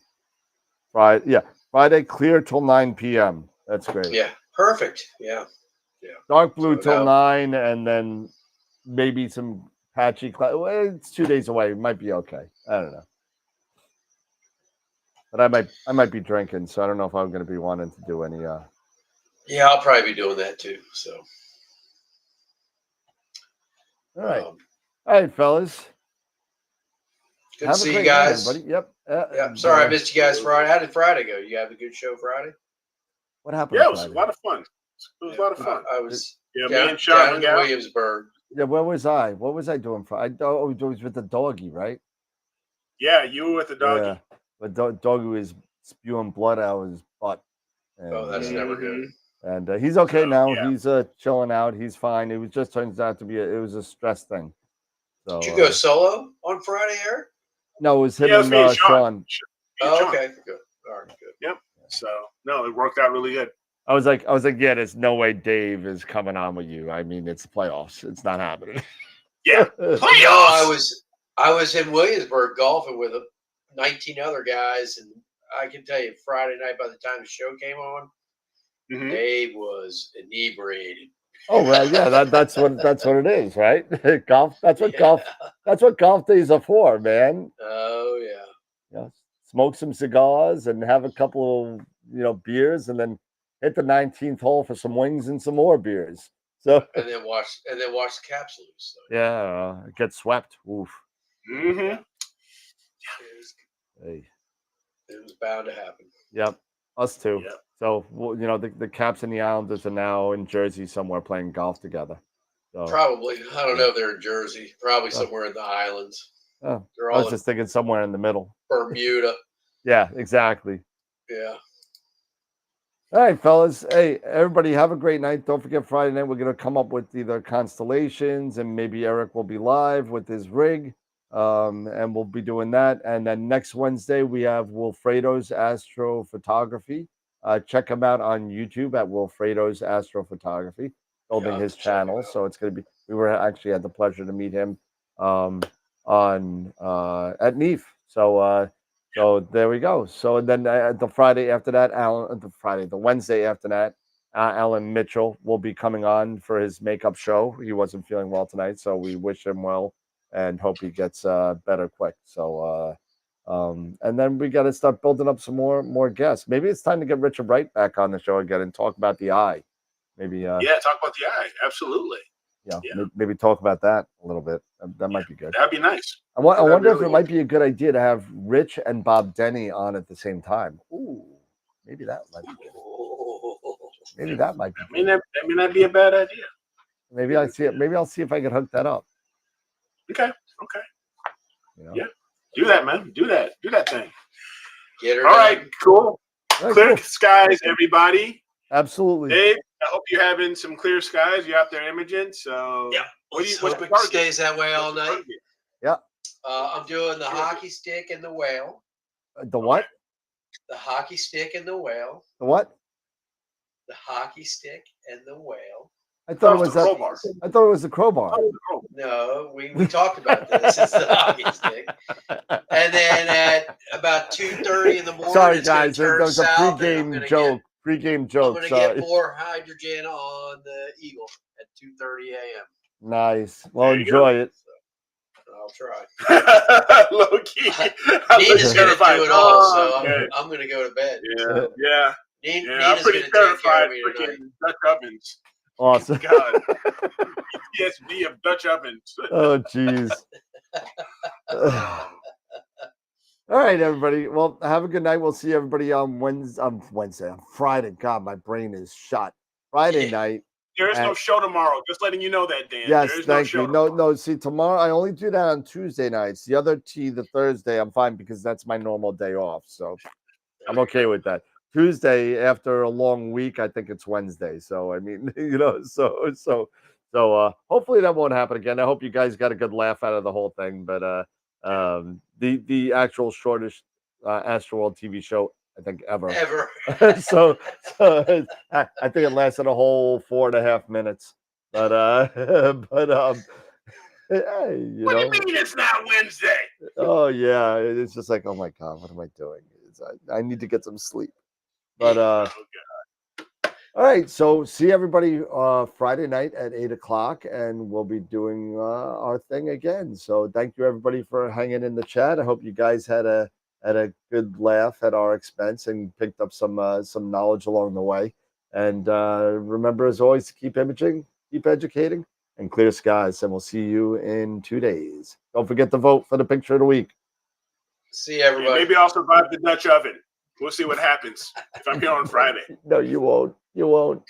Friday. Yeah, Friday clear till 9 p.m. That's great. Yeah, perfect. Yeah. Dark blue So till now- 9, and then maybe some patchy cloud. Well, it's 2 days away. It might be okay. I don't know. But I might be drinking, so I don't know if I'm going to be wanting to do any. Yeah, I'll probably be doing that too. So. All right, all right, fellas. Good Have to a see great you guys. night, everybody. Yep. Yeah. Sorry I missed you guys Friday. How did Friday go? You have a good show Friday? What happened? Yeah, it was Friday? a lot of fun. It was a lot of fun. I was Yeah, me down and Sean in Williamsburg. Yeah, where was I? What was I doing? I was with the doggy, right? Yeah, you were with the doggy. Yeah, but doggy was spewing blood out of his butt. And, Oh, that's never good. And he's okay So, now. yeah. He's chilling out. He's fine. It was just turns out to be it was a stress thing. So, Did you go solo on Friday, Eric? No, it was him Yeah, it was and me and Sean. Me and Oh, Sean. okay, good. All right, good. Yep. So no, it worked out really good. I was like, yeah, there's no way Dave is coming on with you. I mean, it's playoffs. It's not happening. Yeah, No, playoffs. I was in Williamsburg golfing with 19 other guys, and I can tell you, Friday night by the time the show came on, Mhm. Dave was inebriated. Oh well, yeah, that's what it is, right? Golf. That's what Yeah. golf. That's what golf days are for, man. Oh yeah. You know, smoke some cigars and have a couple of beers, and then hit the 19th hole for some wings and some more beers. So And then watch the capsules. So. yeah, get swept. Oof. Mm-hmm. Hey. It was bound to happen. Yep. Us too. Yep. So the Caps and the Islanders are now in Jersey somewhere playing golf together. So, Probably. I don't know if they're in Jersey. Probably somewhere in the islands. oh, They're I all was in just thinking somewhere in the middle. Bermuda. Yeah, exactly. Yeah. All right, fellas. Hey, everybody, have a great night. Don't forget Friday night. We're going to come up with either constellations, and maybe Eric will be live with his rig, and we'll be doing that. And then next Wednesday, we have Wilfredo's Astrophotography. Check him out on YouTube at Wilfredo's Astrophotography, building his channel. So it's going to be. We were actually had the pleasure to meet him on at NEAF. So there we go. So then the Friday after that, the Wednesday after that, Alan Mitchell will be coming on for his makeup show. He wasn't feeling well tonight, so we wish him well and hope he gets better quick. So, and then we got to start building up some more guests. Maybe it's time to get Richard Wright back on the show again and talk about the eye. Maybe yeah, talk about the eye. Absolutely. Yeah. Maybe talk about that a little bit. That might be good. That'd be nice. I wonder if it might be a good idea to have Rich and Bob Denny on at the same time. Ooh, maybe that might be good. Maybe that might be. That may not be a bad idea. Maybe I see it. Maybe I'll see if I can hook that up. Okay. Yeah. Do that, man. Do that thing. Get her All done. right. Cool. Right, Clear cool. skies, everybody. Absolutely. Dave, I hope you're having some clear skies. You're out there imaging. So Yeah. what's Hope the it target? stays that way all What's the night. target? I'm doing the hockey stick and the whale. The what? The hockey stick and the whale. The what? The hockey stick and the whale. I thought it Oh, was the that. crowbar. I thought it was the crowbar. Oh, the crowbar. No, we talked about this. It's the hockey stick. And then at about 2:30 in the morning, Sorry, it's gonna guys. There turn was a south, and I'm pregame gonna joke. Pregame I'm joke. going to Sorry. get more hydrogen on the Eagle at 2:30 a.m. Nice. Well, There you enjoy it. I'll try. Low key. Nina's going to do it all, so okay. I'm going to go to bed. Yeah. Nina's I'm pretty going to take care terrified of me for tonight. getting Dutch ovens. Awesome. God. PTSD of Dutch ovens. Oh, jeez. All right, everybody. Well, have a good night. We'll see everybody on Wednesday, on Friday. God, my brain is shot. Friday night. There is no show tomorrow. Just letting you know that, Dan. Yes, there is thank no you. show No, tomorrow. no. See, tomorrow I only do that on Tuesday nights. The other the Thursday, I'm fine because that's my normal day off. So I'm okay with that. Tuesday after a long week, I think it's Wednesday. So I mean, so hopefully that won't happen again. I hope you guys got a good laugh out of the whole thing. But the actual shortest AstroWorld TV show I think ever. so I think it lasted a whole 4.5 minutes. But hey, What do you mean it's not Wednesday? Oh yeah, it's just like, oh my God, what am I doing? I need to get some sleep. But all right, so see everybody Friday night at 8:00, and we'll be doing our thing again. So thank you everybody for hanging in the chat. I hope you guys had a good laugh at our expense and picked up some knowledge along the way. And remember, as always, to keep imaging, keep educating, and clear skies. And we'll see you in 2 days. Don't forget to vote for the picture of the week. See everybody. Maybe I'll survive the Dutch oven. We'll see what happens if I'm here on Friday. No, you won't. You won't.